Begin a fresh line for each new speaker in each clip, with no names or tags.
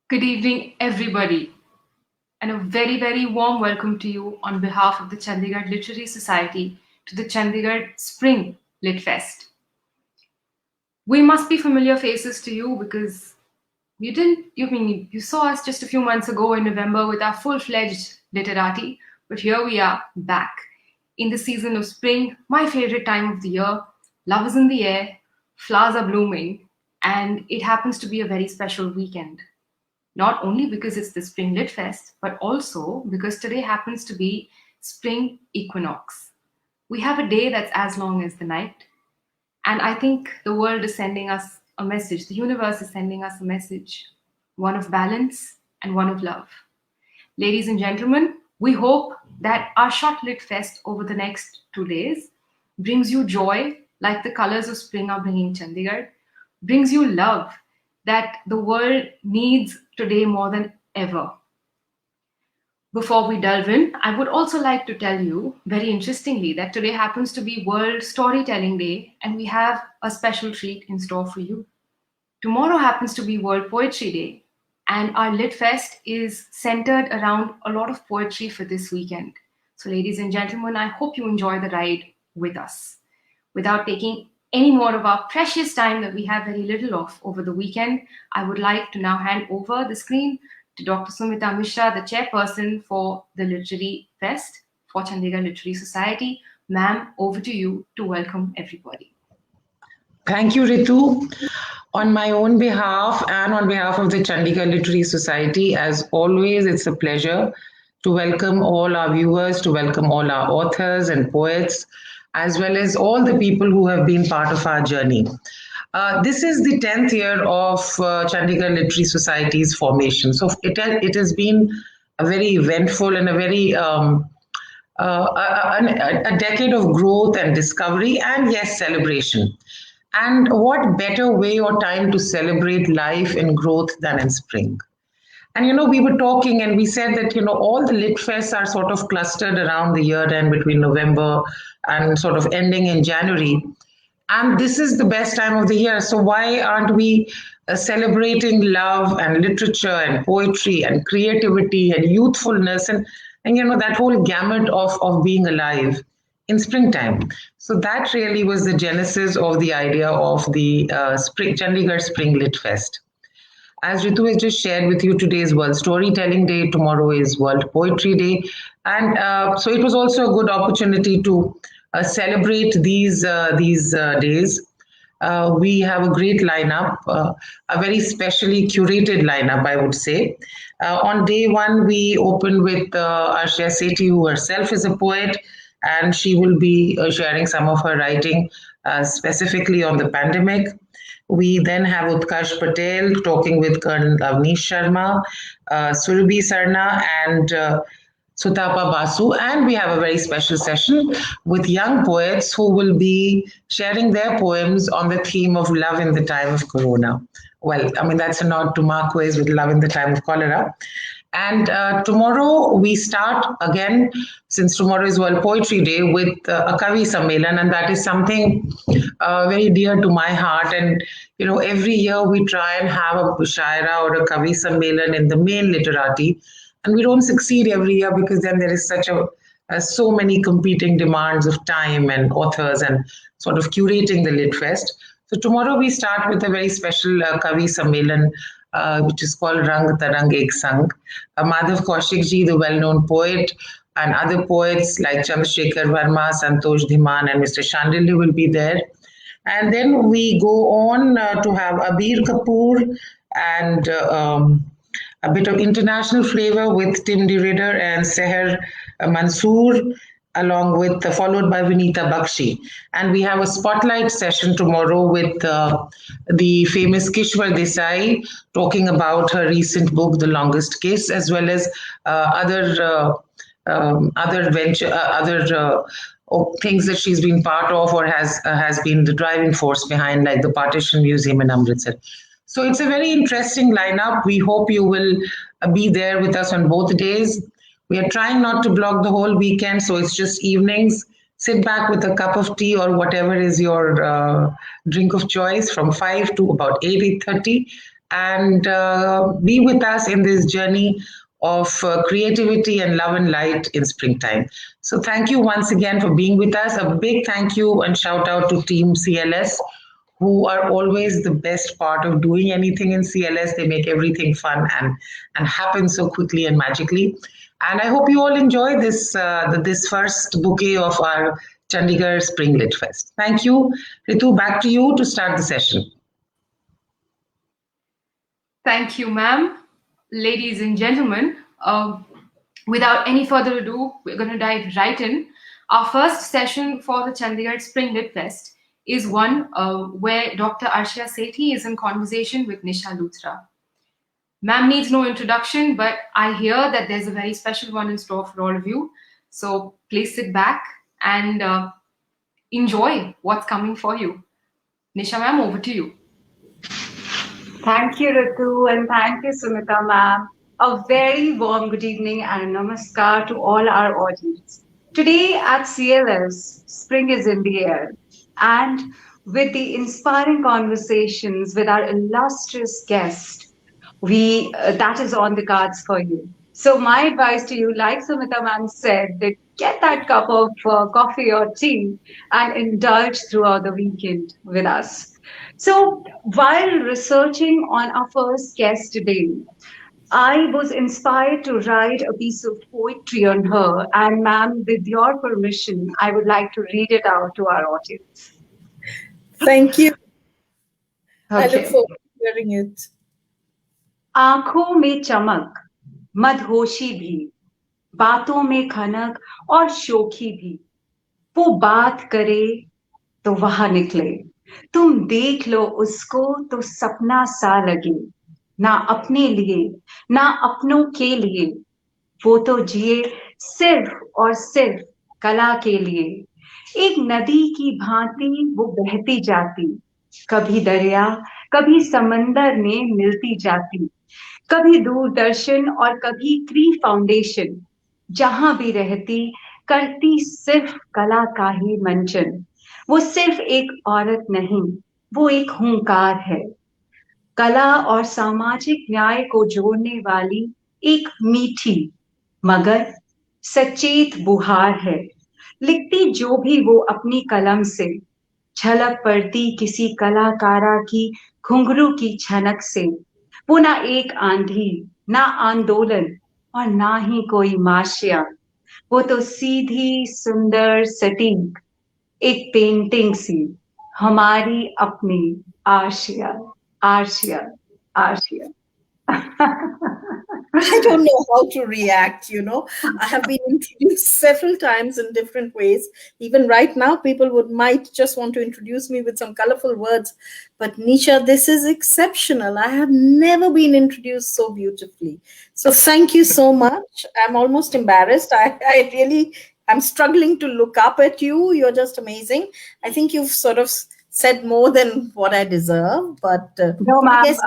Good evening, everybody, and a very warm welcome to you on behalf of the Chandigarh Literary Society to the Chandigarh Spring Litfest. We must be familiar faces to you because you saw us just a few months ago in November with our full-fledged literati, but here we are back in the season of spring, my favorite time of the year. Love is in the air, flowers are blooming, and it happens to be a very special weekend. Not only because it's the Spring Lit Fest, but also because today happens to be spring equinox. We have a day that's as long as the night, and I think the world is sending us a message, the universe is sending us a message, one of balance and one of love. Ladies and gentlemen, we hope that our short lit fest over the next 2 days brings you joy like the colors of spring are bringing Chandigarh, brings you love that the world needs today more than ever. Before we delve in, I would also like to tell you, very interestingly, that today happens to be World Storytelling Day, and we have a special treat in store for you. Tomorrow happens to be World Poetry Day, and our Lit Fest is centered around a lot of poetry for this weekend. So, ladies and gentlemen, I hope you enjoy the ride with us. Without taking any more of our precious time that we have very little of over the weekend, I would like to now hand over the screen to Dr. Sumita Mishra, the chairperson for the Literary Fest for Chandigarh Literary Society. Ma'am, over to you to welcome everybody.
Thank you, Ritu. On my own behalf and on behalf of the Chandigarh Literary Society, as always, it's a pleasure to welcome all our viewers, to welcome all our authors and poets, as well as all the people who have been part of our journey. This is the 10th year of Chandigarh Literary Society's formation. So it has been a very eventful and a very a decade of growth and discovery and, yes, celebration. And what better way or time to celebrate life and growth than in spring? And we were talking and we said that all the lit fests are sort of clustered around the year end between November and sort of ending in January. And this is the best time of the year. So why aren't we celebrating love and literature and poetry and creativity and youthfulness and that whole gamut of being alive in springtime? So that really was the genesis of the idea of the Chandigarh Spring Lit Fest. As Ritu has just shared with you, today is World Storytelling Day, tomorrow is World Poetry Day. And so it was also a good opportunity to celebrate these days. We have a great lineup, a very specially curated lineup, I would say. On day one, we opened with Isha Yadav, who herself is a poet, and she will be sharing some of her writing specifically on the pandemic. We then have Utkash Patel talking with Colonel Avnish Sharma, Surabhi Sarna, and Sutapa Basu. And we have a very special session with young poets who will be sharing their poems on the theme of love in the time of Corona. Well, I mean, that's a nod to Marquez with Love in the Time of Cholera. And tomorrow we start again, since tomorrow is World Poetry Day, with a Kavi Sammelan, and that is something very dear to my heart. And every year we try and have a Shaira or a Kavi Sammelan in the main literati, and we don't succeed every year because then there is such so many competing demands of time and authors and sort of curating the Lit Fest. So tomorrow we start with a very special Kavi Sammelan, which is called Rang Tarang Ek Sang. Madhav Kaushik ji, the well-known poet, and other poets like Chandrasekhar Verma, Santosh Dhiman, and Mr. Shandilya will be there. And then we go on to have Abir Kapoor and a bit of international flavor with Tim De Ridder and Seher Mansoor, along with followed by Vinita Bakshi. And we have a spotlight session tomorrow with the famous Kishwar Desai talking about her recent book, The Longest Kiss, as well as other things that she's been part of or has been the driving force behind, like the Partition Museum in Amritsar. So it's a very interesting lineup. We hope you will be there with us on both days. We are trying not to block the whole weekend, so it's just evenings. Sit back with a cup of tea or whatever is your drink of choice from 5 to about 8:30, and be with us in this journey of creativity and love and light in springtime. So, thank you once again for being with us. A big thank you and shout out to Team CLS, who are always the best part of doing anything in CLS. They make everything fun and happen so quickly and magically. And I hope you all enjoy this first bouquet of our Chandigarh Spring Lit Fest. Thank you. Ritu, back to you to start the session.
Thank you, ma'am. Ladies and gentlemen, without any further ado, we're going to dive right in. Our first session for the Chandigarh Spring Lit Fest is one where Dr. Arshia Sethi is in conversation with Nisha Luthra. Ma'am needs no introduction, but I hear that there's a very special one in store for all of you. So please sit back and enjoy what's coming for you. Nisha ma'am, over to you.
Thank you, Ritu, and thank you, Sumita ma'am. A very warm good evening and namaskar to all our audience. Today at CLS, spring is in the air, and with the inspiring conversations with our illustrious guest, we that is on the cards for you. So my advice to you, like Sumita ma'am said, that get that cup of coffee or tea and indulge throughout the weekend with us. So while researching on our first guest today, I was inspired to write a piece of poetry on her, and ma'am, with your permission, I would like to read it out to our audience.
Thank you. I look
Okay.
forward to hearing it.
आंखों में चमक, मदहोशी भी, बातों में खनक और शोखी भी, वो बात करे तो वहां निकले, तुम देख लो उसको तो सपना सा लगे, ना अपने लिए ना अपनों के लिए, वो तो जिए सिर्फ और सिर्फ कला के लिए, एक नदी की भांति वो बहती जाती, कभी दरिया कभी समंदर में मिलती जाती, कभी दूरदर्शन और कभी क्री फाउंडेशन, जहां भी रहती करती सिर्फ कला का ही मंचन, वो सिर्फ एक औरत नहीं, वो एक हुंकार है, कला और सामाजिक न्याय को जोड़ने वाली एक मीठी मगर सचेत बुहार है, लिखती जो भी वो अपनी कलम से, झलक पड़ती किसी कलाकारा की घुंघरू की छनक से, वो ना एक आंधी ना आंदोलन और ना ही कोई माशिया, वो तो सीधी सुंदर सटीक एक पेंटिंग सी, हमारी अपनी Asia Asia Asia.
I don't know how to react. I have been introduced several times in different ways. Even right now, people might just want to introduce me with some colorful words. But Nisha, this is exceptional. I have never been introduced so beautifully. So thank you so much. I'm almost embarrassed. I really am struggling to look up at you. You're just amazing. I think you've sort of said more than what I deserve. But
No,
I
ma'am.
guess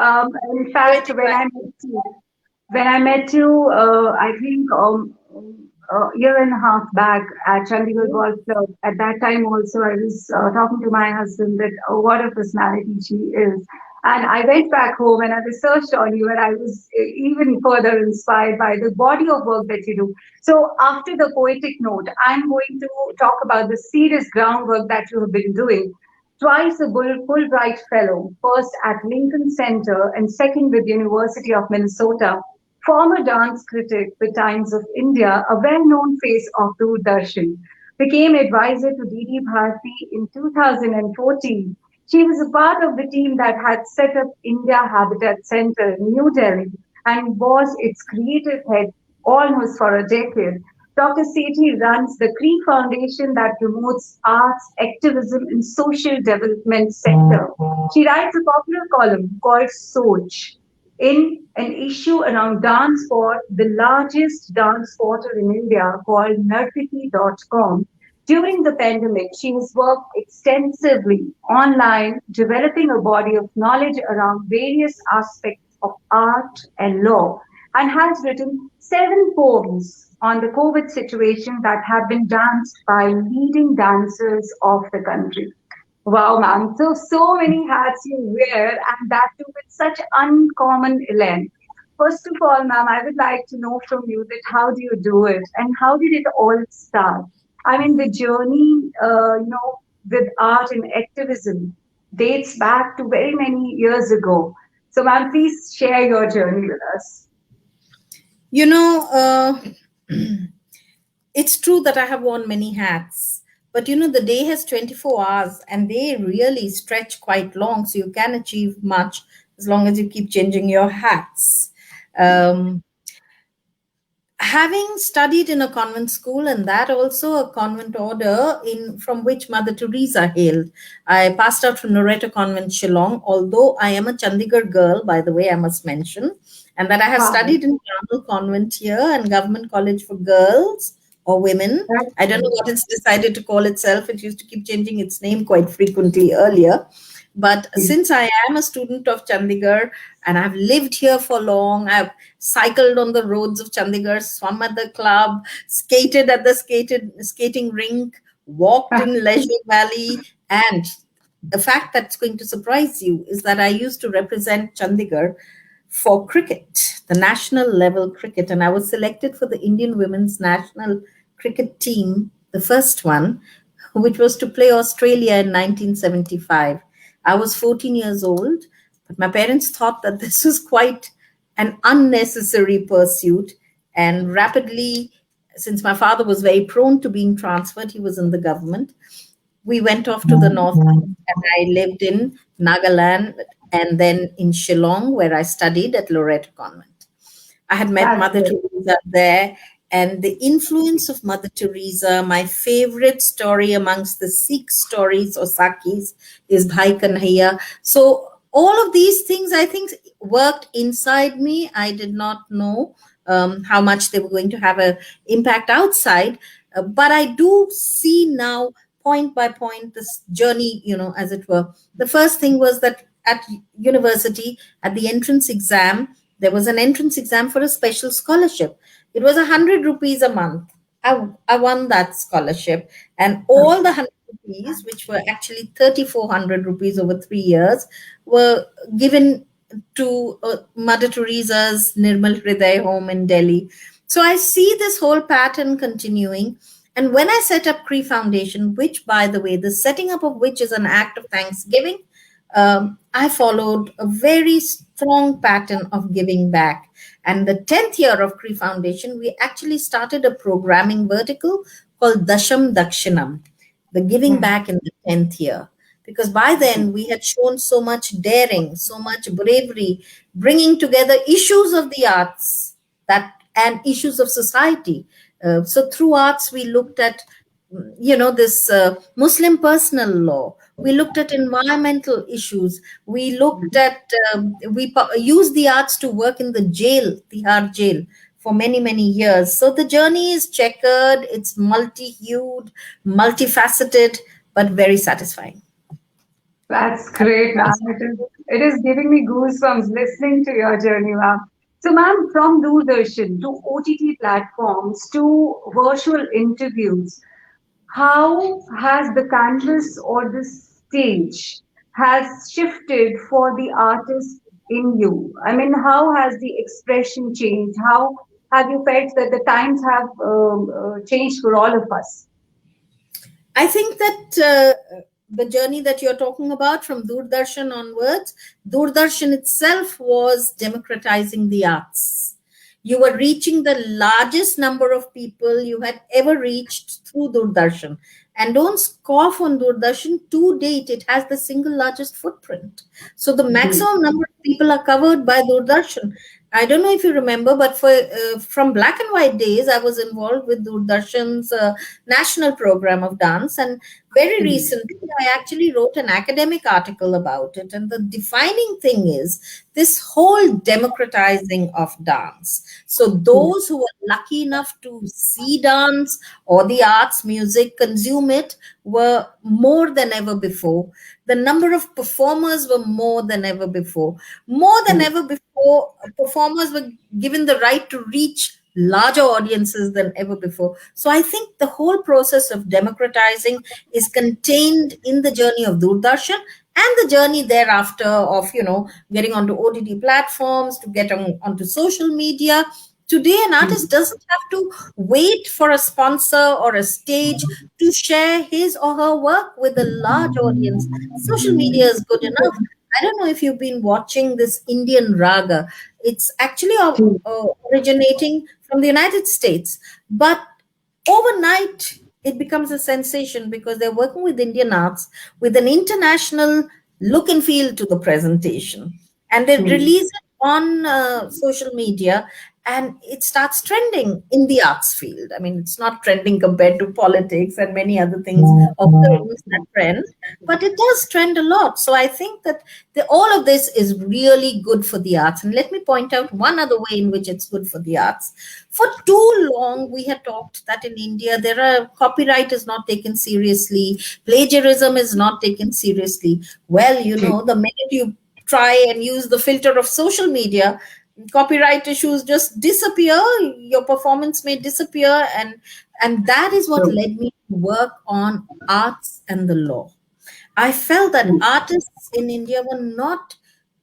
In fact, when I met you, I think a year and a half back at Chandigarh Golf Club. At that time, also, I was talking to my husband that what a personality she is. And I went back home and I researched on you, and I was even further inspired by the body of work that you do. So, after the poetic note, I'm going to talk about the serious groundwork that you have been doing. Twice a Fulbright Fellow, first at Lincoln Center and second with University of Minnesota, former dance critic with Times of India, a well-known face of Doordarshan, became advisor to D.D. Bharati in 2014. She was a part of the team that had set up India Habitat Center in New Delhi and was its creative head almost for a decade. Dr. Sethi runs the Cree Foundation that promotes arts, activism, and social development sector. She writes a popular column called Soch in an issue around dance for the largest dance portal in India called Nartiki.com. During the pandemic, she has worked extensively online, developing a body of knowledge around various aspects of art and law, and has written 7 poems on the COVID situation that have been danced by leading dancers of the country. Wow, ma'am. So, so many hats you wear, and that too with such uncommon elan. First of all, ma'am, I would like to know from you that how do you do it, and how did it all start? I mean, the journey, with art and activism dates back to very many years ago. So, ma'am, please share your journey with us.
You know, it's true that I have worn many hats, but the day has 24 hours and they really stretch quite long, so you can achieve much as long as you keep changing your hats. Um, Having studied in a convent school, and that also a convent order in from which Mother Teresa hailed, I passed out from Loreto Convent, Shillong. Although I am a Chandigarh girl, by the way, I must mention, and that I have
Wow,
studied in Carmel Convent here and Government College for Girls or Women.
that's
I don't know what it's decided to call itself. It used to keep changing its name quite frequently earlier. But
great.
since I am a student of Chandigarh and I've lived here for long, I've cycled on the roads of Chandigarh, swum at the club, skated at the skating rink, walked in Leisure Valley, and the fact that's going to surprise you is that I used to represent Chandigarh for cricket, the national level cricket, and I was selected for the Indian women's national cricket team, the first one, which was to play Australia in 1975. I was 14 years old, but my parents thought that this was quite an unnecessary pursuit. And rapidly, since my father was very prone to being transferred, he was in the government, we went off to the north and I lived in Nagaland and then in Shillong, where I studied at Loreto Convent. I had met
That's
Mother
great.
Teresa there, and the influence of Mother Teresa, my favorite story amongst the Sikh stories or Sakis, is Bhai Kanhaiya. So, all of these things I think worked inside me. I did not know how much they were going to have an impact outside. But I do see now, point by point, this journey, as it were. The first thing was that at university, at the entrance exam, there was an entrance exam for a special scholarship. It was 100 rupees a month. I won that scholarship, and all the 100 rupees, which were actually 3,400 rupees over 3 years, were given to Mother Teresa's Nirmal Hriday home in Delhi. So I see this whole pattern continuing. And when I set up Cree Foundation, which, by the way, the setting up of which is an act of thanksgiving, I followed a very strong pattern of giving back. And the 10th year of Cree Foundation, we actually started a programming vertical called Dasham Dakshinam, the giving
Hmm.
back in the 10th year. Because by then we had shown so much daring, so much bravery, bringing together issues of the arts that and issues of society. So through arts, we looked at this Muslim personal law. We looked at environmental issues. We looked at used the arts to work in the jail, Tihar jail, for many many years. So the journey is checkered. It's multi-hued, multifaceted, but very satisfying.
That's great, ma'am. It is giving me goosebumps listening to your journey, ma'am. So, ma'am, from Doordarshan to OTT platforms to virtual interviews, how has the canvas or the stage has shifted for the artist in you? I mean, how has the expression changed? How have you felt that the times have changed for all of us?
I think that the journey that you're talking about from Doordarshan onwards, Doordarshan itself was democratizing the arts. You were reaching the largest number of people you had ever reached through Doordarshan. And don't scoff on Doordarshan. To date, it has the single largest footprint. So the
Great.
maximum number of people are covered by Doordarshan. I don't know if you remember, but from black and white days, I was involved with Doordarshan's national program of dance. And very recently, I actually wrote an academic article about it. And the defining thing is this whole democratizing of dance. So, those who were lucky enough to see dance or the arts, music, consume it were more than ever before. The number of performers were more than ever before. More than ever before, performers were given the right to reach larger audiences than ever before. So I think the whole process of democratizing is contained in the journey of Doordarshan and the journey thereafter of, getting onto OTT platforms, to get onto social media. Today, an artist doesn't have to wait for a sponsor or a stage to share his or her work with a large audience. Social media is good enough. I don't know if you've been watching this Indian raga. It's actually originating from the United States, but overnight it becomes a sensation because they're working with Indian arts with an international look and feel to the presentation, and they release it on social media, and it starts trending in the arts field. I mean, it's not trending compared to politics and many other things of films that trend, but it does trend a lot. So I think that all of this is really good for the arts. And let me point out one other way in which it's good for the arts. For too long, we had talked that in India, copyright is not taken seriously, plagiarism is not taken seriously. Well, the minute you try and use the filter of social media, copyright issues just disappear, your performance may disappear, and that is what led me to work on arts and the law. I felt that artists in India were not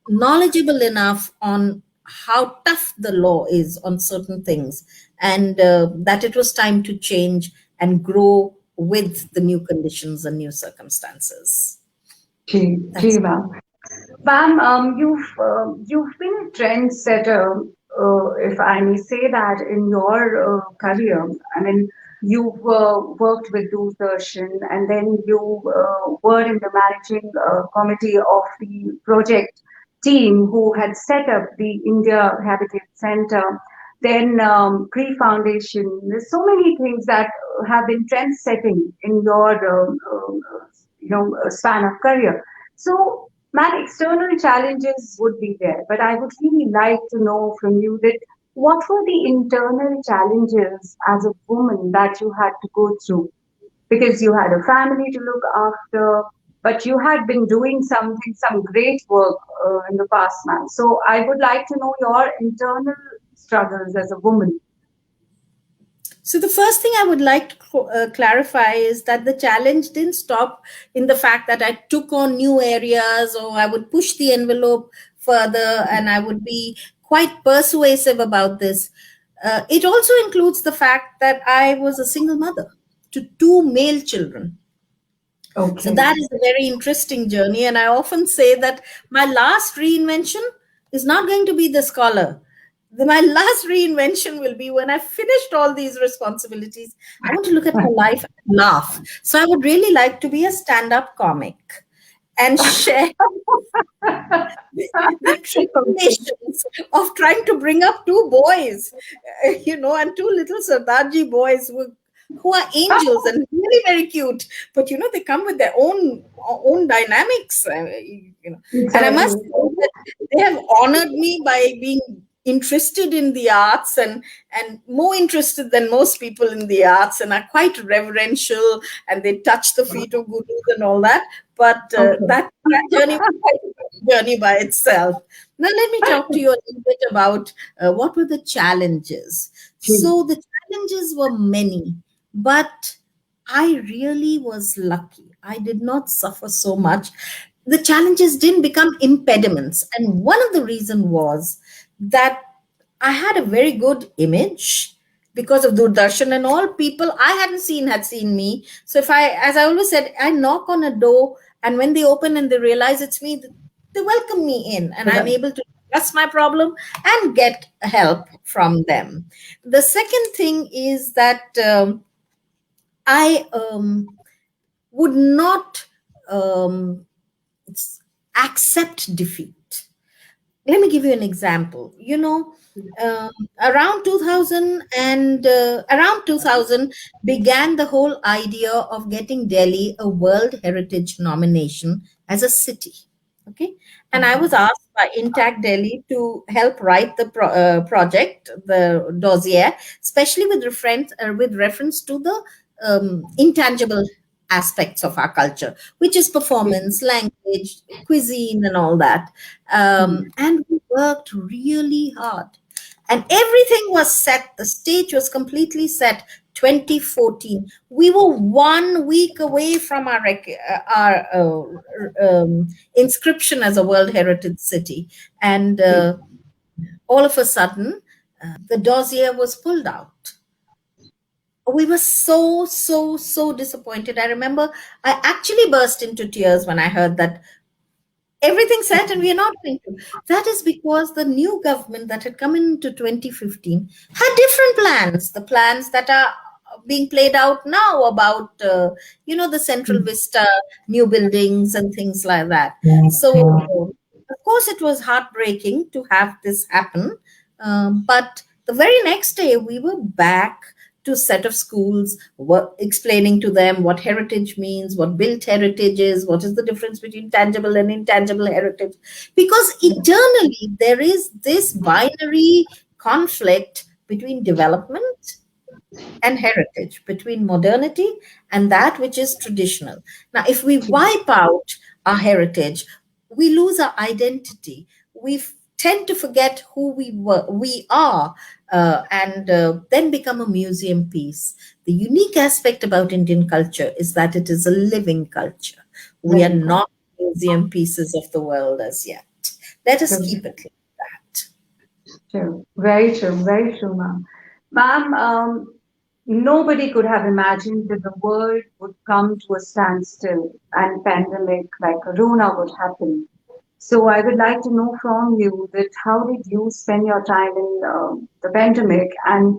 knowledgeable enough on how tough the law is on certain things, and that it was time to change and grow with the new conditions and new circumstances. That's
Ma'am. Ma'am, you've been a trendsetter, if I may say that, in your career. I mean, you've worked with Doordarshan, and then you were in the managing committee of the project team who had set up the India Habitat Center. Then Cree Foundation. There's so many things that have been trend setting in your span of career. So, man, external challenges would be there, but I would really like to know from you that what were the internal challenges as a woman that you had to go through? Because you had a family to look after, but you had been doing some great work in the past, man. So I would like to know your internal struggles as a woman.
So the first thing I would like to clarify is that the challenge didn't stop in the fact that I took on new areas, or I would push the envelope further, and I would be quite persuasive about this. It also includes the fact that I was a single mother to two male children. So
Okay.
that is a very interesting journey. And I often say that my last reinvention is not going to be the scholar. My last reinvention will be when I finished all these responsibilities. I want to look at my life and laugh. So I would really like to be a stand-up comic and share the tribulations of trying to bring up two boys, and two little Sardarji boys who are angels and really very cute, but they come with their own dynamics, and I must
Exactly.
say that they have honored me by being interested in the arts, and more interested than most people in the arts, and are quite reverential, and they touch the feet of gurus and all that. But
Okay.
that journey was quite a journey by itself. Now let me talk to you a little bit about what were the challenges. So the challenges were many, but I really was lucky. I did not suffer so much. The challenges didn't become impediments. And one of the reasons was that I had a very good image because of Doordarshan, and all people I hadn't seen had seen me. So as I always said, I knock on a door, and when they open and they realize it's me, they welcome me in, and I'm able to discuss my problem and get help from them. The second thing is that I would not um, accept defeat. Let me give you an example. Around 2000 around 2000 began the whole idea of getting Delhi a World Heritage nomination as a city. Okay, and I was asked by Intact Delhi to help write the project, the dossier, especially with reference to the intangible aspects of our culture, which is performance, language, cuisine, and all that. And we worked really hard. and everything was set. The stage was completely set. 2014, we were 1 week away from our inscription as a World Heritage City, and all of a sudden, the dossier was pulled out. We were so disappointed. I remember I actually burst into tears when I heard that everything set and we are not going to. That is because the new government that had come into 2015 had different plans, the plans that are being played out now about the Central Vista new buildings and things like that. So of course it was heartbreaking to have this happen, but the very next day we were back to set of schools, explaining to them what heritage means, what built heritage is, what is the difference between tangible and intangible heritage. Because eternally there is this binary conflict between development and heritage, between modernity and that which is traditional. Now, if we wipe out our heritage, we lose our identity. We tend to forget who we are, and then become a museum piece. The unique aspect about Indian culture is that it is a living culture. We are not museum pieces of the world as yet. Let us keep it like that.
True. Very true, ma'am. Ma'am, nobody could have imagined that the world would come to a standstill and pandemic like Corona would happen. So I would like to know from you that how did you spend your time in the pandemic, and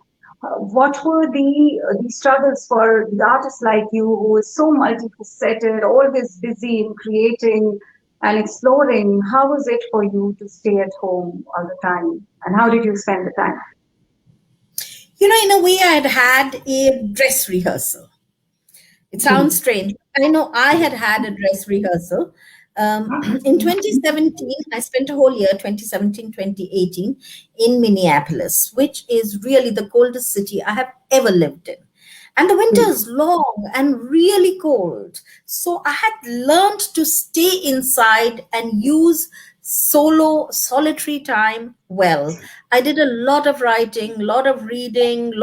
what were the struggles for the artists like you who is so multifaceted, always busy in creating and exploring? How was it for you to stay at home all the time, and how did you spend the time?
In a way, I had a dress rehearsal. It sounds strange. I know I had a dress rehearsal. In 2017, I spent a whole year, 2017, 2018, in Minneapolis, which is really the coldest city I have ever lived in. And the winter is long and really cold. So I had learned to stay inside and use solitary time well. I did a lot of writing, a lot of reading,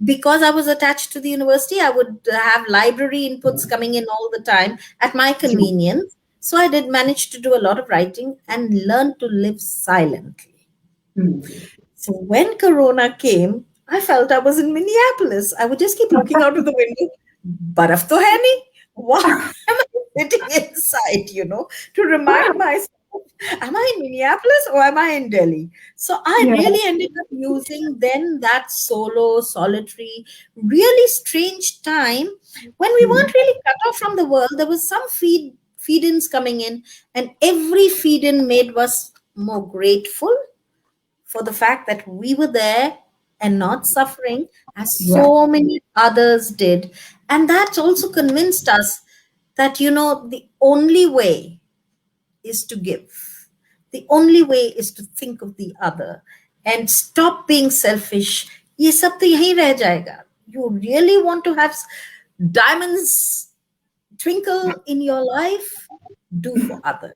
because I was attached to the university, I would have library inputs coming in all the time at my convenience. So I did manage to do a lot of writing and learn to live silently. So when Corona came, I felt I was in Minneapolis. I would just keep looking out of the window. Baraf to hai nahi. Why am I sitting inside, to remind myself, am I in Minneapolis or am I in Delhi? So I really ended up using then that solitary, really strange time when we weren't really cut off from the world. There was some feed-ins coming in, and every feed-in made us more grateful for the fact that we were there and not suffering as so many others did. And that also convinced us that, the only way is to give. The only way is to think of the other and stop being selfish. Ye sab to yahi reh jayega. You really want to have diamonds twinkle in your life? Do for others.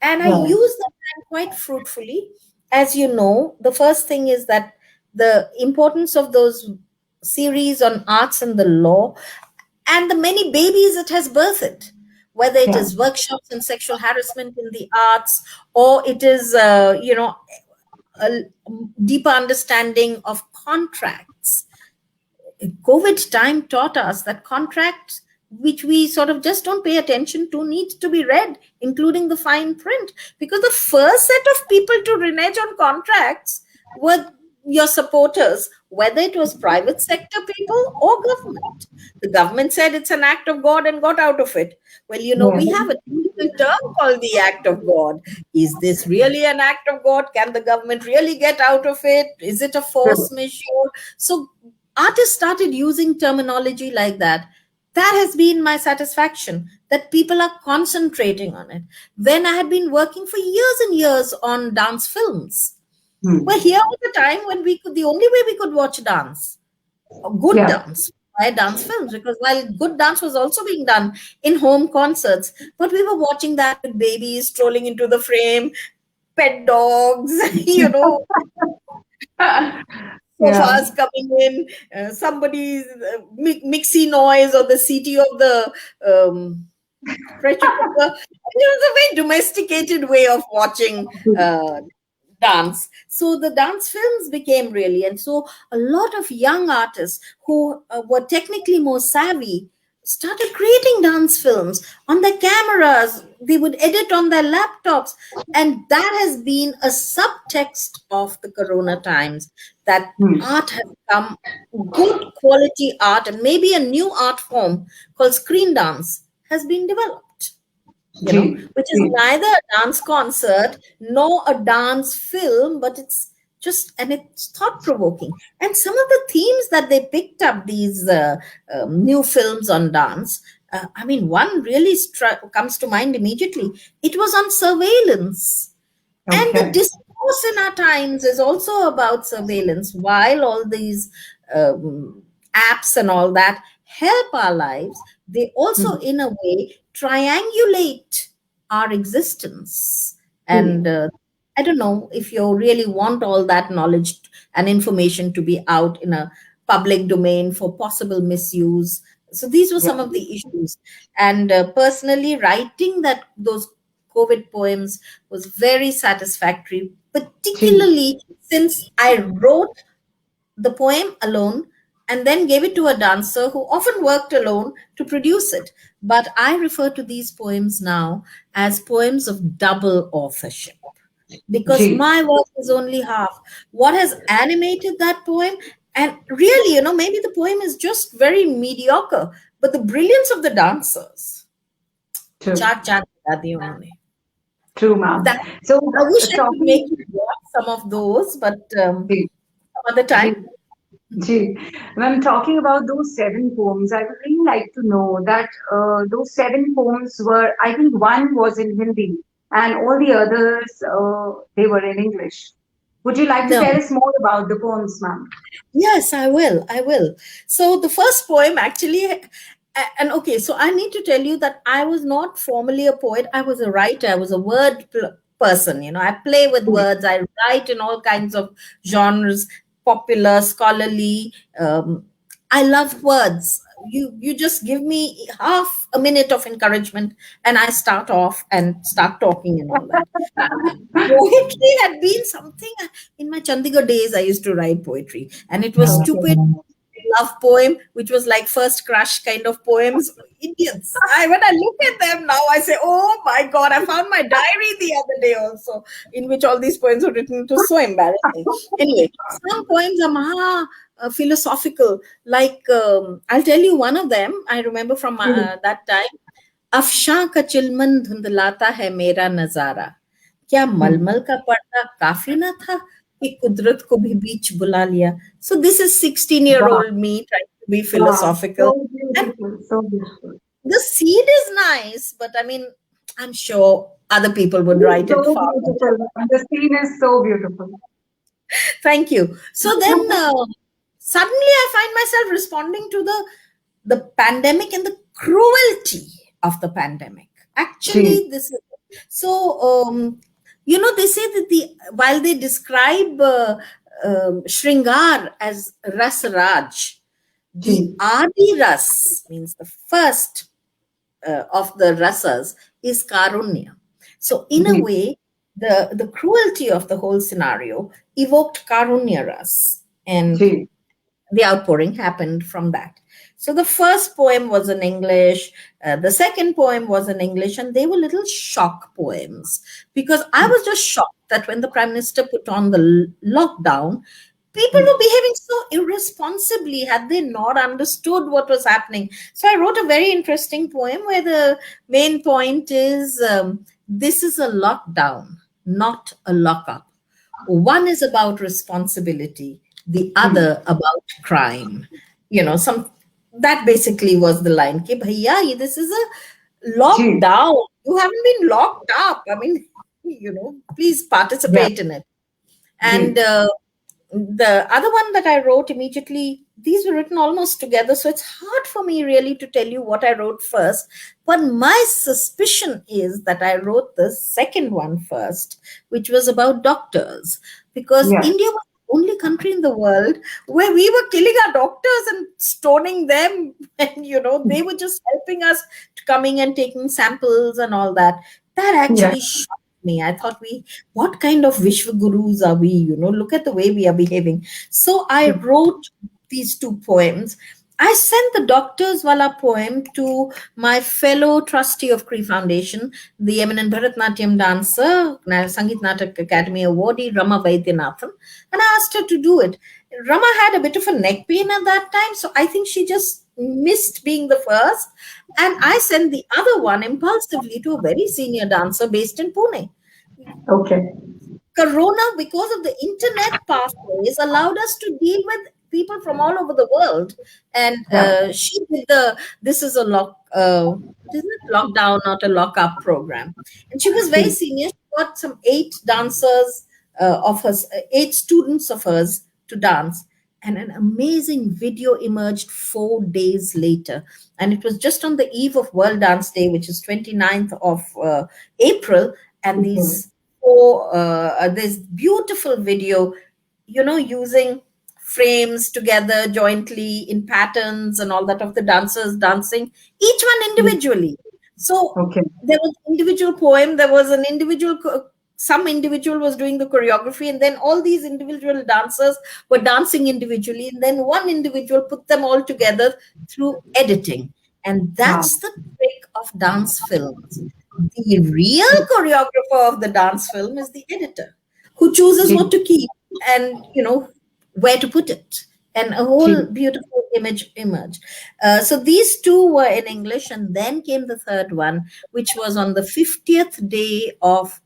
And I use the time quite fruitfully. As you know, the first thing is that the importance of those series on arts and the law and the many babies it has birthed, whether it is workshops on sexual harassment in the arts, or it is, a deeper understanding of contracts. COVID time taught us that contracts, which we sort of just don't pay attention to, need to be read, including the fine print. Because the first set of people to renege on contracts were your supporters, whether it was private sector people or government. The government said it's an act of God and got out of it. Well, we have a technical term called the act of God. Is this really an act of God? Can the government really get out of it? Is it a force majeure? So artists started using terminology like that. That has been my satisfaction, that people are concentrating on it. When I had been working for years and years on dance films, well, here was the time when the only way we could watch dance, good dance, by dance films, because while good dance was also being done in home concerts, but we were watching that with babies strolling into the frame, pet dogs,
Yeah.
Sofas coming in, somebody's mixy noise, or the CT of the pressure cooker. It was a very domesticated way of watching dance. So the dance films became really, and so a lot of young artists who were technically more savvy started creating dance films on their cameras. They would edit on their laptops, and that has been a subtext of the corona times, that
Hmm.
art has come, good quality art, and maybe a new art form called screen dance has been developed,
Ji.
which is
Ji.
neither a dance concert nor a dance film, but it's thought provoking. And some of the themes that they picked up, these new films on dance, I mean, one really comes to mind immediately. It was on surveillance, and the
Okay.
discourse in our times is also about surveillance. While all these apps and all that help our lives, they also,
Hmm.
in a way, triangulate our existence.
Ji.
And I don't know if you really want all that knowledge and information to be out in a public domain for possible misuse. So these were
Yeah.
some of the issues. And personally, writing those COVID poems was very satisfactory,
Ji.
particularly since I wrote the poem alone and then gave it to a dancer who often worked alone to produce it. But I refer to these poems now as poems of double authorship, because
Ji.
my work is only half. What has animated that poem? And really, maybe the poem is just very mediocre, but the brilliance of the dancers,
True.
चार चांद लगा दिए उन्होंने.
True, ma'am.
That
So,
I wish I could
talking.
make you watch some of those, but
Ji.
some other time.
Ji. Ji. Ma'am, talking about those seven poems, I would really like to know that those seven poems were, I think one was in Hindi and all the others, they were in English. Would you like to
No.
tell us more about the poems, ma'am?
Yes, I will. I will. So the first poem actually, and okay, so I need to tell you that I was not formally a poet. I was a writer. I was a person. I play with
Ji.
words. I write in all kinds of genres, popular, scholarly. I love words. You just give me half a minute of encouragement, and I start off and start talking and all that. Poetry had been something in my Chandigarh days. I used to write poetry, and it was
Okay.
stupid love poem, which was like first crush kind of poems. Idiots. When I look at them now, I say, "Oh my God!" I found my diary the other day also, in which all these poems were written. It was so embarrassing. Anyway, some poems are philosophical. Like I'll tell you one of them. I remember from that time. Afshan का चिलमन धुंधलाता है मेरा नजारा, क्या
Hmm.
मलमल का पर्दा काफी न था कि कुदरत को भी बीच बुला लिया. So this is 16-year-old
Wow.
old me trying to be
Wow.
philosophical.
So
And
beautiful. So beautiful.
the seed is nice, but I mean, I'm sure other people would
It's
write it
so
far better.
beautiful. The scene is so beautiful.
Thank you. So then suddenly I find myself responding to the pandemic and the cruelty of the pandemic.
Ji.
Actually, this is so. They say that while they describe Shringar as Ras Raj, the
Ji.
Adi Ras means the first of the rasas is Karunya. So in a
Ji.
way, the cruelty of the whole scenario evoked Karunya Ras, and
Ji.
the outpouring happened from that. So the first poem was in English, the second poem was in English, and they were little shock poems, because I was just shocked that when the Prime Minister put on the lockdown, people were behaving so irresponsibly. Had they not understood what was happening? So I wrote a very interesting poem where the main point is, this is a lockdown, not a lockup. One is about responsibility, the
Ji.
other about crime. Some that basically was the line. Ki bhaiya, this is a
Ji.
lockdown. You haven't been locked up. I mean, please
Yeah.
participate in it. And
Ji.
the other one that I wrote immediately, these were written almost together. So it's hard for me really to tell you what I wrote first. But my suspicion is that I wrote the second one first, which was about doctors, because
Yeah.
India was the only country in the world where we were killing our doctors and stoning them, and they were just helping us to coming and taking samples and all that. That
Yeah.
actually shocked me. I thought, what kind of Vishwa Gurus are we? Look at the way we are behaving. So I wrote these two poems. I sent the Doctor's Wala poem to my fellow trustee of Cree Foundation, the eminent Bharatnatyam dancer, Sangeet Natak Academy awardee, Rama Vaidyanathan, and I asked her to do it. Rama had a bit of a neck pain at that time, so I think she just missed being the first. And I sent the other one impulsively to a very senior dancer based in Pune.
Okay.
Corona, because of the internet pathways, allowed us to deal with people from all over the world. And
Yeah.
she did this is a what is it, lockdown, not a lockup program. And she was very senior. She got some 8 dancers of hers, 8 students of hers to dance. And an amazing video emerged 4 days later. And it was just on the eve of World Dance Day, which is 29th of April. And this beautiful video, using frames together jointly in patterns and all that of the dancers dancing, each one individually. So
Okay.
there was individual poem, there was an individual, some individual was doing the choreography, and then all these individual dancers were dancing individually, and then one individual put them all together through editing. And
Wow.
that's the trick of dance films. The real choreographer of the dance film is the editor, who chooses what to keep and where to put it, and a whole beautiful image emerged. So these two were in English, and then came the third one, which was on the 50th day of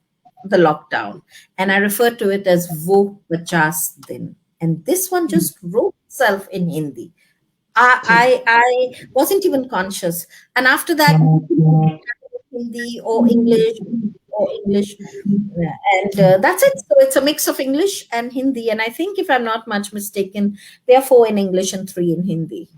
the lockdown, and I refer to it as Wo 50 Din. And this one just wrote itself in Hindi. I wasn't even conscious, and after that, Hindi or English or English. And that's it. So it's a mix of English and Hindi. And I think, if I'm not much mistaken, there are 4 in English and 3 in Hindi.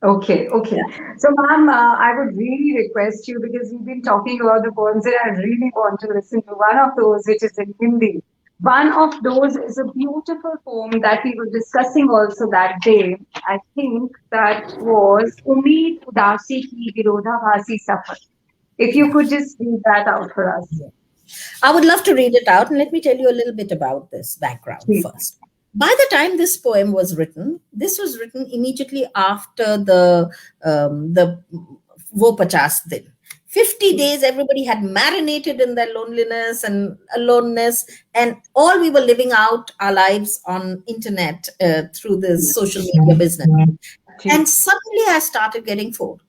Okay, okay.
Yeah.
So, ma'am, I would really request you, because you've been talking about the poems, and I really want to listen to one of those, which is in Hindi. One of those is a beautiful poem that we were discussing also that day. I think that was Umeed Udasi Ki Virodhabasi Safar. If you could just read that out for us.
I would love to read it out, and let me tell you a little bit about this background
Please.
first. By the time this poem was written, this was written immediately after the Wo 50 Din. 50 days, everybody had marinated in their loneliness and aloneness, and all we were living out our lives on internet through this social media business. And suddenly I started getting bored.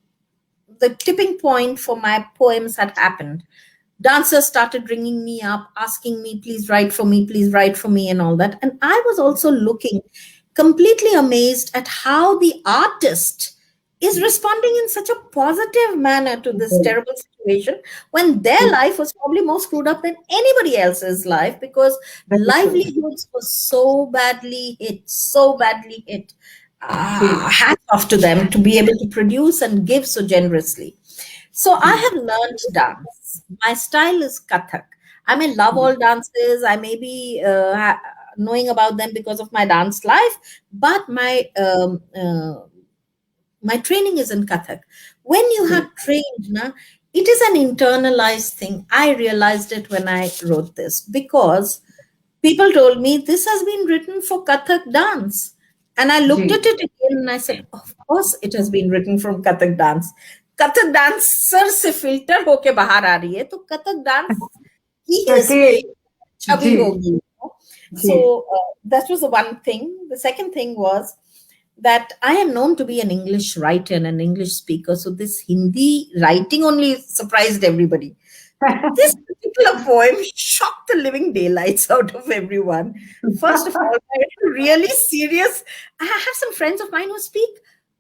The tipping point for my poems had happened. Dancers started ringing me up, asking me, please write for me, and all that. And I was also looking completely amazed at how the artist is responding in such a positive manner to this terrible situation, when their life was probably more screwed up than anybody else's life, because livelihoods were so badly hit, so badly hit. Hats off to them to be able to produce and give so generously. So I have learned dance. My style is Kathak. I may love all dances. I may be knowing about them because of my dance life, but my training is in Kathak. When you have trained, it is an internalized thing. I realized it when I wrote this, because people told me this has been written for Kathak dance. And I looked at it again and I said, of course it has been written from Kathak dance. Kathak dancer se filter hoke bahar aa rahi hai, to Kathak dance ki hi isme chhabi hogi. So that was the one thing. The second thing was that I am known to be an English writer and an English speaker. So this Hindi writing only surprised everybody. This particular poem shocked the living daylights out of everyone. First of all, I'm really serious. I have some friends of mine who speak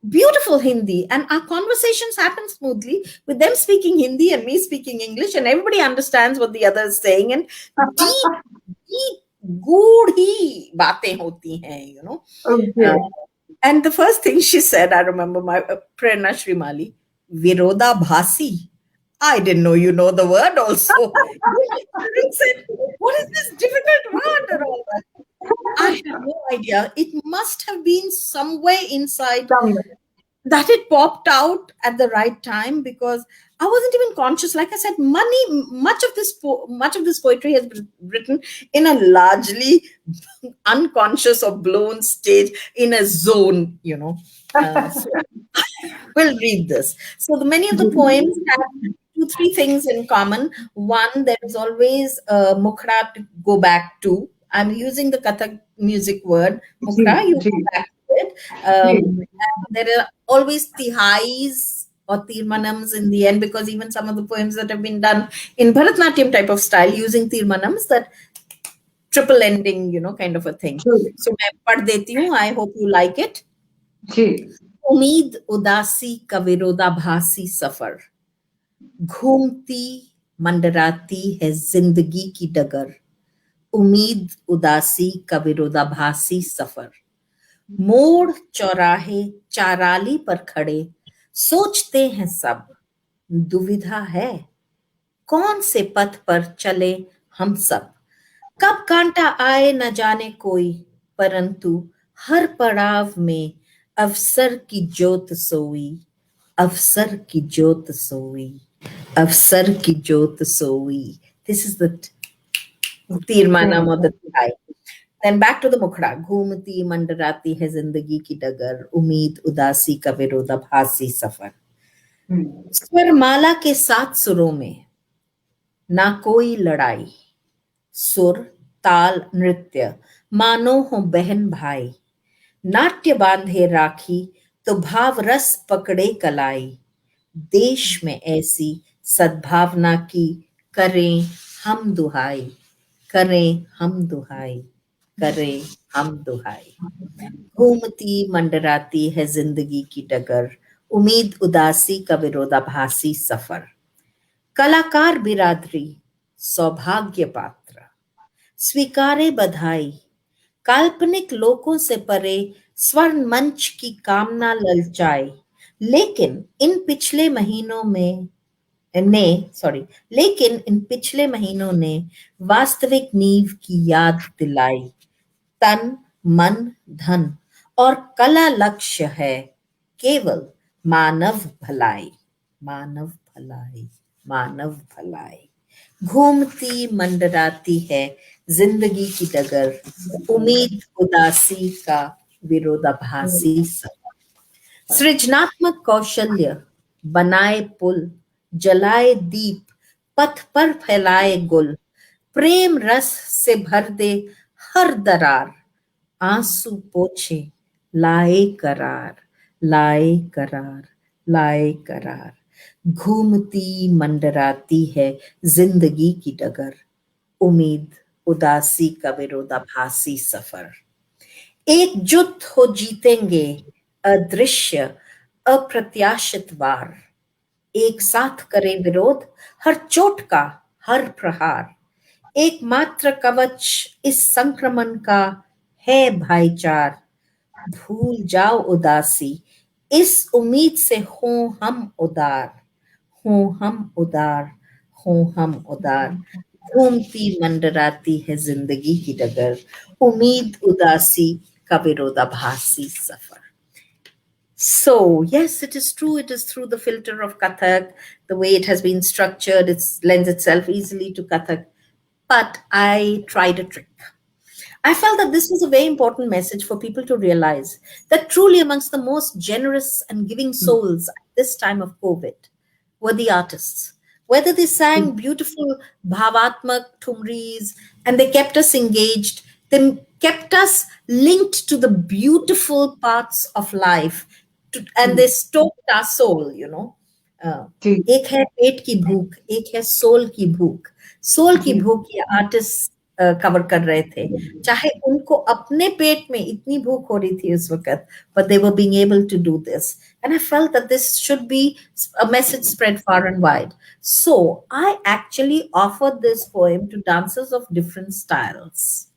beautiful Hindi, and our conversations happen smoothly with them speaking Hindi and me speaking English, and everybody understands what the other is saying. And deep, deep, goodhi baatein hoti hain,
Okay.
And the first thing she said, I remember my Prerna Shrimali, Viroda Bhasi. I didn't know you know the word also. Said, what is this difficult word and all that? I have no idea. It must have been somewhere inside
Somewhere.
that it popped out at the right time, because I wasn't even conscious. Like I said, much of this poetry has been written in a largely unconscious or blown stage, in a zone, So we'll read this. So many of the poems have two, three things in common. One, there is always a mukhra to go back to. I'm using the Kathak music word
ji
mukhra. You
ji
go back to it.
Ji
And there are always tihais or tirmanams in the end, because even some of the poems that have been done in Bharatnatyam type of style using tirmanams, that triple ending, kind of a thing.
Ji
So मैं पढ़ देती हूँ. I hope you like it.
जी
उम्मीद उदासी का विरोधाभासी सफर, घूमती मंडराती है जिंदगी की डगर. उम्मीद उदासी का विरोधाभासी सफर, मोड़ चौराहे चाराली पर खड़े सोचते हैं सब, दुविधा है कौन से पथ पर चले हम सब. कब कांटा आए न जाने कोई, परंतु हर पड़ाव में अवसर की ज्योत सोई, अवसर की ज्योत सोई, अवसर की ज्योत सोई. This is the तीरमानम or the तिहाई. Then back to the मुखड़ा. घूमती मंडराती है जिंदगी की डगर, उम्मीद उदासी का विरोधाभासी सफर. स्वर माला के सात सुरों में ना कोई लड़ाई, सुर ताल नृत्य मानो हो बहन भाई. नाट्य बांधे राखी तो भाव रस पकड़े कलाई. देश में ऐसी सद्भावना की करें हम दुहाई, करें हम दुहाई, करें हम दुहाई. घूमती मंडराती है जिंदगी की डगर, उम्मीद उदासी का विरोधाभासी सफर. कलाकार बिरादरी सौभाग्य पात्र, स्वीकारे बधाई. काल्पनिक लोकों से परे स्वर्ण मंच की कामना ललचाए. लेकिन इन पिछले महीनों में ने सॉरी लेकिन इन पिछले महीनों ने वास्तविक नींव की याद दिलाई. तन मन धन और कला लक्ष्य है केवल मानव भलाई, मानव भलाई, मानव भलाई. घूमती मंडराती है जिंदगी की डगर, उम्मीद उदासी का विरोधाभासी सफर. सृजनात्मक कौशल्य बनाए पुल, जलाए दीप पथ पर फैलाए गुल. प्रेम रस से भर दे हर दरार, आंसू पोछे लाए करार, लाए करार, लाए करार. घूमती मंडराती है जिंदगी की डगर, उम्मीद उदासी का विरोधाभासी सफर. एकजुट हो जीतेंगे अदृश्य अप्रत्याशित वार. एक साथ करें विरोध हर चोट का हर प्रहार. एकमात्र कवच इस संक्रमण का है भाईचार. भूल जाओ उदासी इस उम्मीद से हो हम उदार, हो हम उदार, हो हम उदार. घूमती मंडराती है जिंदगी की डगर, उम्मीद उदासी का विरोधाभासी सफर. So, yes, it is true. It is through the filter of Kathak, the way it has been structured, it lends itself easily to Kathak. But I tried a trick. I felt that this was a very important message for people to realize that truly amongst the most generous and giving souls at this time of COVID were the artists. Whether they sang beautiful bhavatmak thumris and they kept us engaged, they kept us linked to the beautiful parts of life, and they stoked our soul. Uh,
जी
एक है पेट की भूख, एक है soul की भूख. Soul की भूख ये आर्टिस्ट कवर कर रहे थे, चाहे उनको अपने पेट में इतनी भूख हो रही थी उस वक्त, but they were being able to do this. And I felt that this should be a message spread far and wide. So I actually offered this poem to dancers of different styles.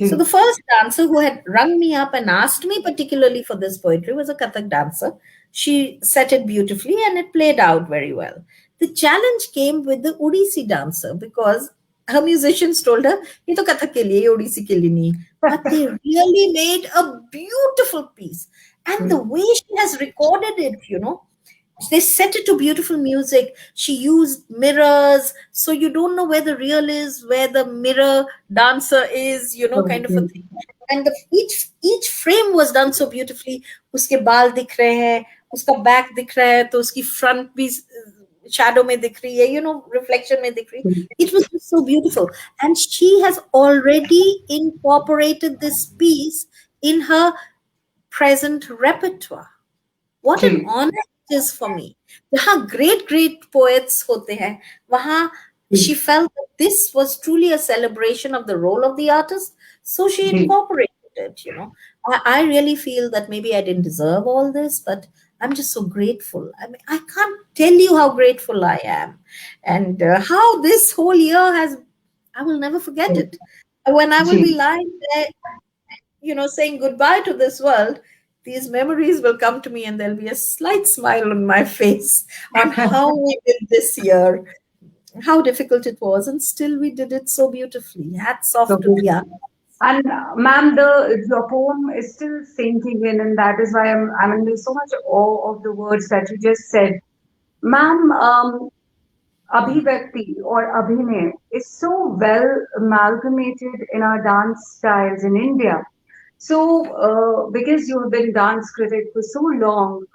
So the first dancer who had rung me up and asked me particularly for this poetry was a Kathak dancer. She set it beautifully and it played out very well. The challenge came with the Odissi dancer because her musicians told her, "ये तो कथक के लिए, ये ओडिसी के लिए नहीं." but they really made a beautiful piece. And the way she has recorded it, they set it to beautiful music. She used mirrors, so you don't know where the real is, where the mirror dancer is, kind of a thing. And each frame was done so beautifully. Uske baal dikh rahe hai, uska back dikh raha hai, to uski front bhi shadow mein dikh rahi hai, reflection mein dikh rahi hai. It was just so beautiful. And she has already incorporated this piece in her present repertoire. What an honor it is for me. जहाँ great poets होते हैं, वहाँ she felt that this was truly a celebration of the role of the artist, so she incorporated it. I really feel that maybe I didn't deserve all this, but I'm just so grateful. I mean, I can't tell you how grateful I am, and how this whole year has. I will never forget it. When I will be lying there, saying goodbye to this world, these memories will come to me and there'll be a slight smile on my face on how we did this year, how difficult it was, and still we did it so beautifully. Hats off to the art.
And ma'am, the your poem is still sinking in, and that is why I'm in so much awe of the words that you just said, ma'am. Abhivyakti or Abhinay is so well amalgamated in our dance styles in India. So, because you have been dance critic for so long,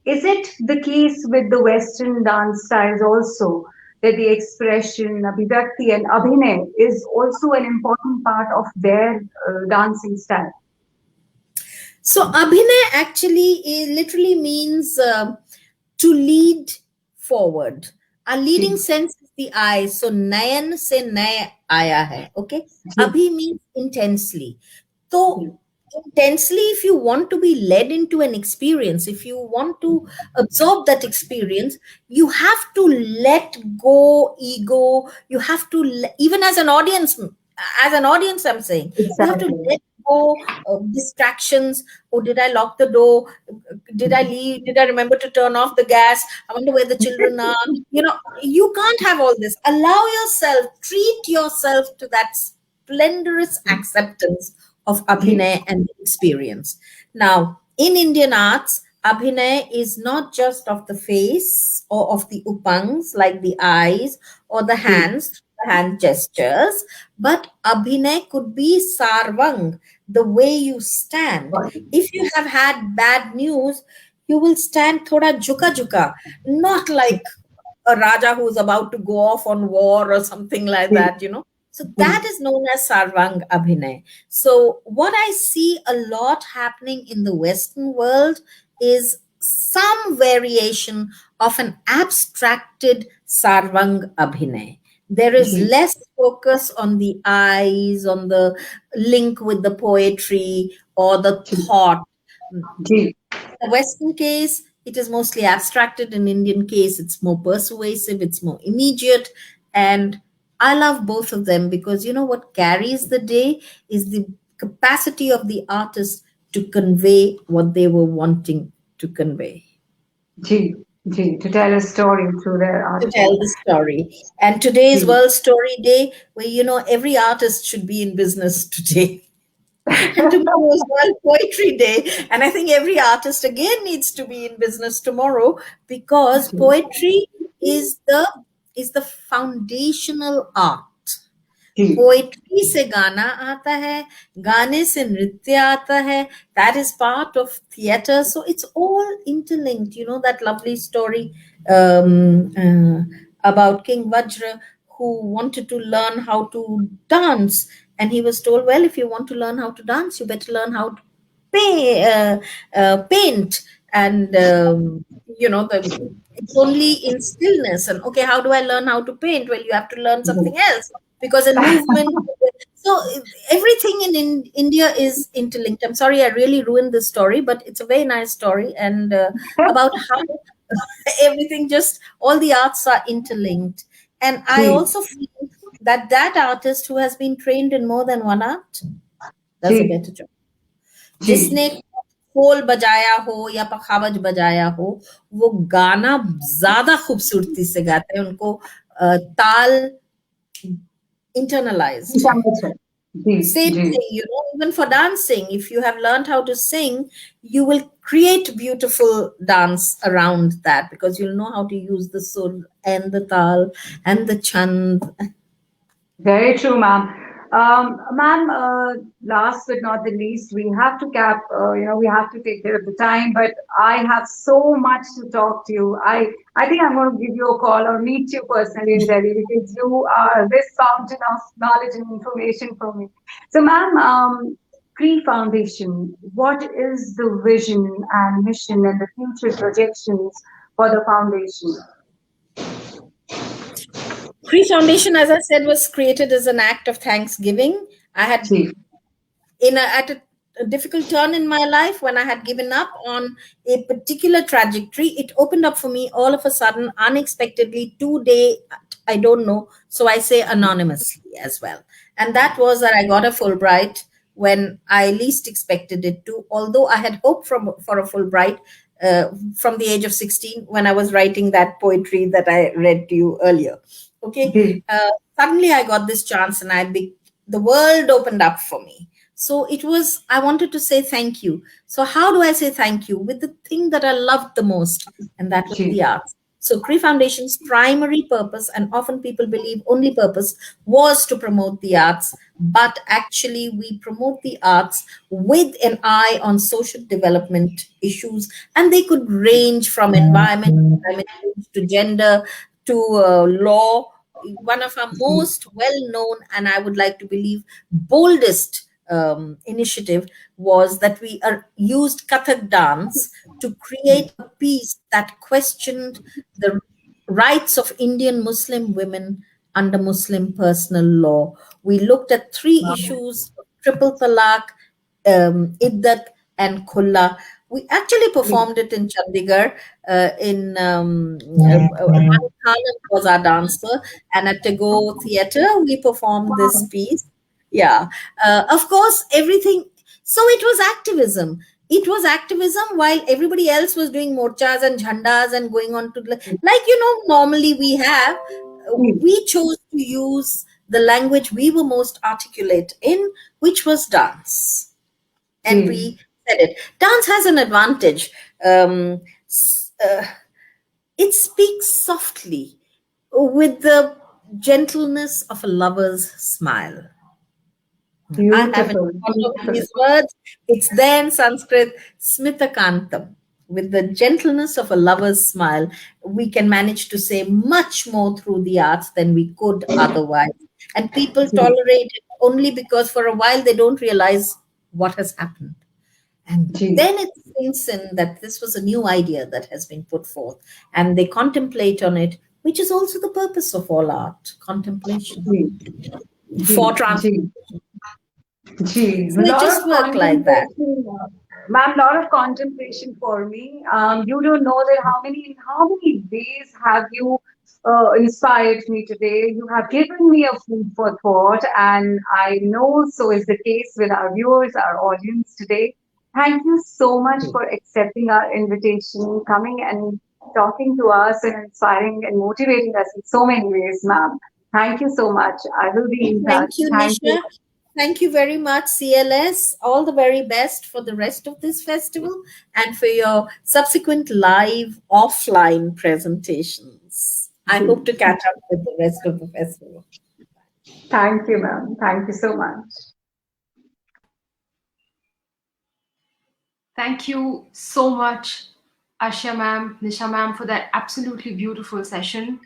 is it the case with the Western dance styles also that the expression Abhivyakti and Abhinay is also an important part of their dancing style?
So Abhinay actually literally means to lead forward. Our leading sense is the eye. So nayan se nay aya hai. Okay. Abhi means intensely. So intensely, if you want to be led into an experience, if you want to absorb that experience, you have to let go ego. You have to even as an audience, I'm saying, you have to let go distractions. Oh, did I lock the door? Did I leave? Did I remember to turn off the gas? I wonder where the children are. You can't have all this. Allow yourself, treat yourself to that splendorous acceptance of Abhinay and experience. Now, in Indian arts, Abhinay is not just of the face or of the upangs, like the eyes or the hands, hand gestures, but Abhinay could be sarvang, the way you stand. If you have had bad news, you will stand thoda juka, not like a Raja who's about to go off on war or something like that. So that is known as Sarvang Abhinay. So what I see a lot happening in the Western world is some variation of an abstracted Sarvang Abhinay. There is less focus on the eyes, on the link with the poetry or the thought. In the Western case, it is mostly abstracted. In Indian case, it's more persuasive, it's more immediate. And I love both of them because what carries the day is the capacity of the artist to convey what they were wanting to convey.
To tell a story through their art.
To tell the story. And today is World Story Day, where every artist should be in business today. And tomorrow is World Poetry Day. And I think every artist again needs to be in business tomorrow because poetry is the foundational art. Poetry se gana aata hai, gaane se nritya aata hai. That is part of theater. So it's all interlinked. That lovely story about King Vajra who wanted to learn how to dance. And he was told, well, if you want to learn how to dance, you better learn how to paint. And, it's only in stillness. And okay, how do I learn how to paint? Well, you have to learn something else because in movement. So everything in India is interlinked. I'm sorry, I really ruined this story, but it's a very nice story and about how everything all the arts are interlinked. And I also feel that artist who has been trained in more than one art does a better job. जिसने खोल बजाया हो या पखावज बजाया हो वो गाना ज्यादा खूबसूरती से गाते हैं उनको ताल internalized
ji,
Same
ji.
thing, even for dancing, if you have learned how to sing, you will create beautiful dance around that because you'll know how to use the sur and the tal and the chand.
Very true, ma'am. Ma'am, last but not the least, we have to we have to take care of the time, but I have so much to talk to you. I think I'm going to give you a call or meet you personally in Delhi because you are this fountain of knowledge and information for me. So, ma'am, Cree Foundation, what is the vision and mission and the future projections for the foundation?
Cree Foundation, as I said, was created as an act of thanksgiving. I had
Ji,
at a difficult turn in my life when I had given up on a particular trajectory, it opened up for me all of a sudden, unexpectedly, 2 day, I don't know. So I say anonymously as well. And that was that I got a Fulbright when I least expected it to, although I had hoped for a Fulbright from the age of 16 when I was writing that poetry that I read to you earlier. Okay.
ji,
Suddenly I got this chance and the world opened up for me. So it was, I wanted to say thank you. So how do I say thank you? With the thing that I loved the most, and that was
ji,
the arts. So Cree Foundation's primary purpose, and often people believe only purpose, was to promote the arts. But actually, we promote the arts with an eye on social development issues, and they could range from environment, climate change, to gender, to law. One of our most well known, and I would like to believe boldest initiative was that we used Kathak dance to create a piece that questioned the rights of Indian Muslim women under Muslim personal law. We looked at three issues: triple talaq, iddat, and khulla. We actually performed it in Chandigarh. Rani Khanam was our dancer, and at Tagore Theatre we performed this piece. Yeah, of course, everything. So it was activism. It was activism while everybody else was doing morchas and jhandas and going on to normally we have.
ji.
We chose to use the language we were most articulate in, which was dance, and
ji,
we said it. Dance has an advantage. It speaks softly with the gentleness of a lover's smile. I have in
beautiful,
front of
beautiful.
these words, it's there in Sanskrit, Smitakantam. With the gentleness of a lover's smile, we can manage to say much more through the arts than we could otherwise. And people
ji,
tolerate it only because for a while they don't realize what has happened. And
ji,
then it sinks in that this was a new idea that has been put forth, and they contemplate on it, which is also the purpose of all art, contemplation
ji, ji,
for
ji,
transformation.
Ji.
So
A
it
lot
just
of
worked like that.
contemplation, ma'am. Lot of contemplation for me. You don't know that how many days have you inspired me today? You have given me a food for thought, and I know so is the case with our viewers, our audience today. Thank you so much for accepting our invitation, coming and talking to us and inspiring and motivating us in so many ways, ma'am. Thank you so much. I will be in
Thank
touch.
you,
Thank you.
Nisha. Thank you very much, CLS. All the very best for the rest of this festival and for your subsequent live offline presentations. I hope to catch up with the rest of the festival.
Thank you, ma'am. Thank you so much.
Thank you so much, Asha ma'am, Nisha ma'am, for that absolutely beautiful session.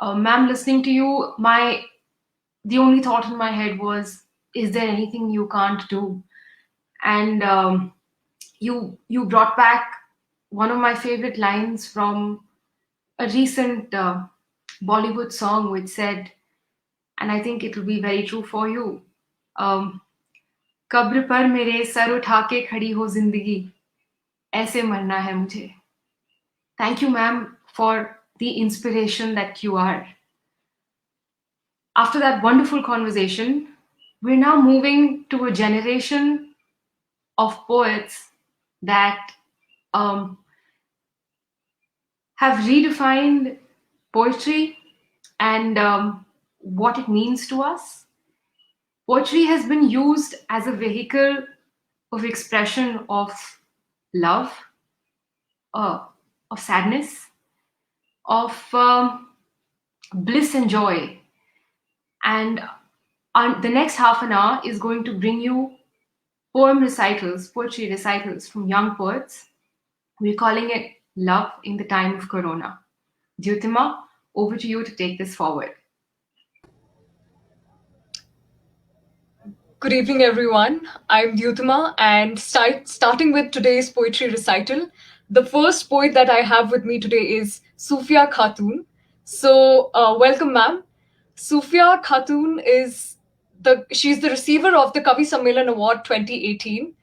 Ma'am, listening to you, my the only thought in my head was, is there anything you can't do? And you brought back one of my favorite lines from a recent Bollywood song, which said, and I think it will be very true for you. Um, कब्र पर मेरे sir उठा के खड़ी हो जिंदगी ऐसे मरना है मुझे. Thank you, ma'am, for the inspiration that you are. After that wonderful conversation, we're now moving to a generation of poets that um, have redefined poetry and what it means to us. Poetry has been used as a vehicle of expression of love, uh, of sadness, of bliss and joy. And the next half an hour is going to bring you poem recitals, poetry recitals from young poets. We're calling it Love in the Time of Corona. Dyutima, over to you to take this forward.
Good evening, everyone. I'm Dyutima, and starting with today's poetry recital, the first poet that I have with me today is Sufia Khatun. So, welcome, ma'am. Sufia Khatun is she's the receiver of the Kavi Sammelan Award 2018,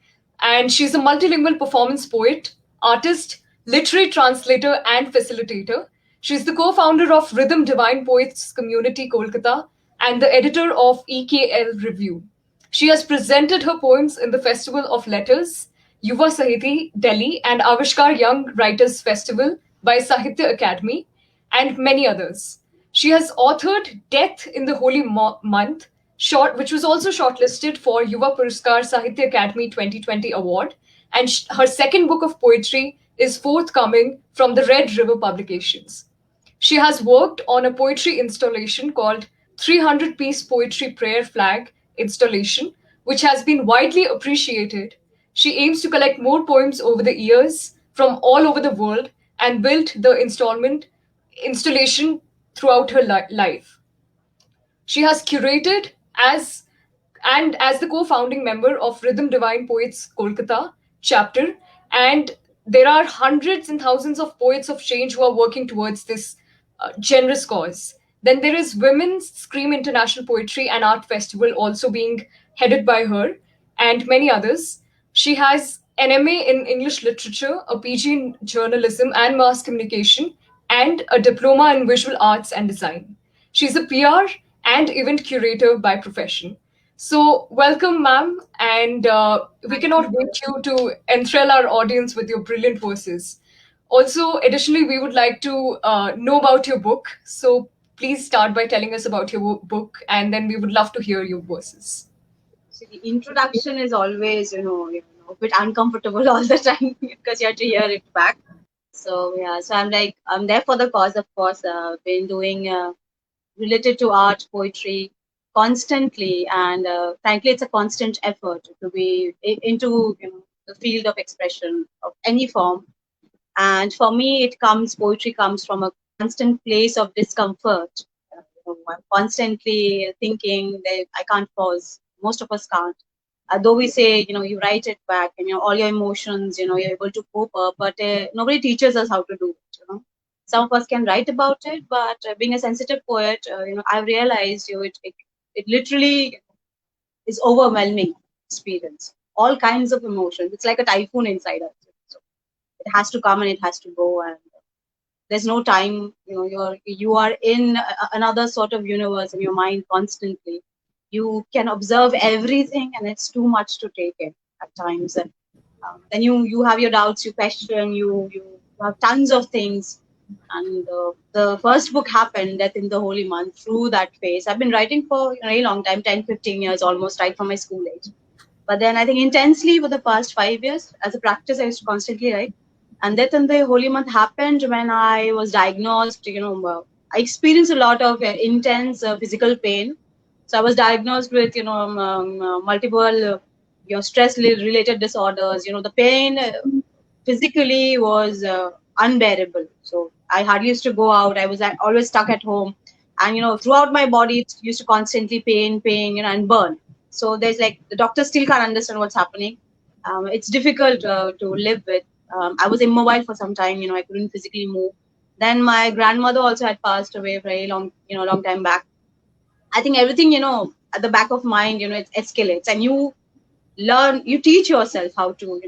and she's a multilingual performance poet, artist, literary translator, and facilitator. She's the co-founder of Rhythm Divine Poets Community Kolkata and the editor of EKL Review. She has presented her poems in the Festival of Letters, Yuva Sahiti, Delhi, and Avishkar Young Writers Festival by Sahitya Academy, and many others. She has authored Death in the Holy Month, which was also shortlisted for Yuva Puraskar Sahitya Academy 2020 Award, and her second book of poetry is forthcoming from the Red River Publications. She has worked on a poetry installation called 300 Piece Poetry Prayer Flag installation, which has been widely appreciated. She aims to collect more poems over the years from all over the world and built the installation throughout her life. She has curated as the co-founding member of Rhythm Divine Poets Kolkata chapter, and there are hundreds and thousands of poets of change who are working towards this generous cause. Then there is Women's Scream International Poetry and Art Festival, also being headed by her, and many others. She has an MA in English Literature, a PG in Journalism and Mass Communication, and a diploma in Visual Arts and Design. She's a PR and event curator by profession. So, welcome, ma'am, and we cannot wait you to enthrall our audience with your brilliant verses. Also, additionally, we would like to know about your book. So, please start by telling us about your book, and then we would love to hear your verses.
So the introduction is always, a bit uncomfortable all the time because you have to hear it back. So yeah, so I'm there for the cause, of course. Been doing related to art, poetry constantly, and frankly, it's a constant effort to be into the field of expression of any form. And for me, poetry comes from a constant place of discomfort. I'm constantly thinking that I can't pause. Most of us can't. Though we say, you write it back and, all your emotions, you're able to cope up, but nobody teaches us how to do it. Some of us can write about it, but being a sensitive poet, I've realized, it literally is overwhelming experience. All kinds of emotions. It's like a typhoon inside us. So it has to come and it has to go, and there's no time. You are in another sort of universe in your mind constantly. You can observe everything, and it's too much to take in at times. And then you have your doubts, you question, you have tons of things. And the first book happened, Death in the Holy Month. Through that phase, I've been writing for a very long time, 10-15 years almost, right from my school age. But then I think intensely for the past 5 years, as a practice, I used to constantly write. And Death in the Holy Month happened when I was diagnosed. I experienced a lot of intense physical pain. So I was diagnosed with, multiple stress-related disorders. The pain physically was unbearable. So I hardly used to go out. I was always stuck at home, and throughout my body, it used to constantly pain, and burn. So there's the doctors still can't understand what's happening. It's difficult to live with. I was immobile for some time. I couldn't physically move. Then my grandmother also had passed away very long time back. I think everything, at the back of mind, it escalates, and you teach yourself how to,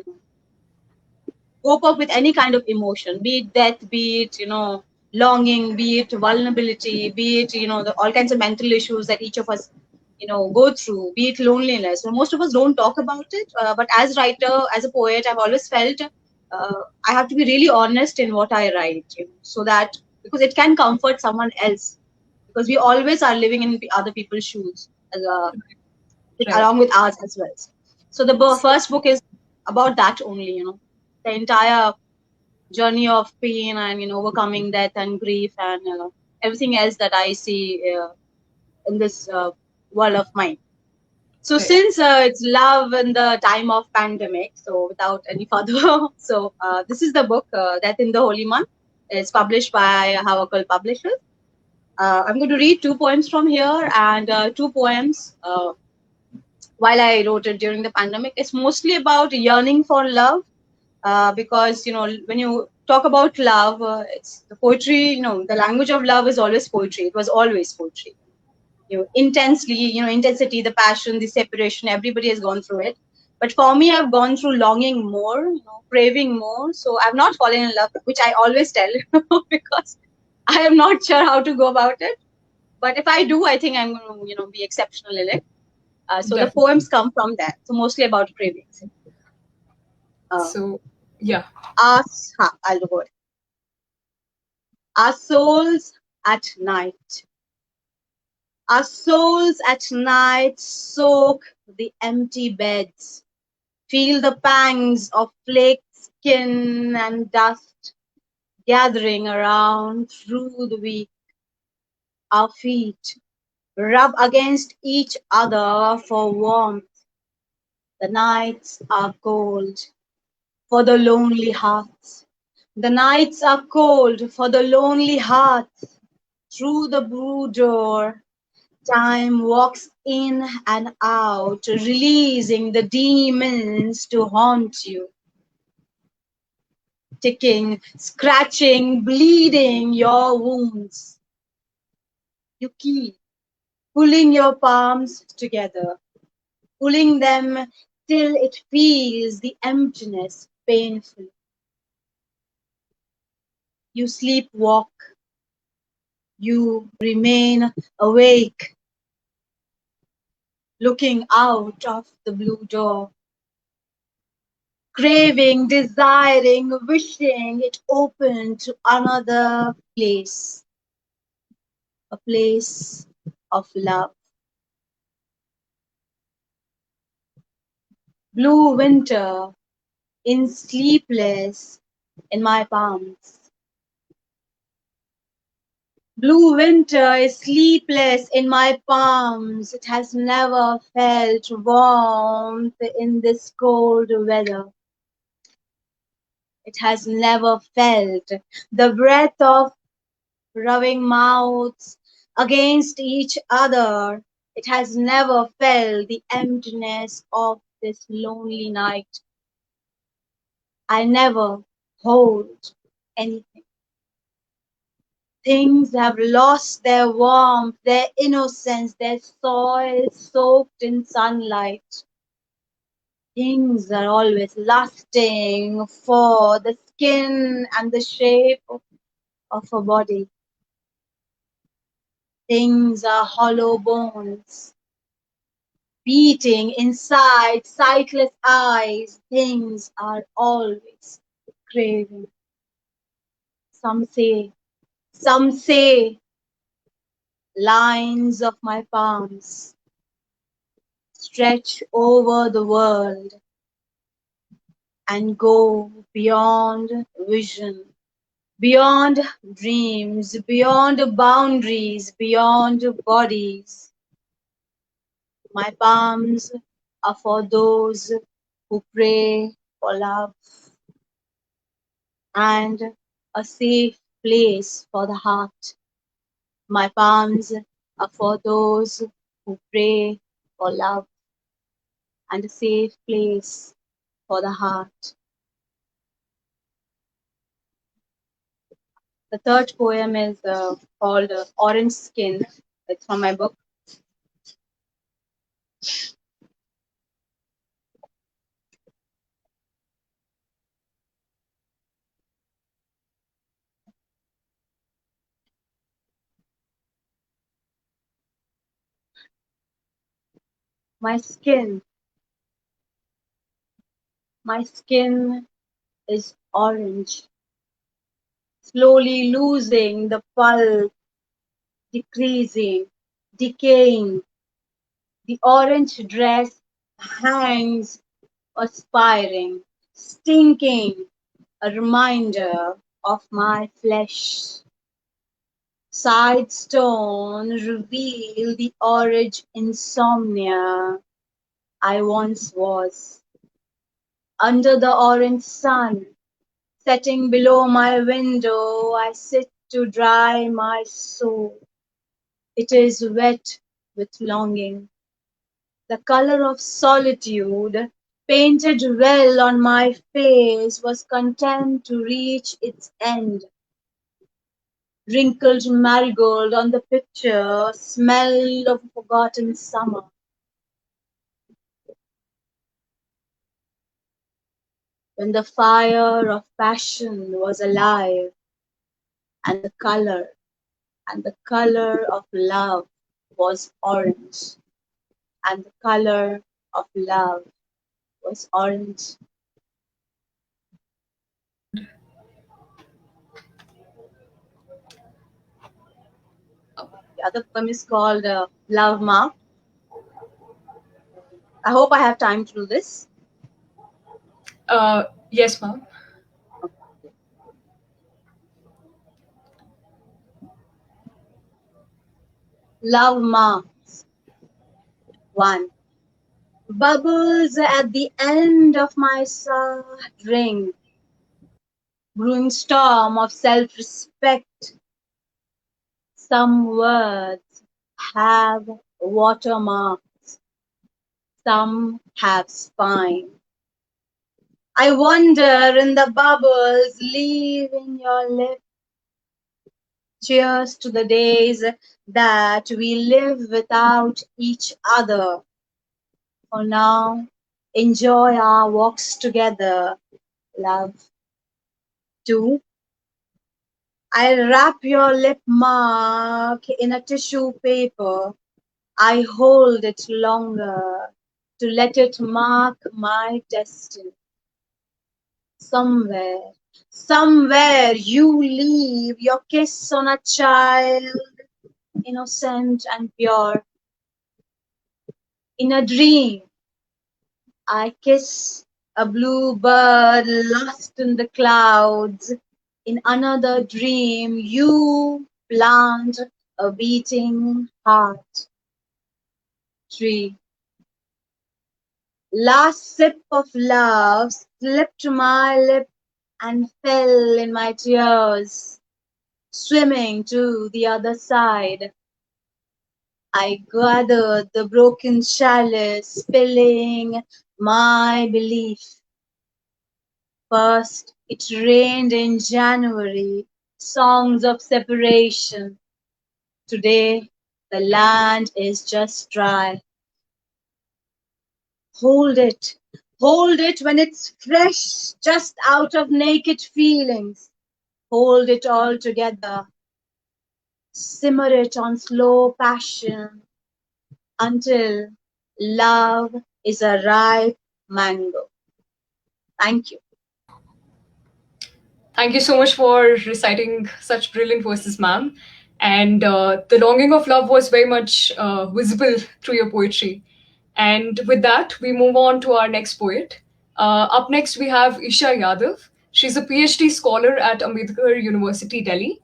cope up with any kind of emotion, be it death, be it, longing, be it vulnerability, be it, all kinds of mental issues that each of us, go through, be it loneliness. So most of us don't talk about it, but as writer, as a poet, I've always felt I have to be really honest in what I write, so that because it can comfort someone else, because we always are living in other people's shoes.
Right.
along with ours as well. So the first book is about that only, the entire journey of pain and overcoming death and grief and everything else that I see in this world of mine. So
Right.
since it's love in the time of pandemic, so without any further, so this is the book, Death in the Holy Month. It's published by Havakal Publishers. I'm going to read two poems from here and two poems while I wrote it during the pandemic. It's mostly about yearning for love, because when you talk about love, it's the poetry. The language of love is always poetry. It was always poetry. Intensely, intensity, the passion, the separation. Everybody has gone through it. But for me, I've gone through longing more, craving more. So I've not fallen in love, which I always tell, because I am not sure how to go about it. But if I do, I think I'm going to, be exceptional in it. So the
Definitely.
poems come from that. So mostly about cravings. Uh,
So, yeah.
I'll go it. Our souls at night. Our souls at night soak the empty beds, feel the pangs of flaked skin and dust gathering around through the week. Our feet rub against each other for warmth. The nights are cold for the lonely hearts. The nights are cold for the lonely hearts. Through the blue door, time walks in and out, releasing the demons to haunt you, ticking, scratching, bleeding your wounds. You keep pulling your palms together, pulling them till it feels the emptiness painful. You sleepwalk, you remain awake, looking out of the blue door, craving, desiring, wishing it opened to another place, a place of love. Blue winter in sleepless in my palms. Blue winter is sleepless in my palms. It has never felt warmth in this cold weather. It has never felt the breath of rubbing mouths against each other. It has never felt the emptiness of this lonely night. I never hold anything. Things have lost their warmth, their innocence, their soil soaked in sunlight. Things are always lusting for the skin and the shape of a body. Things are hollow bones, beating inside sightless eyes. Things are always craving. Some say, some say, lines of my palms stretch over the world and go beyond vision, beyond dreams, beyond boundaries, beyond bodies. My palms are for those who pray for love and a safe place for the heart. My palms are for those who pray for love and a safe place for the heart. The third poem is called Orange Skin. It's from my book. My skin, my skin is orange, slowly losing the pulp, decreasing, decaying, The orange dress hangs aspiring, stinking, a reminder of my flesh. Side stone reveal the orange insomnia I once was. Under the orange sun, setting below my window, I sit to dry my soul. It is wet with longing. The color of solitude, painted well on my face, was content to reach its end. Wrinkled marigold on the picture, smell of a forgotten summer. When the fire of passion was alive, and the color of love was orange, and the color of love was orange. The other poem is called Love Ma. I hope I have time to do this.
Yes, ma'am.
Love Ma. 1. Bubbles at the end of my sad ring, brewing storm of self-respect. Some words have watermarks, some have spine. I wander in the bubbles, leaving your lips. Cheers to the days that we live without each other. For now, enjoy our walks together, love. 2. I'll wrap your lip mark in a tissue paper. I hold it longer to let it mark my destiny. Somewhere, somewhere you leave your kiss on a child, innocent and pure. In a dream, I kiss a blue bird lost in the clouds. In another dream, you plant a beating heart. 3. Last sip of love slipped my lip and fell in my tears, swimming to the other side. I gathered the broken chalice, spilling my belief. First, it rained in January, songs of separation. Today, the land is just dry. Hold it when it's fresh, just out of naked feelings. Hold it all together. Simmer it on slow passion until love is a ripe mango. Thank you.
Thank you so much for reciting such brilliant verses, ma'am. And the longing of love was very much visible through your poetry. And with that, we move on to our next poet. Up next, we have Isha Yadav. She's a PhD scholar at Ambika University, Delhi.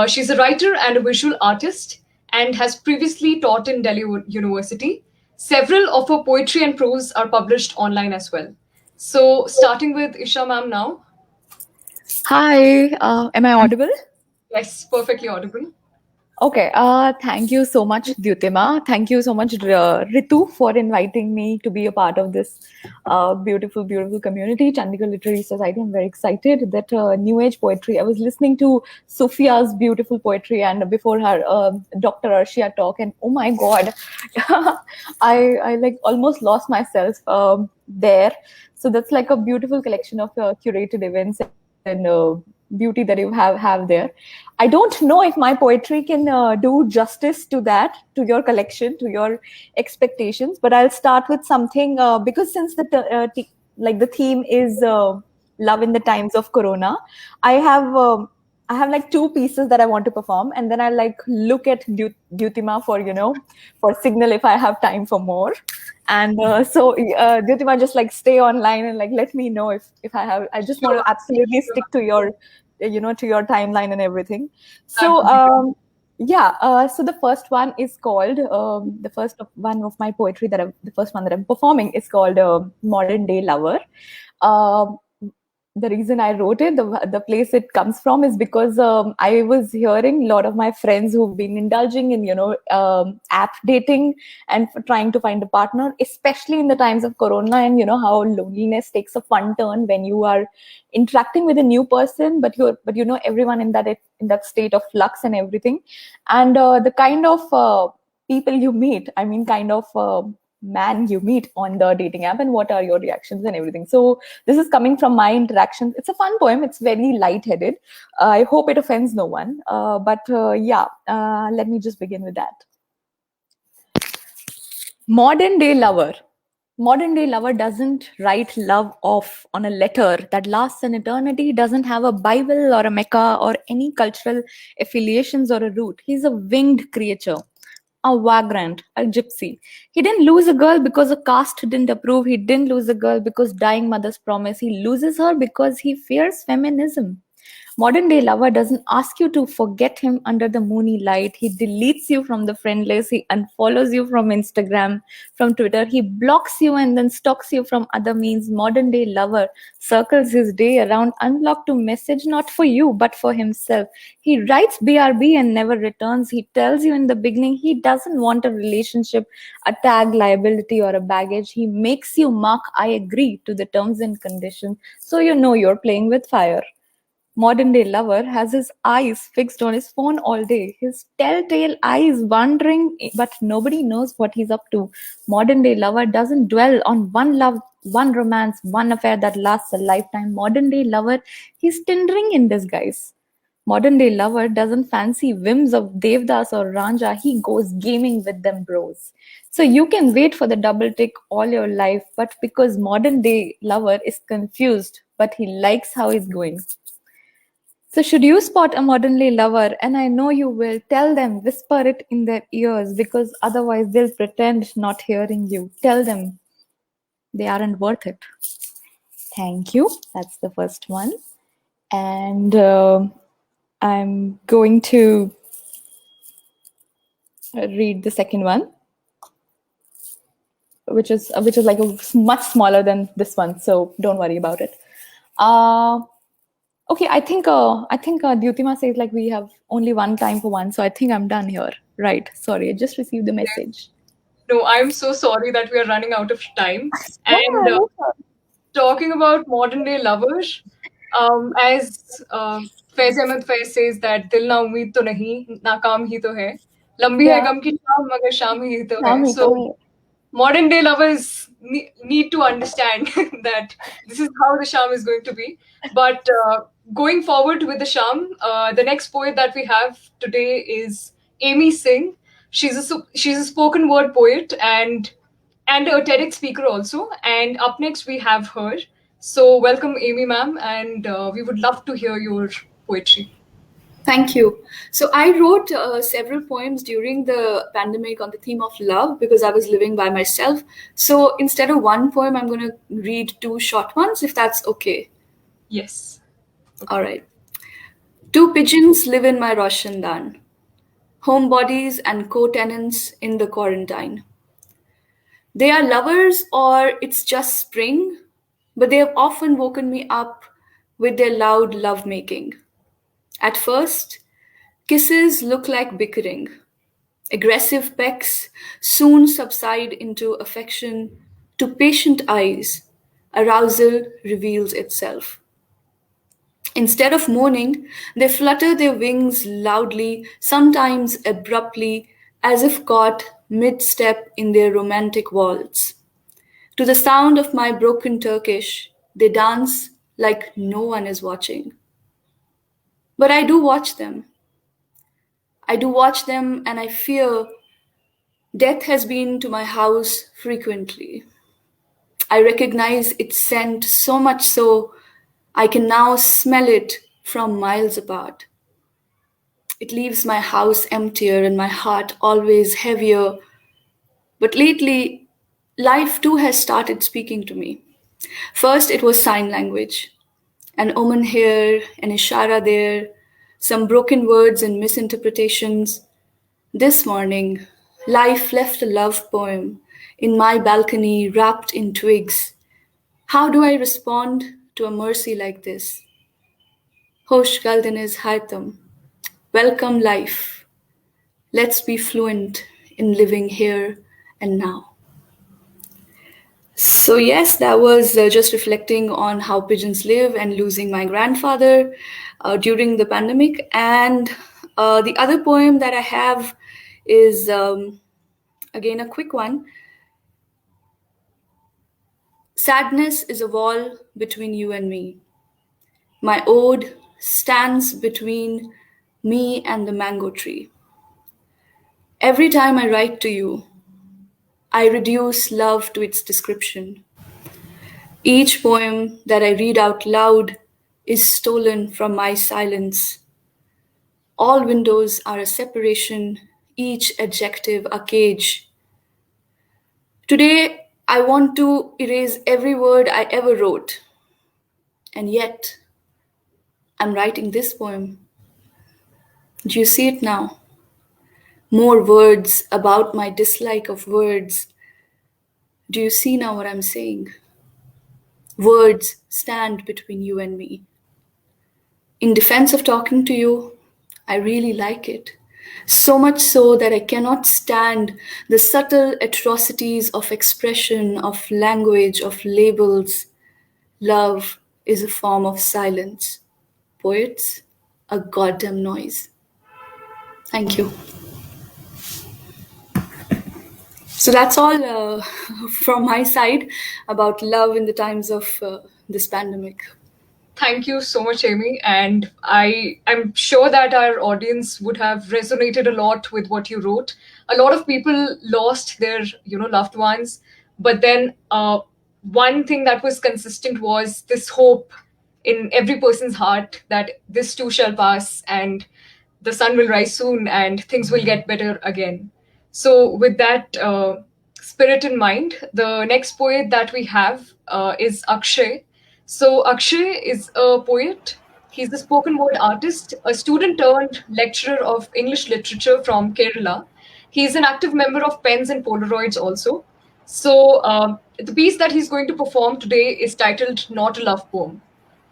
She's a writer and a visual artist and has previously taught in Delhi University. Several of her poetry and prose are published online as well. So, starting with Isha ma'am now.
Hi, am I audible?
Yes, perfectly audible.
Okay, thank you so much, Dyutima. Thank you so much, Ritu, for inviting me to be a part of this beautiful, beautiful community, Chandigarh Literary Society. I'm very excited that New Age poetry. I was listening to Sophia's beautiful poetry and before her Dr. Arshia talk, and oh my God, I like almost lost myself there. So that's like a beautiful collection of curated events and beauty that you have there. I don't know if my poetry can do justice to that, to your collection, to your expectations. But I'll start with something because since like the theme is love in the times of Corona, I have. I have like two pieces that I want to perform, and then I like look at Dyutima for for signal if I have time for more. And Dyutima, just like stay online and like let me know if I have. I just want to
Sure.
absolutely
Sure.
stick to your to your timeline and everything.
That
So
would be great.
yeah, so the first one is called one of my poetry the first one that I'm performing is called Modern Day Lover. Um the reason I wrote it, the place it comes from is because I was hearing a lot of my friends who've been indulging in, app dating and for trying to find a partner, especially in the times of Corona, and how loneliness takes a fun turn when you are interacting with a new person, but everyone in that state of flux and everything, and the kind of people you meet. I mean, kind of. Man you meet on the dating app, and what are your reactions and everything. So this is coming from my interactions. It's a fun poem. It's very light-headed. I hope it offends no one. Let me just begin with that. Modern day lover. Modern day lover doesn't write love off on a letter that lasts an eternity, doesn't have a Bible or a Mecca or any cultural affiliations or a root. He's a winged creature, a vagrant, a gypsy. He didn't lose a girl because a caste didn't approve. He didn't lose a girl because dying mothers promise. He loses her because he fears feminism. Modern day lover doesn't ask you to forget him under the moony light. He deletes you from the friend list. He unfollows you from Instagram, from Twitter. He blocks you and then stalks you from other means. Modern day lover circles his day around unlocked to message not for you but for himself. He writes BRB and never returns. He tells you in the beginning he doesn't want a relationship, a tag, liability, or a baggage. He makes you mark I agree to the terms and conditions so you know you're playing with fire. Modern day lover has his eyes fixed on his phone all day, his telltale eyes wandering, but nobody knows what he's up to. Modern day lover doesn't dwell on one love, one romance, one affair that lasts a lifetime. Modern day lover, he's tindering in disguise. Modern day lover doesn't fancy whims of Devdas or Ranja, he goes gaming with them bros. So you can wait for the double tick all your life, but because modern day lover is confused, but he likes how he's going. So, should you spot a modernly lover, and I know you will, tell them, whisper it in their ears because otherwise they'll pretend not hearing you. Tell them they aren't worth it. Thank you. That's the first one. And I'm going to read the second one, which is like much smaller than this one. So don't worry about it. Okay, I think Dyutima says like we have only one time for one, so I think I'm done here. Right. Sorry, I just received the message.
No, I'm so sorry that we are running out of time.
Yeah,
And
no problem.
talking about modern day lovers, as Faiz Ahmed Faiz says that दिल ना उम्मीद तो नहीं नाकाम ही तो है लंबी है
Yeah,
गम की शाम मगर शाम ही तो है.
Shami,
So modern day lovers need to understand that this is how the sham is going to be. But going forward with the sham, the next poet that we have today is Amy Singh. She's a spoken word poet and a TEDx speaker also. And up next we have her. So welcome, Amy, ma'am, and we would love to hear your poetry.
Thank you. So I wrote several poems during the pandemic on the theme of love because I was living by myself. So instead of one poem, I'm going to read two short ones, if that's okay.
Yes.
All right. Two pigeons live in my Roshandan, homebodies and co-tenants in the quarantine. They are lovers or it's just spring, but they have often woken me up with their loud lovemaking. At first, kisses look like bickering. Aggressive pecks soon subside into affection. To patient eyes, arousal reveals itself. Instead of moaning, they flutter their wings loudly, sometimes abruptly, as if caught mid step in their romantic waltz. To the sound of my broken Turkish, they dance like no one is watching. But I do watch them. I do watch them, and I fear death has been to my house frequently. I recognize its scent so much so I can now smell it from miles apart. It leaves my house emptier and my heart always heavier. But lately, life too has started speaking to me. First, it was sign language. An omen here, an ishara there, some broken words and misinterpretations. This morning, life left a love poem in my balcony wrapped in twigs. How do I respond to a mercy like this? Hoş geldiniz hayatım. Welcome life. Let's be fluent in living here and now. So, yes, that was just reflecting on how pigeons live and losing my grandfather during the pandemic. And the other poem that I have is, again, a quick one. Sadness is a wall between you and me. My ode stands between me and the mango tree. Every time I write to you, I reduce love to its description. Each poem that I read out loud is stolen from my silence. All windows are a separation, each adjective a cage. Today, I want to erase every word I ever wrote. And yet, I'm writing this poem. Do you see it now? More words about my dislike of words. Do you see now what I'm saying? Words stand between you and me. In defense of talking to you, I really like it. So much so that I cannot stand the subtle atrocities of expression, of language, of labels. Love is a form of silence. Poets, a goddamn noise. Thank you. So that's all from my side about love in the times of this pandemic.
Thank you so much, Amy. And I'm sure that our audience would have resonated a lot with what you wrote. A lot of people lost their, loved ones. But then one thing that was consistent was this hope in every person's heart that this too shall pass and the sun will rise soon and things will get better again. So, with that spirit in mind, the next poet that we have is Akshay. So, Akshay is a poet. He's a spoken word artist, a student turned lecturer of English literature from Kerala. He's an active member of Pens and Polaroids also. So, the piece that he's going to perform today is titled Not a Love Poem.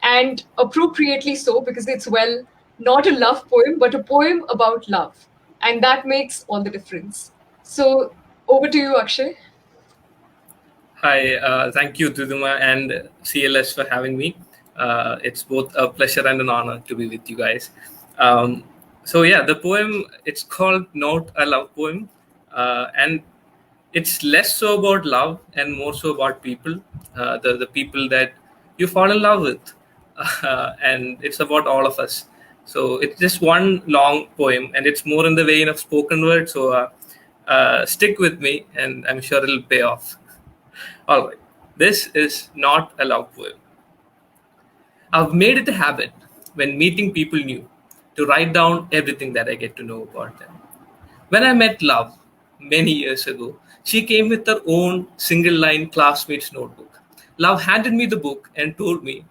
And appropriately so, because it's, well, not a love poem, but a poem about love. And that makes all the difference. So, over to you, Akshay.
Hi, thank you, Duduma and CLS for having me. It's both a pleasure and an honor to be with you guys. So yeah, the poem, it's called Not a Love Poem. And it's less so about love and more so about people, the people that you fall in love with. And it's about all of us. So it's just one long poem and it's more in the vein of spoken word. So stick with me and I'm sure it'll pay off. All right, this is not a love poem. I've made it a habit when meeting people new to write down everything that I get to know about them. When I met Love many years ago, she came with her own single line classmate's notebook. Love handed me the book and told me,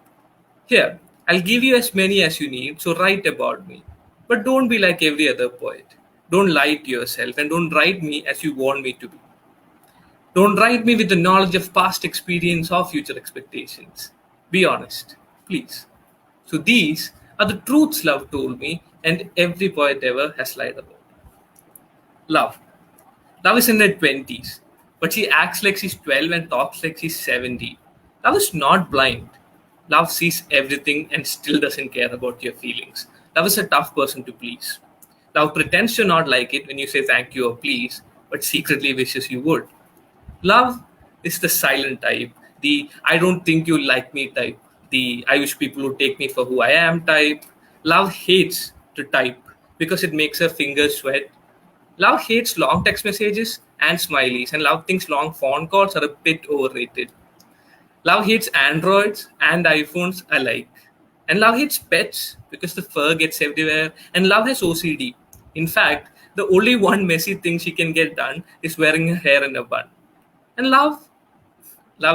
"Here, I'll give you as many as you need, so write about me. But don't be like every other poet. Don't lie to yourself and don't write me as you want me to be. Don't write me with the knowledge of past experience or future expectations. Be honest, please." So these are the truths Love told me and every poet ever has lied about. Love. Love is in her 20s, but she acts like she's 12 and talks like she's 70. Love is not blind. Love sees everything and still doesn't care about your feelings. Love is a tough person to please. Love pretends to not like it when you say thank you or please, but secretly wishes you would. Love is the silent type, the I don't think you like me type, the I wish people would take me for who I am type. Love hates to type because it makes her fingers sweat. Love hates long text messages and smileys, and Love thinks long phone calls are a bit overrated. Love hates Androids and iPhones alike, And love hates pets because the fur gets everywhere. And love has OCD. In fact, the only one messy thing she can get done is wearing her hair in a bun. And love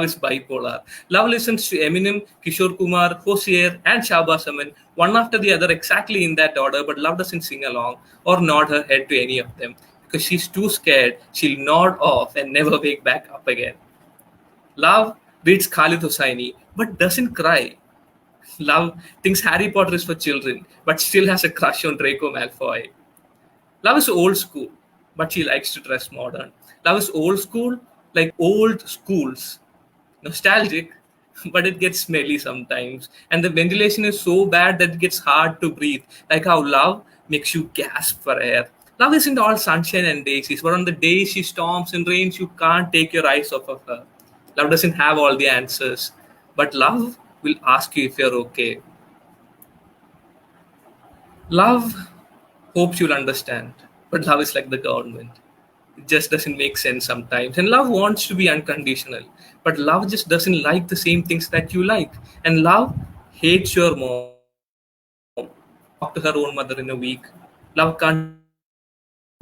is bipolar. Love listens to Eminem, Kishore Kumar, Hosier, and Shahbaz Aman, one after the other exactly in that order, but love doesn't sing along or nod her head to any of them because she's too scared she'll nod off and never wake back up again. Love reads Khalid Hosseini but doesn't cry. Love thinks Harry Potter is for children but still has a crush on Draco Malfoy. Love is old school, but she likes to dress modern. Love is old school, like old schools. Nostalgic, but it gets smelly sometimes. And the ventilation is so bad that it gets hard to breathe. Like how love makes you gasp for air. Love isn't all sunshine and daisies, but on the days she storms and rains, you can't take your eyes off of her. Love doesn't have all the answers, but love will ask you if you're okay. Love hopes you'll understand, but love is like the government. It just doesn't make sense sometimes. And love wants to be unconditional, but love just doesn't like the same things that you like. And love hates your mom. Love can't talk to her own mother in a week. Love can't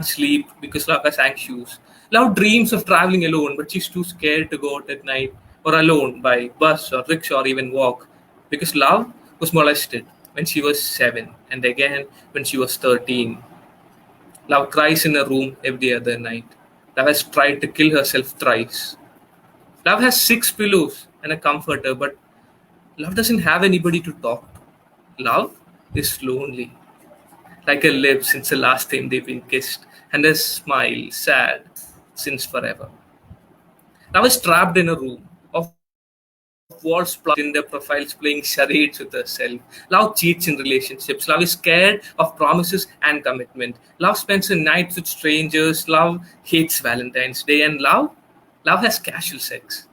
sleep because love has anxious. Love dreams of traveling alone, but she's too scared to go out at night or alone by bus or rickshaw or even walk because love was molested when she was 7 and again when she was 13. Love cries in a room every other night. Love has tried to kill herself thrice. Love has 6 pillows and a comforter, but love doesn't have anybody to talk to. Love is lonely, like her lips since the last time they've been kissed, and her smile sad since forever. Love is trapped in a room of walls plugged in their profiles playing charades with herself. Love cheats in relationships. Love is scared of promises and commitment. Love spends a night with strangers. Love hates Valentine's Day. And love has casual sex.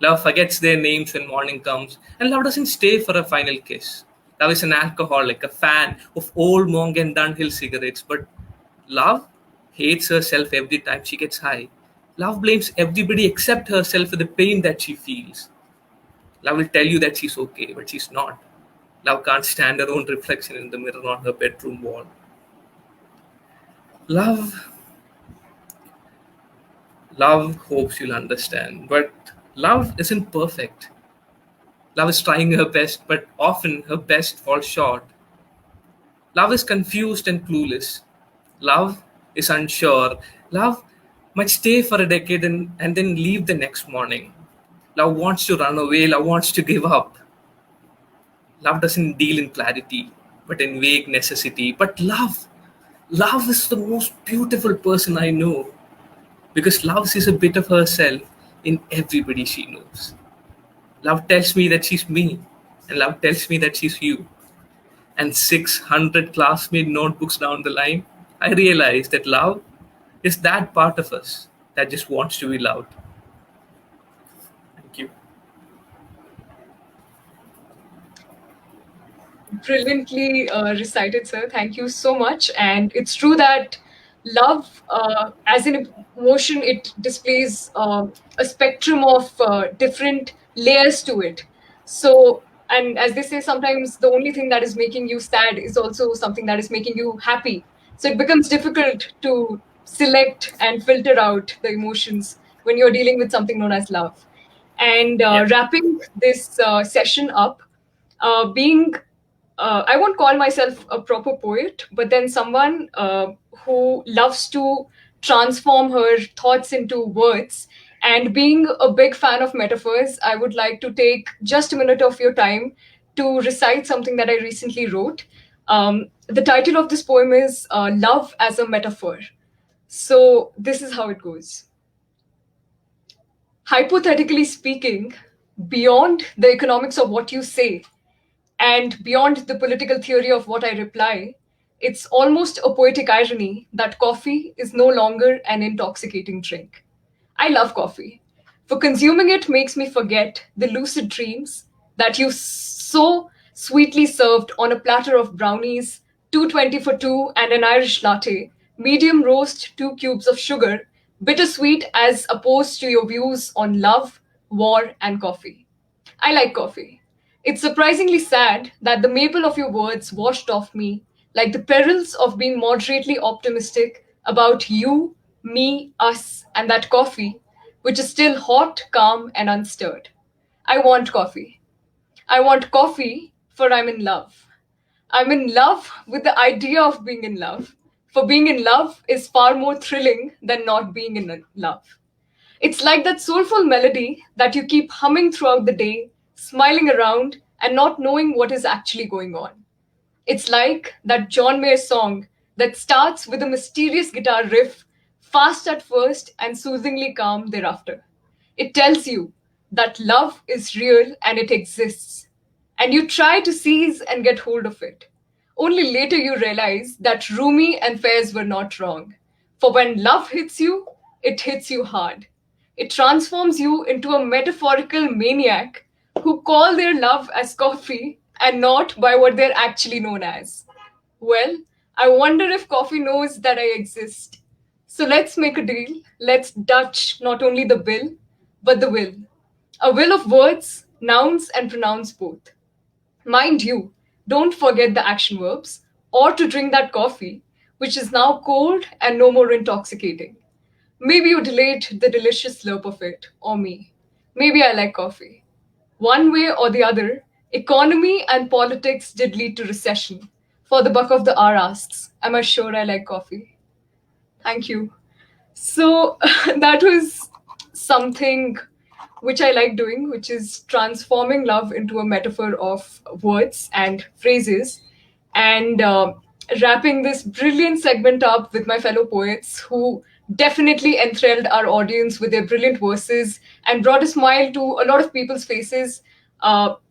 Love forgets their names when morning comes. And love doesn't stay for a final kiss. Love is an alcoholic, a fan of old monk and Dunhill cigarettes. But love hates herself every time she gets high. Love blames everybody except herself for the pain that she feels. Love will tell you that she's okay, but she's not. Love can't stand her own reflection in the mirror on her bedroom wall. Love, love hopes you'll understand, but love isn't perfect. Love is trying her best, but often her best falls short. Love is confused and clueless. Love is unsure. Love might stay for a decade and then leave the next morning. Love wants to run away. Love wants to give up. Love doesn't deal in clarity, but in vague necessity. But love is the most beautiful person I know because love sees a bit of herself in everybody she knows. Love tells me that she's me, and love tells me that she's you. And 600 classmate notebooks down the line, I realized that love is that part of us that just wants to be loved. Thank you.
Brilliantly recited, sir. Thank you so much. And it's true that love, as an emotion, it displays a spectrum of different layers to it. So, and as they say, sometimes the only thing that is making you sad is also something that is making you happy. So it becomes difficult to select and filter out the emotions when you're dealing with something known as love. And
Yeah.
wrapping this session up, being I won't call myself a proper poet, but then someone who loves to transform her thoughts into words. And being a big fan of metaphors, I would like to take just a minute of your time to recite something that I recently wrote. The title of this poem is Love as a Metaphor. So, this is how it goes. Hypothetically speaking, beyond the economics of what you say, and beyond the political theory of what I reply, it's almost a poetic irony that coffee is no longer an intoxicating drink. I love coffee, for consuming it makes me forget the lucid dreams that you so sweetly served on a platter of brownies, 220 for two, and an Irish latte, medium roast, 2 cubes of sugar, bittersweet as opposed to your views on love, war, and coffee. I like coffee. It's surprisingly sad that the maple of your words washed off me, like the perils of being moderately optimistic about you, me, us, and that coffee, which is still hot, calm, and unstirred. I want coffee. I want coffee, for I'm in love. I'm in love with the idea of being in love. For being in love is far more thrilling than not being in love. It's like that soulful melody that you keep humming throughout the day, smiling around and not knowing what is actually going on. It's like that John Mayer song that starts with a mysterious guitar riff, fast at first and soothingly calm thereafter. It tells you that love is real and it exists, and you try to seize and get hold of it. Only later you realize that Rumi and Faiz were not wrong. For when love hits you, it hits you hard. It transforms you into a metaphorical maniac who call their love as coffee and not by what they're actually known as. Well, I wonder if coffee knows that I exist. So let's make a deal. Let's Dutch not only the bill, but the will. A will of words, nouns, and pronouns both. Mind you, don't forget the action verbs or to drink that coffee, which is now cold and no more intoxicating. Maybe you delayed the delicious slurp of it, or me. Maybe I like coffee. One way or the other, economy and politics did lead to recession. For the buck of the hour asks, am I sure I like coffee? Thank you. So that was something which I like doing, which is transforming love into a metaphor of words and phrases, and wrapping this brilliant segment up with my fellow poets who definitely enthralled our audience with their brilliant verses and brought a smile to a lot of people's faces.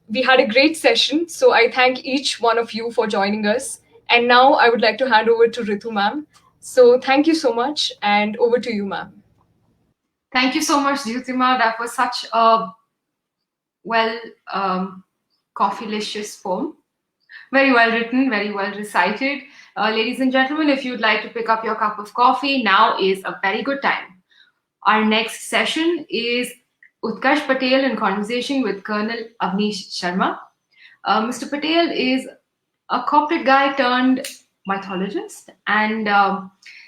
We had a great session, so I thank each one of you for joining us. And now I would like to hand over to Ritu ma'am. So thank you so much, and over to you, ma'am.
Thank you so much, Dyutima. That was such a well coffee-licious poem. Very well written, very well recited. Ladies and gentlemen, if you'd like to pick up your cup of coffee, now is a very good time. Our next session is Utkash Patel in conversation with Colonel Avnish Sharma. Mr. Patel is a corporate guy turned mythologist, and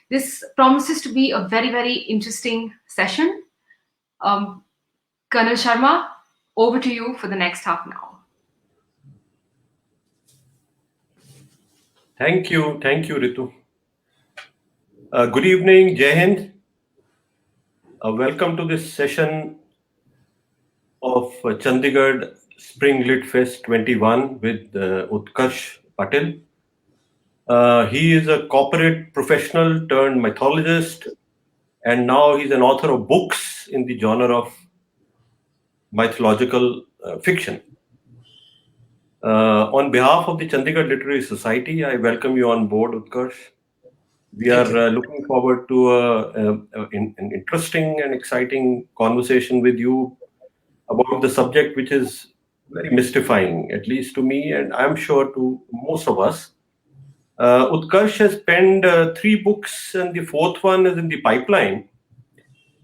this promises to be a very, very interesting session. Colonel Sharma, over to you for the next half an hour.
Thank you, Ritu. Good evening, Jai Hind. Welcome to this session of Chandigarh Spring Litfest 21 with Utkash Patel. He is a corporate professional turned mythologist, and now he's an author of books in the genre of mythological fiction. On behalf of the Chandigarh Literary Society, I welcome you on board, Utkash. We are looking forward to an interesting and exciting conversation with you about the subject, which is very mystifying, at least to me, and I'm sure to most of us. Utkarsh has penned 3 books, and the 4th one is in the pipeline.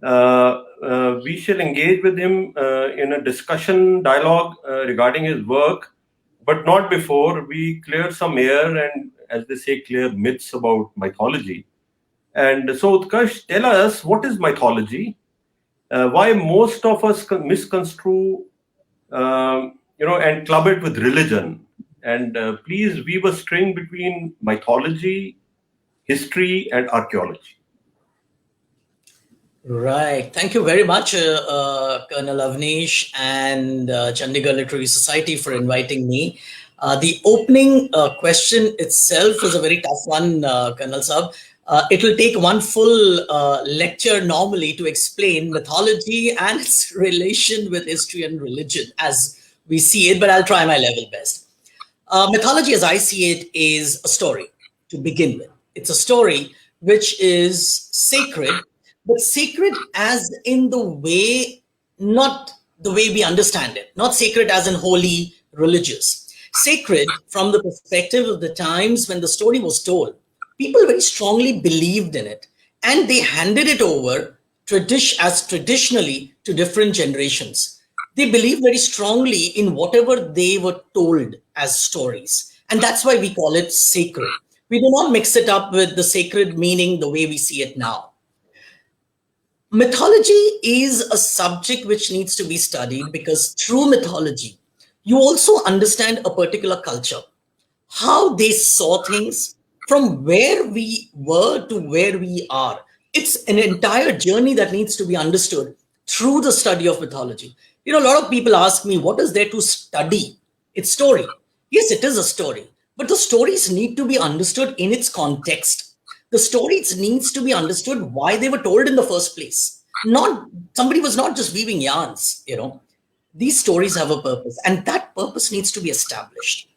We shall engage with him in a discussion, dialogue regarding his work, but not before we clear some air and, as they say, clear myths about mythology. And so, Utkarsh, tell us, what is mythology? Why most of us misconstrue, and club it with religion? And please weave a string between mythology, history, and archaeology.
Right. Thank you very much, Colonel Avnish and Chandigarh Literary Society for inviting me. The opening question itself is a very tough one, Colonel Sab. It will take one full lecture normally to explain mythology and its relation with history and religion as we see it, but I'll try my level best. Mythology, as I see it, is a story to begin with. It's a story which is sacred, but sacred as in the way, not the way we understand it, not sacred as in holy, religious. Sacred from the perspective of the times when the story was told. People very strongly believed in it, and they handed it over traditionally to different generations. They believe very strongly in whatever they were told as stories. And that's why we call it sacred. We do not mix it up with the sacred meaning the way we see it now. Mythology is a subject which needs to be studied because through mythology, you also understand a particular culture, how they saw things from where we were to where we are. It's an entire journey that needs to be understood through the study of mythology. You know, a lot of people ask me, what is there to study? It's story. Yes, it is a story, but the stories need to be understood in its context. The stories needs to be understood why they were told in the first place. Not somebody was not just weaving yarns, you know. These stories have a purpose, and that purpose needs to be established.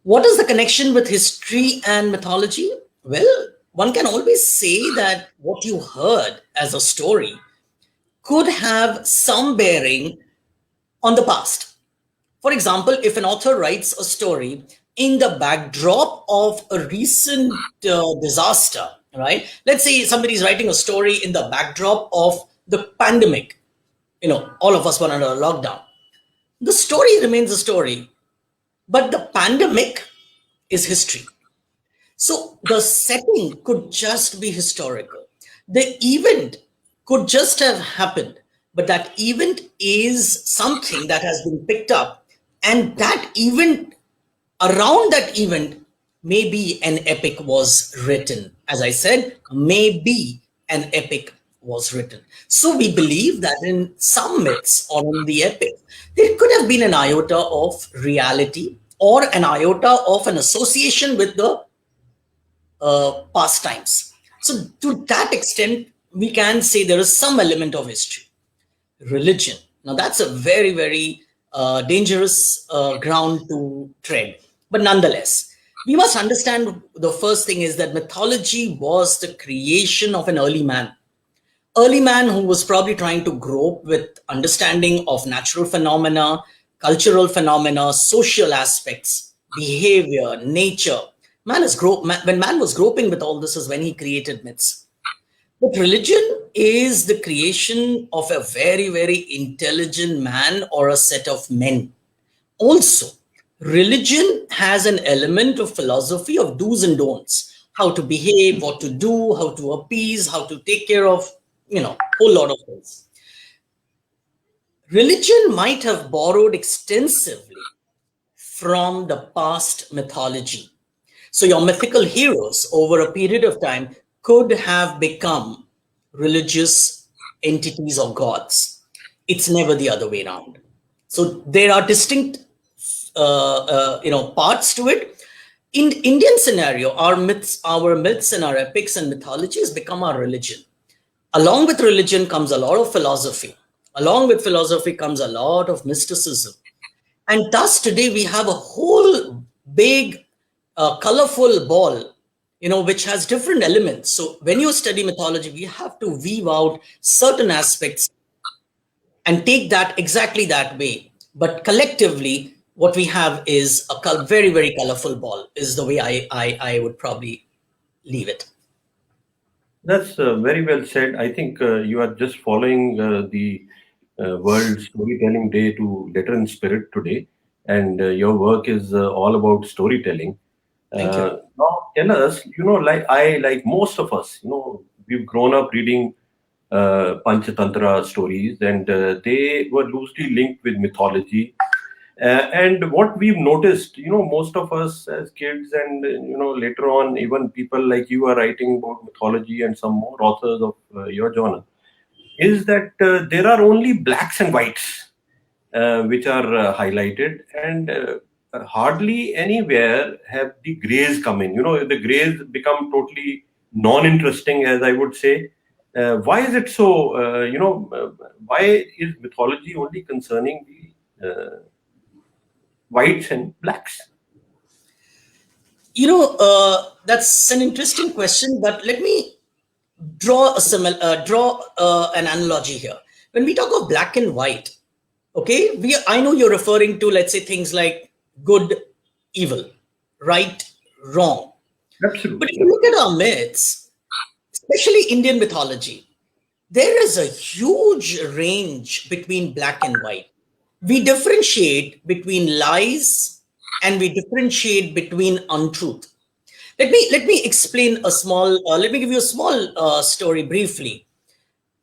What is the connection with history and mythology? Well, one can always say that what you heard as a story could have some bearing on the past. For example, if an author writes a story in the backdrop of a recent disaster, right? Let's say somebody's writing a story in the backdrop of the pandemic. You know, all of us were under a lockdown. The story remains a story, but the pandemic is history. So the setting could just be historical. The event could just have happened, but that event is something that has been picked up, and that event, around that event, maybe an epic was written. As I said, maybe an epic was written. So we believe that in some myths or in the epic, there could have been an iota of reality or an iota of an association with the pastimes. So, to that extent, we can say there is some element of history. Religion. Now, that's a very, very dangerous ground to tread. But nonetheless, we must understand the first thing is that mythology was the creation of an early man. Early man who was probably trying to grope with understanding of natural phenomena, cultural phenomena, social aspects, behavior, nature. When man was groping with all this is when he created myths. But religion is the creation of a very, very intelligent man or a set of men. Also, religion has an element of philosophy of do's and don'ts, how to behave, what to do, how to appease, how to take care of, whole lot of things. Religion might have borrowed extensively from the past mythology. So your mythical heroes over a period of time could have become religious entities or gods. It's never the other way around. So there are distinct, parts to it. In Indian scenario, our myths and our epics and mythologies become our religion. Along with religion comes a lot of philosophy. Along with philosophy comes a lot of mysticism. And thus today we have a whole big, colorful ball, which has different elements. So when you study mythology, we have to weave out certain aspects and take that exactly that way. But collectively, what we have is a very, very colorful ball, is the way I would probably leave it.
That's very well said. I think you are just following the World Storytelling Day to letter and spirit today, and your work is all about storytelling.
Thank you.
Now, tell us, like most of us, we've grown up reading Panchatantra stories, and they were loosely linked with mythology. And what we've noticed, most of us as kids, and later on, even people like you are writing about mythology, and some more authors of your genre, is that there are only blacks and whites which are highlighted, and hardly anywhere have the grays come in. The grays become totally non-interesting, as I would say. Why is it so? Why is mythology only concerning the whites and blacks?
That's an interesting question, but let me draw an analogy here. When we talk of black and white, okay, I know you're referring to, let's say, things like good, evil, right, wrong.
Absolutely.
But if you look at our myths, especially Indian mythology, there is a huge range between black and white. We differentiate between lies and we differentiate between untruth. Let me explain a small. Let me give you a small story briefly.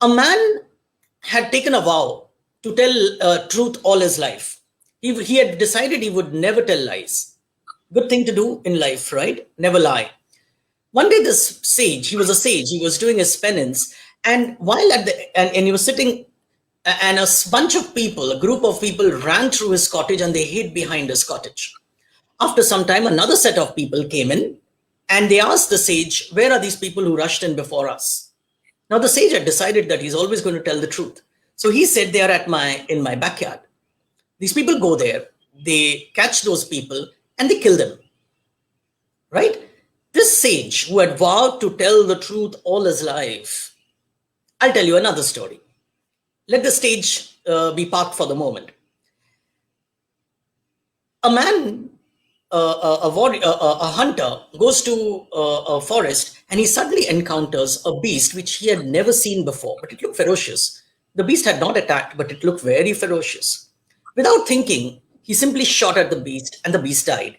A man had taken a vow to tell truth all his life. He had decided he would never tell lies. Good thing to do in life, right? Never lie. One day, this sage, he was a sage, he was doing his penance, and while at the and he was sitting, and a bunch of people, a group of people, ran through his cottage and they hid behind his cottage. After some time, another set of people came in, and they asked the sage, "Where are these people who rushed in before us?" Now the sage had decided that he's always going to tell the truth, so he said, "They are in my backyard." These people go there, they catch those people, and they kill them. Right? This sage who had vowed to tell the truth all his life. I'll tell you another story. Let the stage be parked for the moment. A man, a hunter, goes to a forest and he suddenly encounters a beast which he had never seen before, but it looked ferocious. The beast had not attacked, but it looked very ferocious. Without thinking, he simply shot at the beast and the beast died.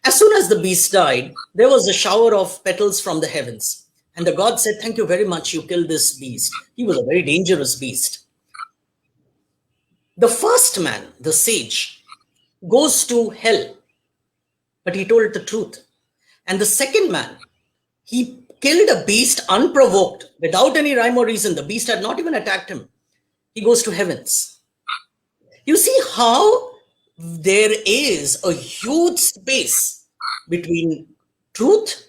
As soon as the beast died, there was a shower of petals from the heavens. And the god said, "Thank you very much, you killed this beast. He was a very dangerous beast." The first man, the sage, goes to hell, but he told the truth. And the second man, he killed a beast unprovoked, without any rhyme or reason. The beast had not even attacked him. He goes to heavens. You see how there is a huge space between truth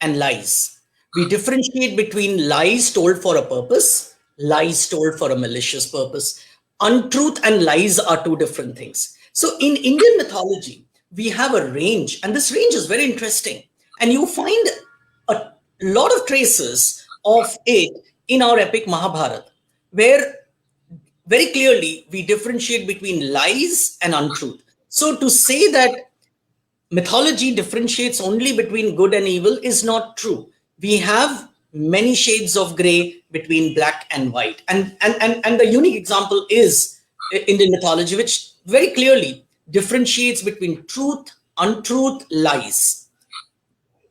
and lies. We differentiate between lies told for a purpose, lies told for a malicious purpose. Untruth and lies are two different things. So in Indian mythology, we have a range, and this range is very interesting. And you find a lot of traces of it in our epic Mahabharata, where very clearly we differentiate between lies and untruth. So to say that mythology differentiates only between good and evil is not true. We have many shades of gray between black and white. And the unique example is Indian mythology, which very clearly differentiates between truth, untruth, lies.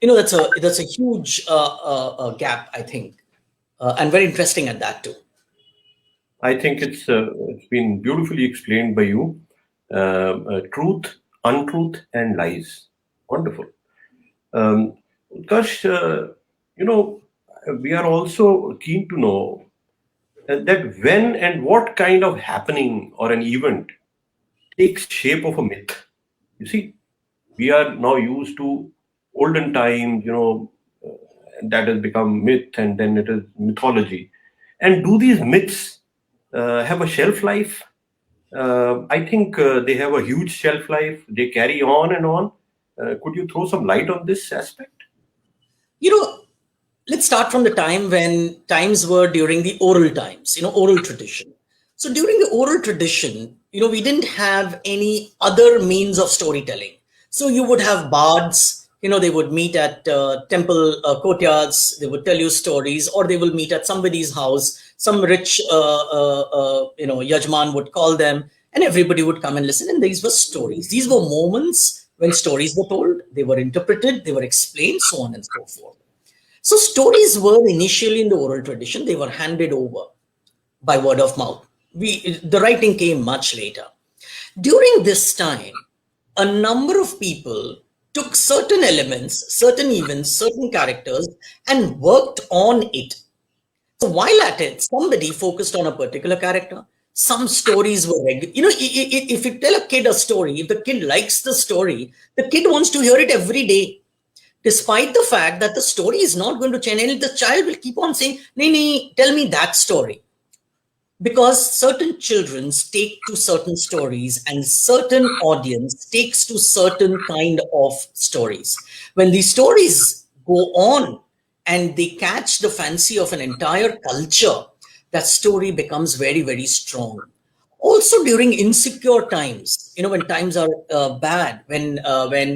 That's a huge gap, I think, and very interesting at that too.
I think it's been beautifully explained by you. Truth, untruth, and lies. Wonderful. Utkash, we are also keen to know that when and what kind of happening or an event takes shape of a myth. You see, we are now used to olden times, that has become myth and then it is mythology. And do these myths have a shelf life? I think they have a huge shelf life. They carry on and on. Could you throw some light on this aspect?
Let's start from the time when times were during the oral times, oral tradition. So during the oral tradition, we didn't have any other means of storytelling. So you would have bards, they would meet at temple courtyards, they would tell you stories, or they will meet at somebody's house. Some rich, yajman would call them, and everybody would come and listen. And these were stories. These were moments when stories were told, they were interpreted, they were explained, so on and so forth. So stories were initially in the oral tradition. They were handed over by word of mouth. The writing came much later. During this time, a number of people took certain elements, certain events, certain characters, and worked on it. So while at it, somebody focused on a particular character. Some stories were regular. If you tell a kid a story, if the kid likes the story, the kid wants to hear it every day. Despite the fact that the story is not going to change, and the child will keep on saying, "Nee, tell me that story." Because certain children take to certain stories and certain audience takes to certain kind of stories. When these stories go on and they catch the fancy of an entire culture, that story becomes very, very strong. Also during insecure times, when times are bad, when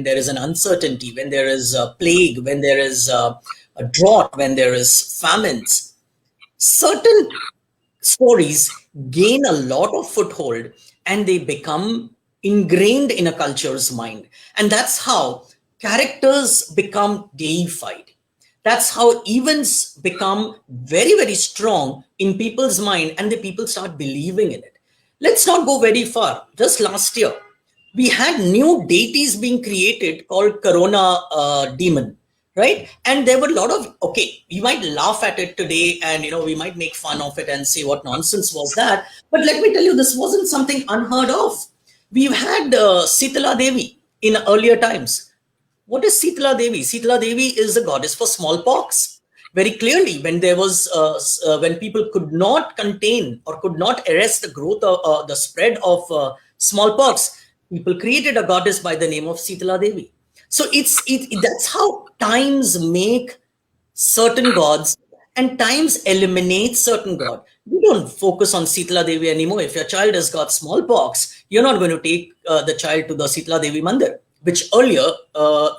there is an uncertainty, when there is a plague, when there is a drought, when there is famines, certain stories gain a lot of foothold and they become ingrained in a culture's mind. And that's how characters become deified. That's how events become very, very strong in people's mind and the people start believing in it. Let's not go very far. Just last year, we had new deities being created called Corona demon, right? And there were a lot of, okay, we might laugh at it today and, we might make fun of it and say what nonsense was that. But let me tell you, this wasn't something unheard of. We've had Sitala Devi in earlier times. What is Sitala Devi? Sitala Devi is the goddess for smallpox. Very clearly, when there was, when people could not contain or could not arrest the growth of the spread of smallpox, people created a goddess by the name of Sitala Devi. So that's how times make certain gods and times eliminate certain god. We don't focus on Sitala Devi anymore. If your child has got smallpox, you're not going to take the child to the Sitala Devi mandir, which earlier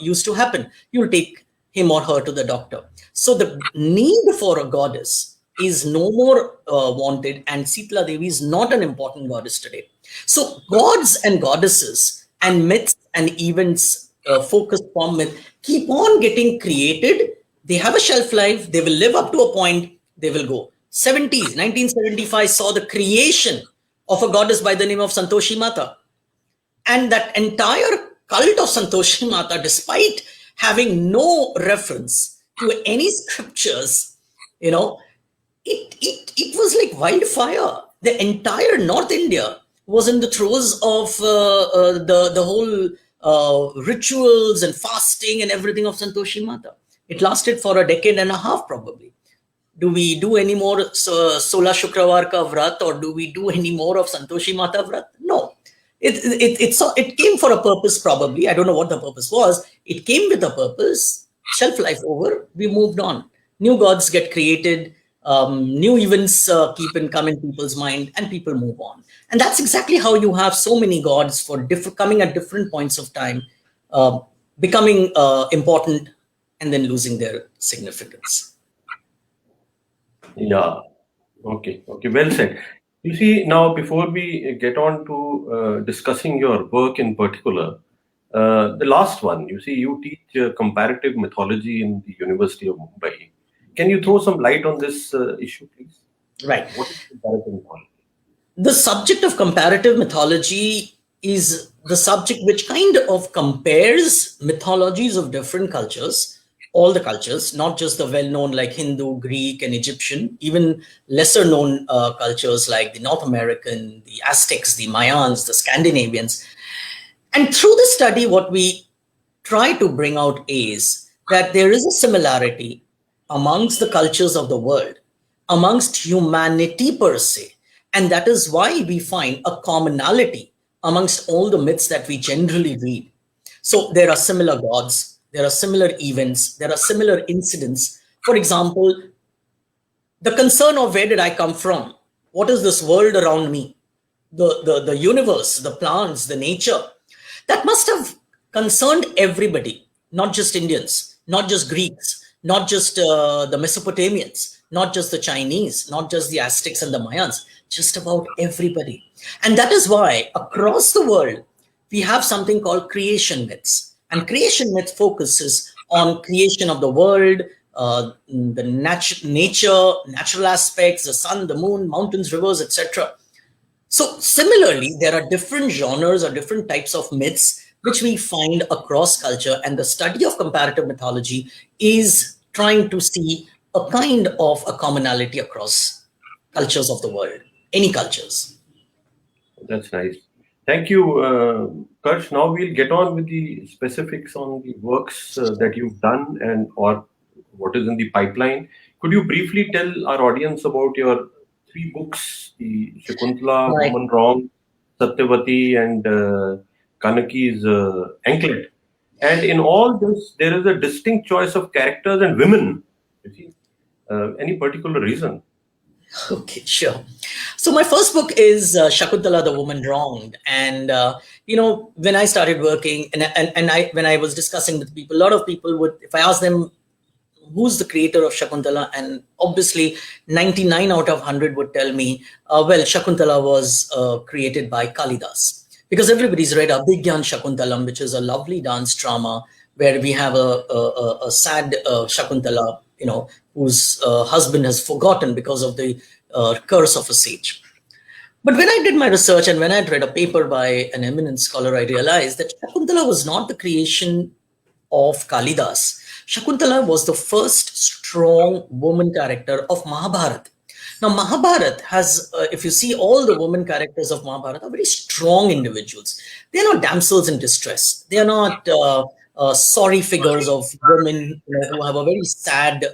used to happen. You'll take him or her to the doctor. So the need for a goddess is no more wanted, and Sitala Devi is not an important goddess today. So gods and goddesses and myths and events focused on myth keep on getting created. They have a shelf life. They will live up to a point. They will go. 1975 saw the creation of a goddess by the name of Santoshi Mata. And that entire cult of Santoshi Mata, despite having no reference to any scriptures, it was like wildfire. The entire North India was in the throes of the whole rituals and fasting and everything of Santoshi Mata. It lasted for a decade and a half, probably. Do we do any more Sola Shukravar ka Vrat, or do we do any more of Santoshi Mata Vrat? No. It came for a purpose, probably. I don't know what the purpose was. It came with a purpose. Shelf life over. We moved on. New gods get created. New events come in people's mind, and people move on. And that's exactly how you have so many gods coming at different points of time, becoming important, and then losing their significance.
Yeah. Okay. Well said. You see, now before we get on to discussing your work in particular, the last one, you see, you teach comparative mythology in the University of Mumbai. Can you throw some light on this issue, please?
Right.
What is comparative mythology?
The subject of comparative mythology is the subject which kind of compares mythologies of different cultures, all the cultures, not just the well-known like Hindu, Greek, and Egyptian, even lesser-known cultures like the North American, the Aztecs, the Mayans, the Scandinavians. And through the study, what we try to bring out is that there is a similarity amongst the cultures of the world, amongst humanity per se. And that is why we find a commonality amongst all the myths that we generally read. So there are similar gods, there are similar events, there are similar incidents. For example, the concern of where did I come from? What is this world around me? The universe, the plants, the nature. That must have concerned everybody, not just Indians, not just Greeks, not just the Mesopotamians, not just the Chinese, not just the Aztecs and the Mayans, just about everybody. And that is why across the world, we have something called creation myths. And creation myth focuses on creation of the world, the nature, natural aspects, the sun, the moon, mountains, rivers, etc. So similarly, there are different genres or different types of myths which we find across culture. And the study of comparative mythology is trying to see a kind of a commonality across cultures of the world, any cultures.
That's nice. Thank you, Karsh. Now we'll get on with the specifics on the works that you've done and or what is in the pipeline. Could you briefly tell our audience about your 3 books, the Shakuntala,
Right.
Woman Wrong, Satyavati, and Kanaki's Anklet? And in all this, there is a distinct choice of characters and women. You see, any particular reason?
Okay, sure. So my first book is Shakuntala, the Woman Wronged. And, when I started working when I was discussing with people, a lot of people would, if I asked them, who's the creator of Shakuntala, and obviously 99 out of 100 would tell me, well, Shakuntala was created by Kalidas, because everybody's read Abhigyan Shakuntalam, which is a lovely dance drama where we have a sad Shakuntala, whose husband has forgotten because of the curse of a sage. But when I did my research and when I read a paper by an eminent scholar, I realized that Shakuntala was not the creation of Kalidas. Shakuntala was the first strong woman character of Mahabharata. Now, Mahabharata has, if you see all the women characters of Mahabharata, are very strong individuals. They are not damsels in distress. They are not sorry figures of women who have a very sad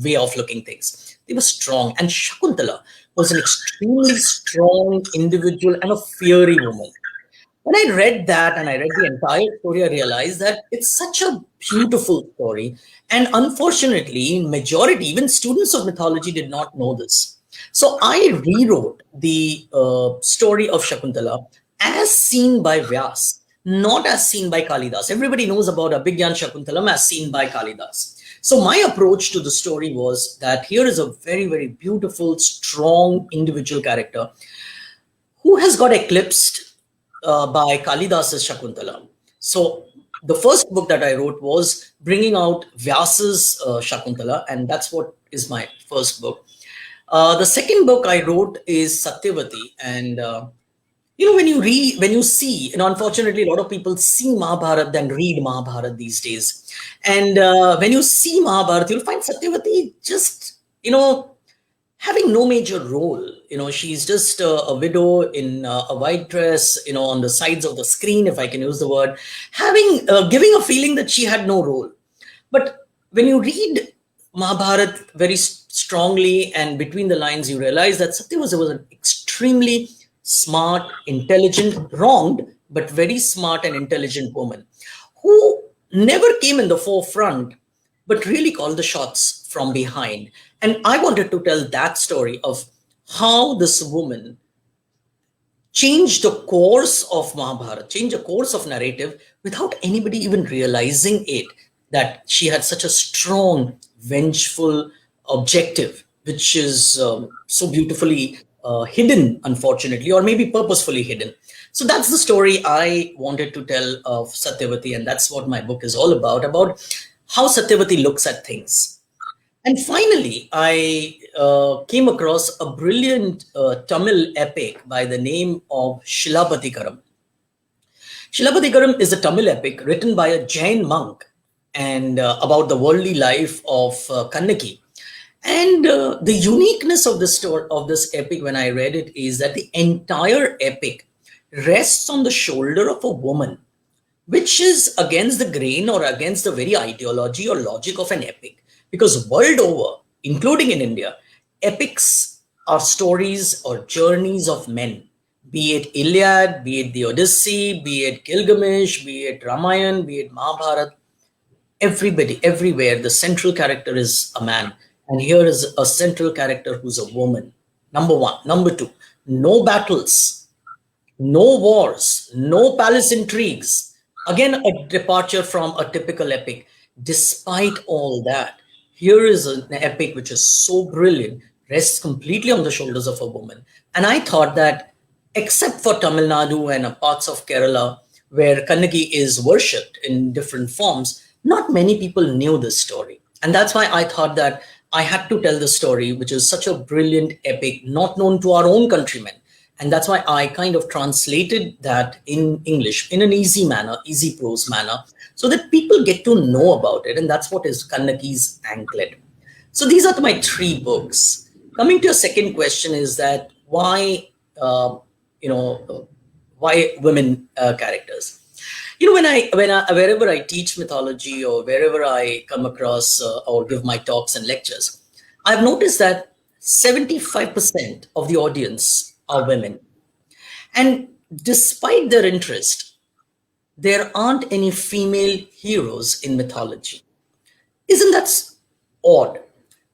way of looking things. They were strong. And Shakuntala was an extremely strong individual and a fiery woman. When I read that and I read the entire story, I realized that it's such a beautiful story. And unfortunately, majority, even students of mythology, did not know this. So I rewrote the story of Shakuntala as seen by Vyas, not as seen by Kalidas. Everybody knows about Abhigyan Shakuntalam as seen by Kalidas. So my approach to the story was that here is a very, very beautiful, strong individual character who has got eclipsed by Kalidas's Shakuntala. So the first book that I wrote was bringing out Vyasa's Shakuntala, and that's what is my first book. The second book I wrote is Satyavati, and when you see, and unfortunately a lot of people see Mahabharata than read Mahabharata these days, and when you see Mahabharata, you'll find Satyavati just having no major role. She's just a widow in a white dress, on the sides of the screen, if I can use the word, giving a feeling that she had no role. But when you read Mahabharata very strongly and between the lines, you realize that Satyavati was an extremely smart, intelligent, wronged, but very smart and intelligent woman who never came in the forefront, but really called the shots from behind. And I wanted to tell that story of how this woman changed the course of Mahabharata, changed the course of narrative without anybody even realizing it, that she had such a strong, vengeful objective, which is so beautifully hidden, unfortunately, or maybe purposefully hidden. So that's the story I wanted to tell of Satyavati, and that's what my book is all about how Satyavati looks at things. And finally, I came across a brilliant Tamil epic by the name of Shilapatikaram. Shilapatikaram is a Tamil epic written by a Jain monk and about the worldly life of Kannaki. And the uniqueness of this story, of this epic, when I read it, is that the entire epic rests on the shoulder of a woman, which is against the grain or against the very ideology or logic of an epic. Because world over, including in India, epics are stories or journeys of men, be it Iliad, be it the Odyssey, be it Gilgamesh, be it Ramayana, be it Mahabharata. Everybody, everywhere, the central character is a man. And here is a central character who's a woman. Number one. Number two, no battles, no wars, no palace intrigues. Again, a departure from a typical epic. Despite all that, here is an epic which is so brilliant, rests completely on the shoulders of a woman. And I thought that, except for Tamil Nadu and parts of Kerala, where Kannaki is worshipped in different forms, not many people knew this story. And that's why I thought that I had to tell the story, which is such a brilliant epic, not known to our own countrymen. And that's why I kind of translated that in English in an easy manner, easy prose manner, so that people get to know about it. And that's what is Kannaki's anklet. So these are my three books. Coming to your second question is that why women characters? Wherever I teach mythology or wherever I come across or give my talks and lectures, I've noticed that 75% of the audience are women. And despite their interest, there aren't any female heroes in mythology. Isn't that odd?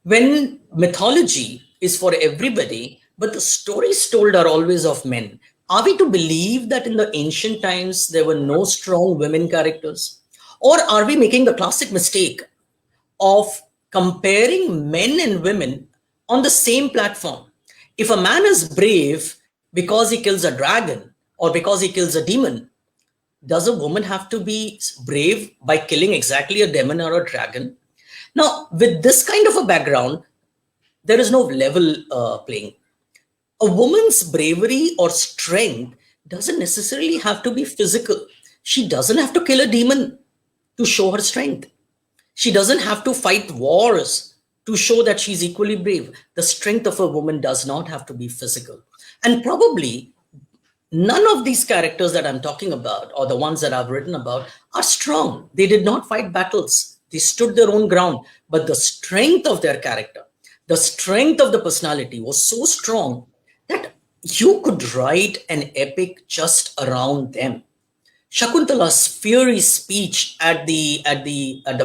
When mythology is for everybody, but the stories told are always of men, are we to believe that in the ancient times there were no strong women characters? Or are we making the classic mistake of comparing men and women on the same platform. If a man is brave because he kills a dragon or because he kills a demon, does a woman have to be brave by killing exactly a demon or a dragon? Now, with this kind of a background, there is no level playing. A woman's bravery or strength doesn't necessarily have to be physical. She doesn't have to kill a demon to show her strength. She doesn't have to fight wars to show that she's equally brave. The strength of a woman does not have to be physical. And probably none of these characters that I'm talking about, or the ones that I've written about, are strong. They did not fight battles. They stood their own ground. But the strength of their character, the strength of the personality was so strong that you could write an epic just around them. Shakuntala's fiery speech at the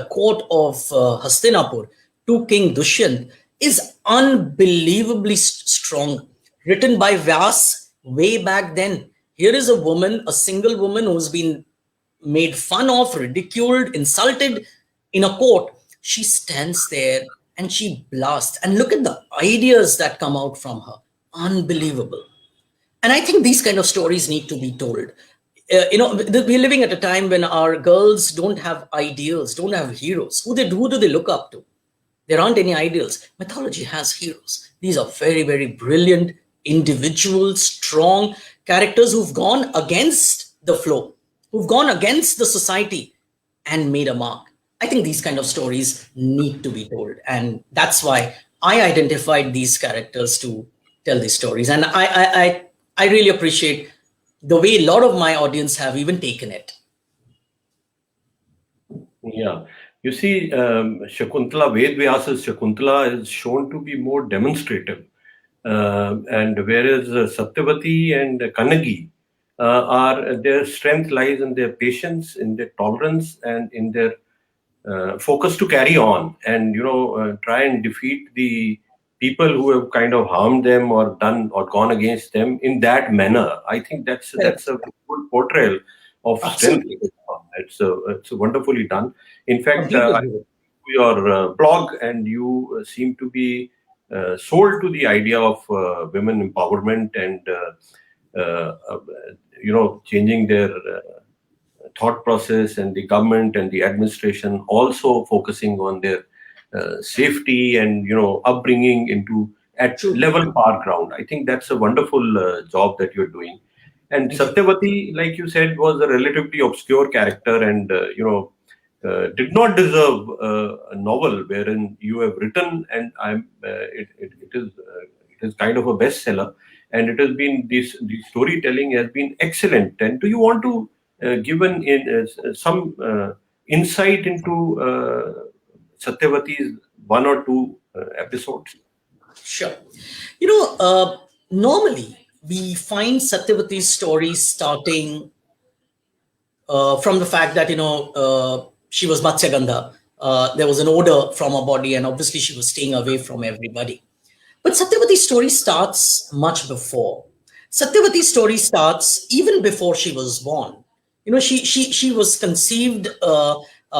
court of Hastinapur to King Dushyant is unbelievably strong, written by Vyas way back then. Here is a woman, a single woman who's been made fun of, ridiculed, insulted in a court. She stands there and she blasts. And look at the ideas that come out from her. Unbelievable. And I think these kind of stories need to be told. We're living at a time when our girls don't have ideals, don't have heroes. Who do they look up to? There aren't any ideals. Mythology has heroes. These are very, very brilliant, individual, strong characters who've gone against the flow, who've gone against the society and made a mark. I think these kind of stories need to be told. And that's why I identified these characters to tell these stories. And I really appreciate the way a lot of my audience have even taken it.
Yeah. You see, Shakuntala, Ved Vyasa's Shakuntala is shown to be more demonstrative. And whereas Satyavati and Kannagi their strength lies in their patience, in their tolerance, and in their focus to carry on and, try and defeat the people who have kind of harmed them or done or gone against them in that manner. I think that's a good portrayal of strength. It's wonderfully done. In fact, your blog, and you seem to be sold to the idea of women empowerment and changing their thought process, and the government and the administration also focusing on their safety and upbringing into at level par ground. I think that's a wonderful job that you're doing. And Satyavati, like you said, was a relatively obscure character and did not deserve a novel wherein you have written, and it is kind of a bestseller, and it has been the storytelling has been excellent. And do you want to give some insight into Satyavati's one or two episodes?
Sure. Normally we find Satyavati's story starting from the fact that, she was Matsyagandha. There was an odor from her body, and obviously she was staying away from everybody. But Satyavati's story starts much before. Satyavati's story starts even before she was born. She was conceived,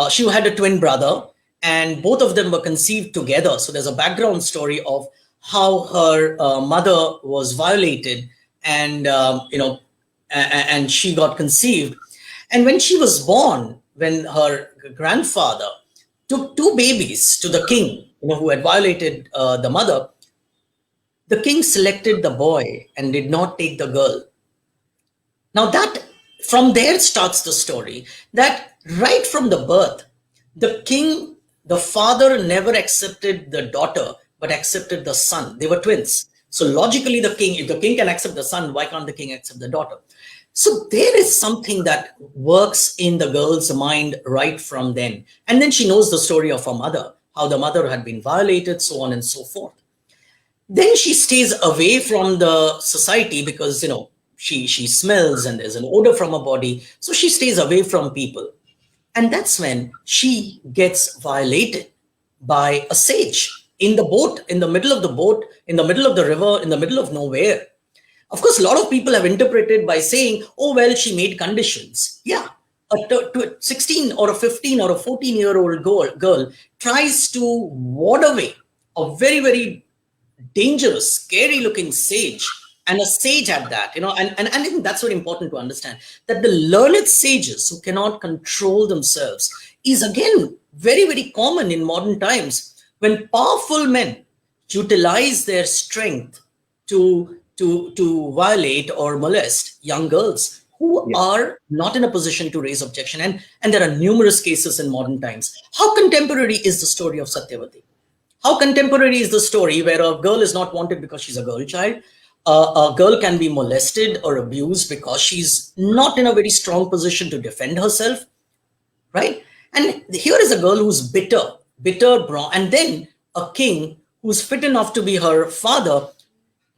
she had a twin brother, and both of them were conceived together. So there's a background story of how her mother was violated, and and she got conceived. And when she was born, when her grandfather took two babies to the king, who had violated the mother, the king selected the boy and did not take the girl. Now from there starts the story, that right from the birth, the father never accepted the daughter, but accepted the son. They were twins. So logically, if the king can accept the son, why can't the king accept the daughter? So there is something that works in the girl's mind right from then. And then she knows the story of her mother, how the mother had been violated, so on and so forth. Then she stays away from the society because, she smells and there's an odor from her body. So she stays away from people. And that's when she gets violated by a sage in the boat, in the middle of the boat, in the middle of the river, in the middle of nowhere. Of course, a lot of people have interpreted by saying, oh, well, she made conditions. Yeah, a 16 or a 15 or a 14-year-old girl tries to ward away a very, very dangerous, scary looking sage, and a sage at that, and I think that's very important to understand, that the learned sages who cannot control themselves is again very, very common in modern times, when powerful men utilize their strength to violate or molest young girls who are not in a position to raise objection. And there are numerous cases in modern times. How contemporary is the story of Satyavati? How contemporary is the story where a girl is not wanted because she's a girl child? A girl can be molested or abused because she's not in a very strong position to defend herself, right? And here is a girl who's bitter, and then a king who's fit enough to be her father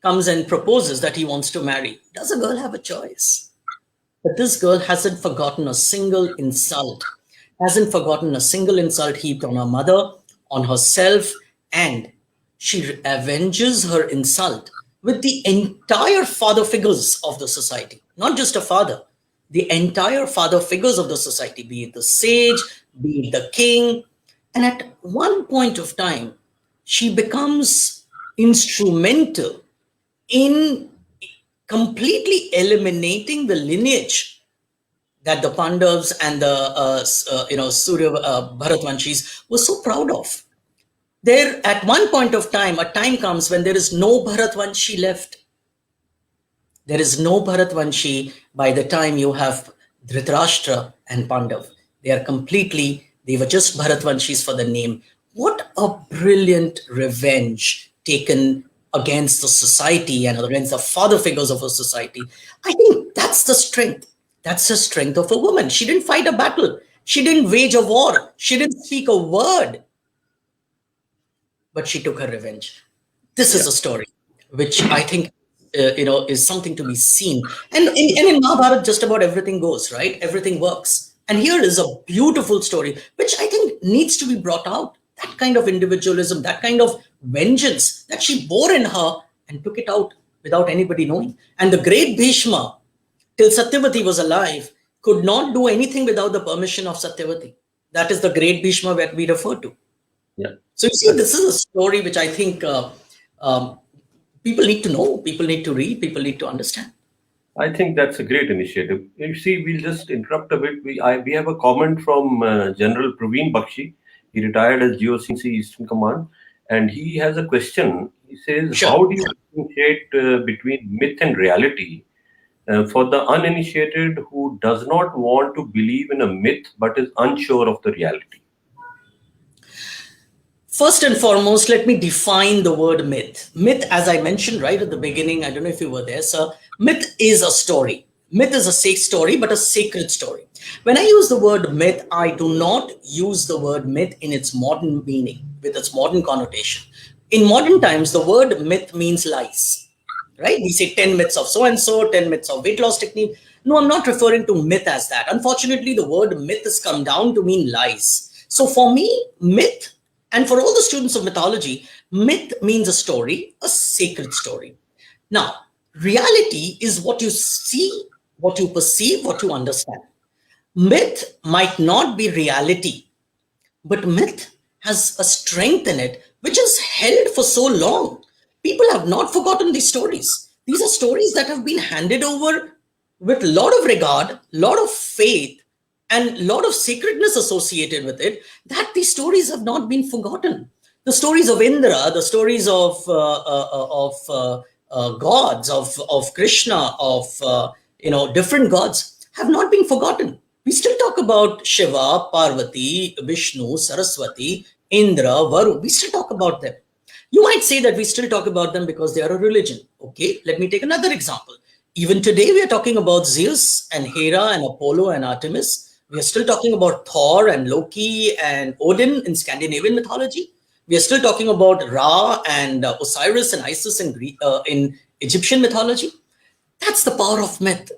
comes and proposes that he wants to marry. Does a girl have a choice? But this girl hasn't forgotten a single insult, heaped on her mother, on herself, and she avenges her insult with the entire father figures of the society, not just a father, the entire father figures of the society, be it the sage, be it the king. And at one point of time, she becomes instrumental in completely eliminating the lineage that the Pandavas and the Surya Bharatvanshis were so proud of. There, at one point of time, a time comes when there is no Bharatvanshi left. There is no Bharatvanshi by the time you have Dhritarashtra and Pandav. They were just Bharatvanshis for the name. What a brilliant revenge taken against the society and against the father figures of a society. I think that's the strength. That's the strength of a woman. She didn't fight a battle. She didn't wage a war. She didn't speak a word. But she took her revenge. This is a story which I think is something to be seen. And in Mahabharata, just about everything goes, right? Everything works. And here is a beautiful story, which I think needs to be brought out. That kind of individualism, that kind of vengeance that she bore in her and took it out without anybody knowing. And the great Bhishma, till Satyavati was alive, could not do anything without the permission of Satyavati. That is the great Bhishma that we refer to.
Yeah.
So you see, this is a story which I think people need to know, people need to read, people need to understand.
I think that's a great initiative. You see, we'll just interrupt a bit. We have a comment from General Praveen Bakshi. He retired as GOC Eastern Command, and he has a question. He says,
Sure.
How do you differentiate between myth and reality for the uninitiated who does not want to believe in a myth but is unsure of the reality?
First and foremost, let me define the word myth. Myth, as I mentioned right at the beginning, I don't know if you were there, sir. Myth is a story. Myth is a story, but a sacred story. When I use the word myth, I do not use the word myth in its modern meaning, with its modern connotation. In modern times, the word myth means lies, right? We say 10 myths of so-and-so, 10 myths of weight loss technique. No, I'm not referring to myth as that. Unfortunately, the word myth has come down to mean lies. So for me, myth, and for all the students of mythology, myth means a story, a sacred story. Now, reality is what you see, what you perceive, what you understand. Myth might not be reality, but myth has a strength in it which is held for so long. People have not forgotten these stories. These are stories that have been handed over with a lot of regard, lot of faith, and a lot of sacredness associated with it, that these stories have not been forgotten. The stories of Indra, the stories of gods, of Krishna, of different gods have not been forgotten. We still talk about Shiva, Parvati, Vishnu, Saraswati, Indra, Varun. We still talk about them. You might say that we still talk about them because they are a religion. Okay, let me take another example. Even today, we are talking about Zeus and Hera and Apollo and Artemis. We are still talking about Thor and Loki and Odin in Scandinavian mythology. We are still talking about Ra and Osiris and Isis in Egyptian mythology. That's the power of myth.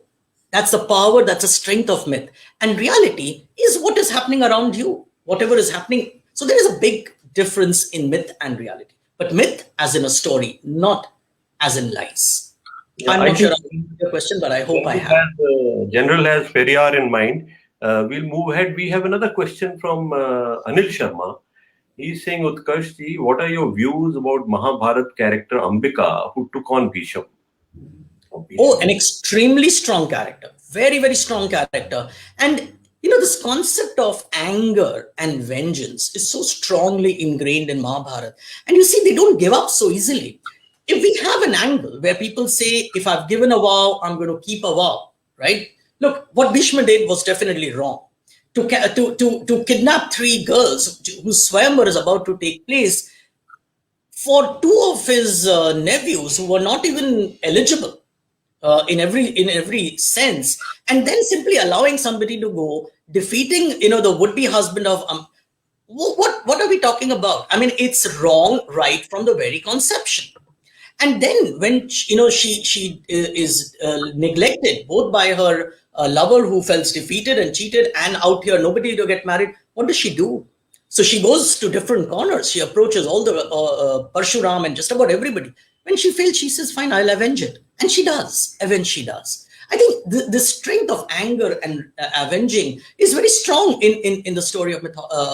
That's the power, that's the strength of myth. And reality is what is happening around you, whatever is happening. So there is a big difference in myth and reality. But myth as in a story, not as in lies.
Yeah,
I'm not sure I answered your question, but I hope I have.
General has Periyar in mind. We'll move ahead. We have another question from Anil Sharma. He's saying, Utkash ji, what are your views about Mahabharat character Ambika who took on Bhisham?
Oh, an extremely strong character. Very, very strong character. And this concept of anger and vengeance is so strongly ingrained in Mahabharata. And you see, they don't give up so easily. If we have an angle where people say, if I've given a vow, I'm going to keep a vow, right? Look, what Bhishma did was definitely wrong. To kidnap 3 girls whose swayamvar is about to take place for 2 of his nephews who were not even eligible in every sense, and then simply allowing somebody to go defeating the would-be husband of what are we talking about? I mean, it's wrong right from the very conception. And then when she is neglected both by her lover who felt defeated and cheated, and out here nobody to get married, what does she do? So she goes to different corners. She approaches all the Parshuram and just about everybody. When she fails, she says, fine, I'll avenge it. And she does. Avenge she does. I think the strength of anger and avenging is very strong in the story of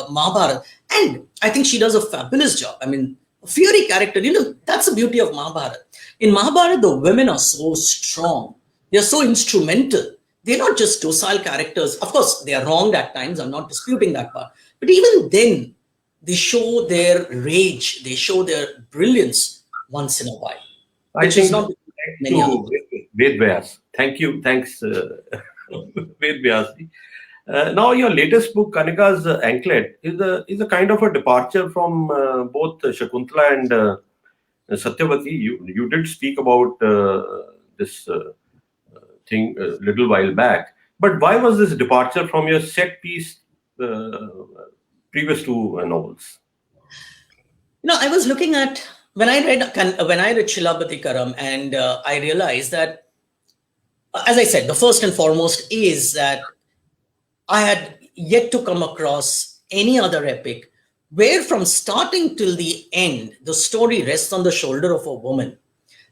Mahabharata. And I think she does a fabulous job. I mean, a fiery character, that's the beauty of Mahabharata. In Mahabharata, the women are so strong. They're so instrumental. They're not just docile characters. Of course, they are wrong at times. I'm not disputing that part. But even then, they show their rage. They show their brilliance once in a while.
I think not many Ved Vyas. Thank you. Thanks, Ved Vyas. Now, your latest book, Kanika's Anklet, is a kind of a departure from both Shakuntala and Satyavati. You did speak about this thing a little while back. But why was this departure from your set piece previous to novels?
I was looking at when I read Shilabati Karam, and I realized that, as I said, the first and foremost is that I had yet to come across any other epic where from starting till the end, the story rests on the shoulder of a woman.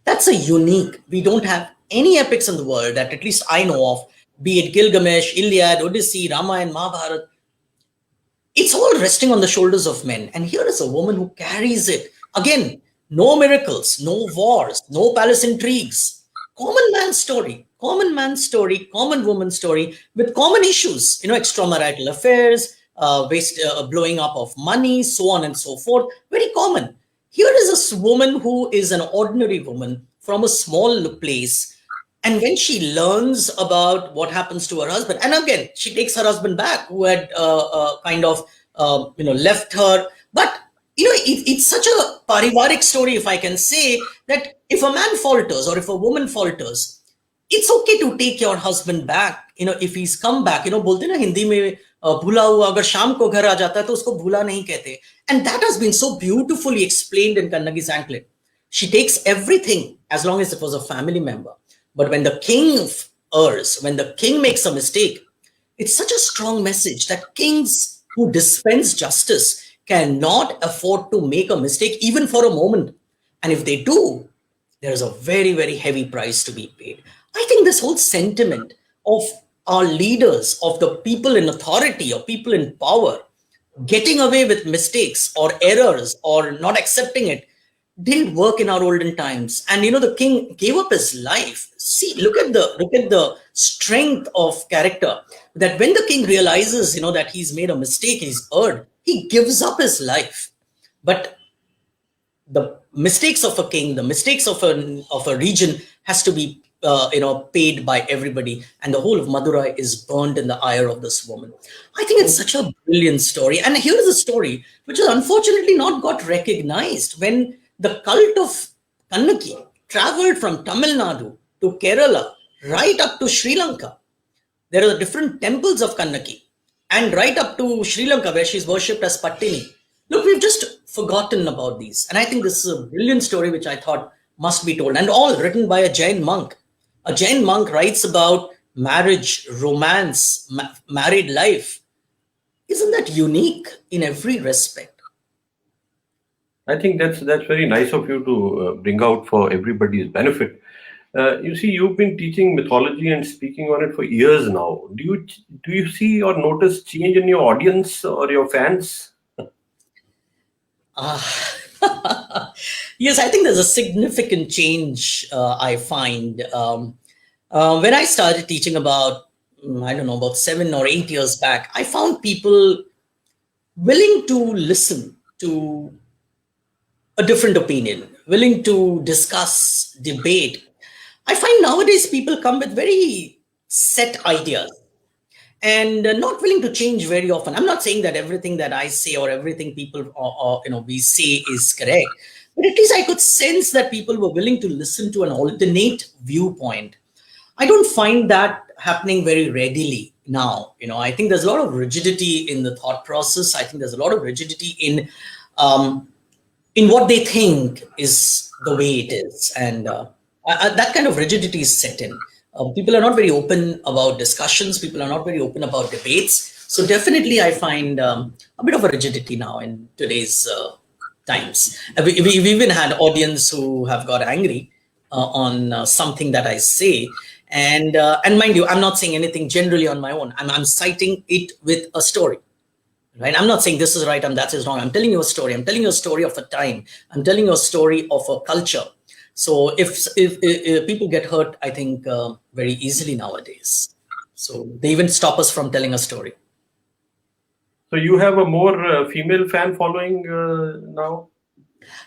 That's a unique. We don't have any epics in the world that at least I know of, be it Gilgamesh, Iliad, Odyssey, Ramayana, Mahabharata. It's all resting on the shoulders of men. And here is a woman who carries it. Again, no miracles, no wars, no palace intrigues. Common man's story, common woman's story with common issues, extramarital affairs, blowing up of money, so on and so forth. Very common. Here is a woman who is an ordinary woman from a small place. And when she learns about what happens to her husband, and again, she takes her husband back who had left her. But, it's such a parivarik story, if I can say, that if a man falters or if a woman falters, it's okay to take your husband back, if he's come back. बोलते ना हिंदी में भूला हुआ अगर शाम को घर आ जाता है तो उसको भूला नहीं कहते. And that has been so beautifully explained in Kannagi's Anklet. She takes everything as long as it was a family member. But when the king errs, when the king makes a mistake, it's such a strong message that kings who dispense justice cannot afford to make a mistake even for a moment. And if they do, there is a very, very heavy price to be paid. I think this whole sentiment of our leaders, of the people in authority or people in power, getting away with mistakes or errors or not accepting it, didn't work in our olden times. And the king gave up his life. See, look at the strength of character, that when the king realizes that he's made a mistake, he's erred, he gives up his life. But the mistakes of a king, the mistakes of a region has to be paid by everybody, and the whole of Madurai is burned in the ire of this woman. I think it's such a brilliant story. And here is a story which has unfortunately not got recognized. When the cult of Kannaki traveled from Tamil Nadu to Kerala, right up to Sri Lanka, there are different temples of Kannaki, and right up to Sri Lanka where she's worshipped as Pattini. Look, we've just forgotten about these. And I think this is a brilliant story which I thought must be told, and all written by a Jain monk. A Jain monk writes about marriage, romance, married life. Isn't that unique in every respect?
I think that's very nice of you to bring out for everybody's benefit. You see, you've been teaching mythology and speaking on it for years now. Do you see or notice change in your audience or your fans?
Uh, yes, I think there's a significant change I find. When I started teaching about, I don't know, about 7 or 8 years back, I found people willing to listen to a different opinion, willing to discuss, debate. I find nowadays people come with very set ideas and not willing to change very often. I'm not saying that everything that I say or everything people or we say is correct, but at least I could sense that people were willing to listen to an alternate viewpoint. I don't find that happening very readily now. I think there's a lot of rigidity in the thought process. I think there's a lot of rigidity um, in what they think is the way it is, and that kind of rigidity is set in. People are not very open about discussions. People are not very open about debates. So definitely, I find a bit of a rigidity now in today's times. We've even had audience who have got angry on something that I say, and mind you, I'm not saying anything generally on my own. I'm citing it with a story. Right? I'm not saying this is right and that is wrong. I'm telling you a story. I'm telling you a story of a time. I'm telling you a story of a culture. So if people get hurt, I think very easily nowadays. So they even stop us from telling a story.
So you have a more female fan following now?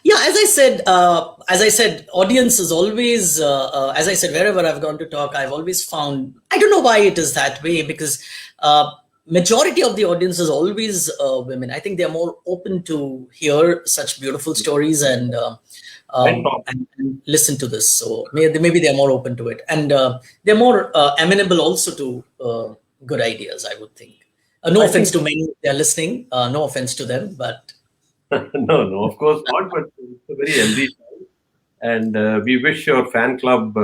Yeah, as I said, audience is always, as I said, wherever I've gone to talk, I've always found, I don't know why it is that way, because majority of the audience is always women. I think they're more open to hear such beautiful stories and listen to this. So maybe they're more open to it, and they're more amenable also to good ideas, I would think. No offense to many they're listening. No offense to them, but
No, of course not. But it's a very healthy time, and we wish your fan club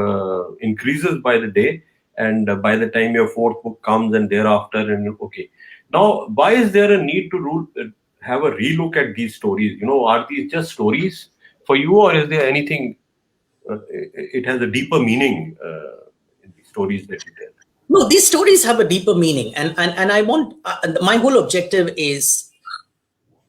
increases by the day, and by the time your fourth book comes, and thereafter, and okay. Now, why is there a need to have a relook at these stories? Are these just stories for you, or is there anything? It has a deeper meaning in the stories that you tell.
no, these stories have a deeper meaning, and I want my whole objective is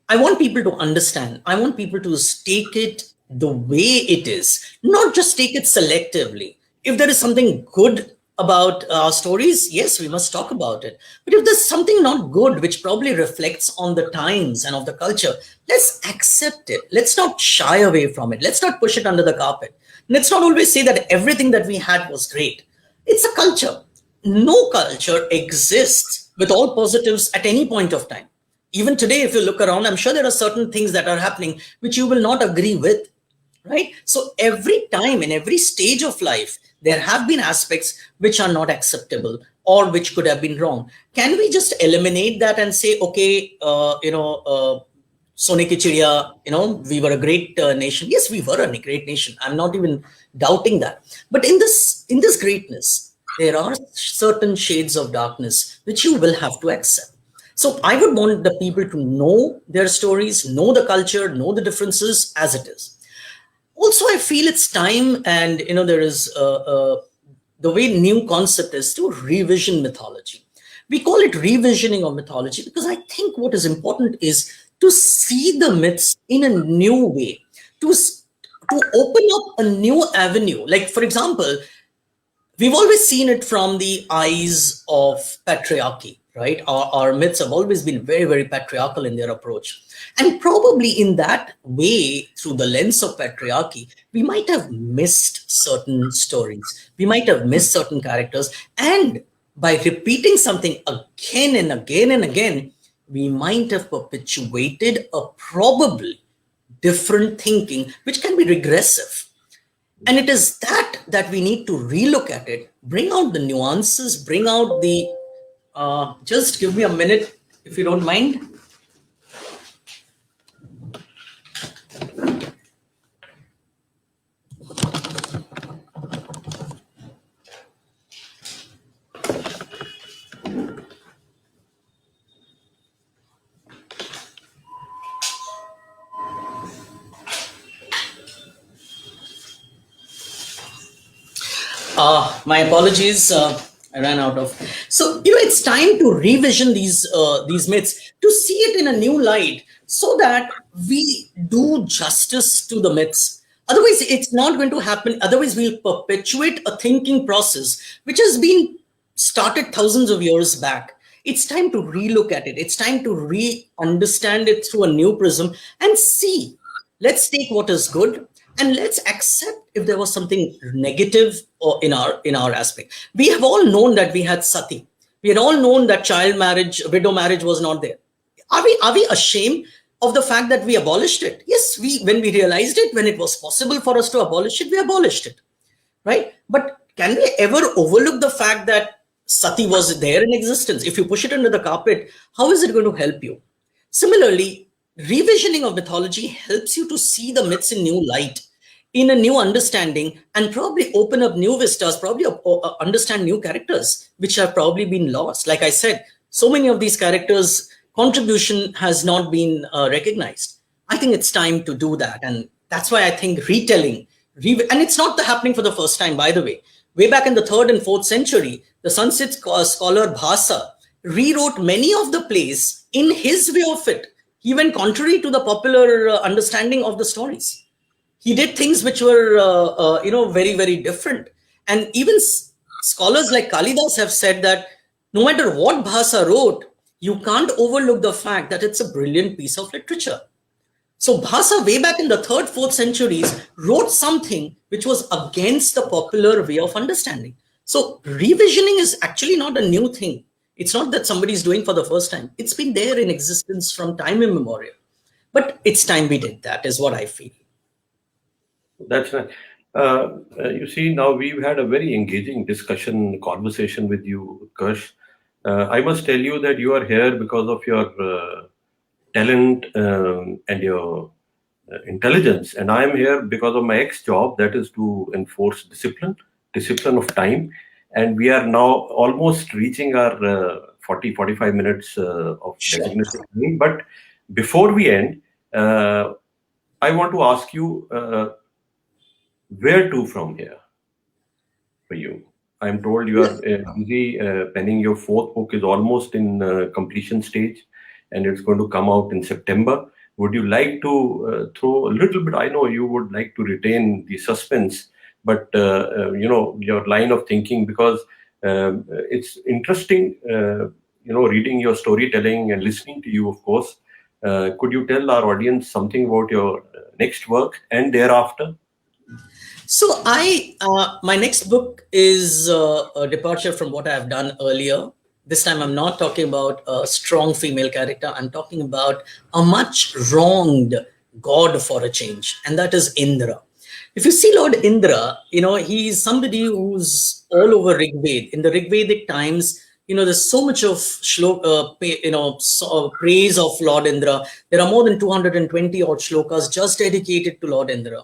I want people to understand. I want people to take it the way it is, not just take it selectively. If there is something good about our stories, yes, we must talk about it. But if there's something not good, which probably reflects on the times and of the culture, let's accept it. Let's not shy away from it. Let's not push it under the carpet. Let's not always say that everything that we had was great. It's a culture. No culture exists with all positives at any point of time. Even today, if you look around, I'm sure there are certain things that are happening which you will not agree with, right? So every time, in every stage of life, there have been aspects which are not acceptable or which could have been wrong. Can we just eliminate that and say, okay, Sone ki Chidiya, we were a great nation. Yes, we were a great nation. I'm not even doubting that. But in this greatness, there are certain shades of darkness which you will have to accept. So I would want the people to know their stories, know the culture, know the differences as it is. Also, I feel it's time, and there is the way new concept is to revision mythology. We call it revisioning of mythology because I think what is important is to see the myths in a new way, to open up a new avenue. Like, for example, we've always seen it from the eyes of patriarchy, right? Our myths have always been very, very patriarchal in their approach. And probably in that way, through the lens of patriarchy, we might have missed certain stories. We might have missed certain characters. And by repeating something again and again and again, we might have perpetuated a probably different thinking, which can be regressive. And it is that we need to relook at it, bring out the nuances, bring out the just give me a minute if you don't mind. My apologies. I ran out of. So it's time to revision these myths, to see it in a new light, so that we do justice to the myths. Otherwise, it's not going to happen. Otherwise, we'll perpetuate a thinking process which has been started thousands of years back. It's time to relook at it. It's time to re-understand it through a new prism and see. Let's take what is good and let's accept if there was something negative or in our aspect. We have all known that we had sati. We had all known that child marriage, widow marriage was not there. Are we ashamed of the fact that we abolished it? Yes, when we realized it, when it was possible for us to abolish it, we abolished it, right? But can we ever overlook the fact that sati was there in existence? If you push it under the carpet, how is it going to help you? Similarly, revisioning of mythology helps you to see the myths in new light, in a new understanding, and probably open up new vistas, probably understand new characters which have probably been lost. Like I said, so many of these characters' contribution has not been recognized. I think it's time to do that, and that's why I think retelling, and it's not happening for the first time, by the way. Way back in the 3rd and 4th century, the Sanskrit scholar Bhasa rewrote many of the plays in his way of it. He went contrary to the popular understanding of the stories. He did things which were, very, very different. And even scholars like Kalidas have said that no matter what Bhasa wrote, you can't overlook the fact that it's a brilliant piece of literature. So Bhasa, way back in the 3rd, 4th centuries, wrote something which was against the popular way of understanding. So revisioning is actually not a new thing. It's not that somebody is doing for the first time. It's been there in existence from time immemorial. But it's time we did that, is what I feel.
That's right. You see, now we've had a very engaging conversation with you, Utkarsh. I must tell you that you are here because of your talent and your intelligence, and I am here because of my ex-job, that is to enforce discipline of time. And we are now almost reaching our 40-45 minutes of designated time. But before we end, I want to ask you, where to from here for you? I'm told you are busy penning your 4th book, is almost in completion stage, and it's going to come out in September. Would you like to throw a little bit? I know you would like to retain the suspense, but your line of thinking, because it's interesting, reading your storytelling and listening to you, of course. Could you tell our audience something about your next work and thereafter?
So my next book is a departure from what I have done earlier. This time I'm not talking about a strong female character. I'm talking about a much wronged god for a change, and that is Indra. If you see Lord Indra, he's somebody who's all over Rigved. In the Rigvedic times, there's so much of praise of Lord Indra. There are more than 220 odd shlokas just dedicated to Lord Indra.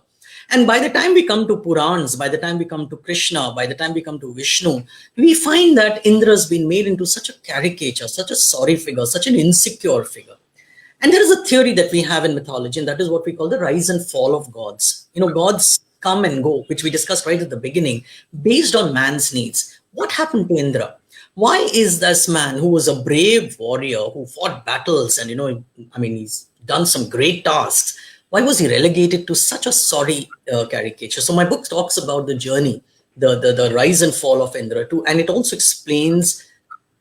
And by the time we come to Purans, by the time we come to Krishna, by the time we come to Vishnu, we find that Indra has been made into such a caricature, such a sorry figure, such an insecure figure. And there is a theory that we have in mythology, and that is what we call the rise and fall of gods. Gods come and go, which we discussed right at the beginning, based on man's needs. What happened to Indra? Why is this man, who was a brave warrior, who fought battles and, he's done some great tasks, why was he relegated to such a sorry caricature? So my book talks about the journey, the rise and fall of Indra too, and it also explains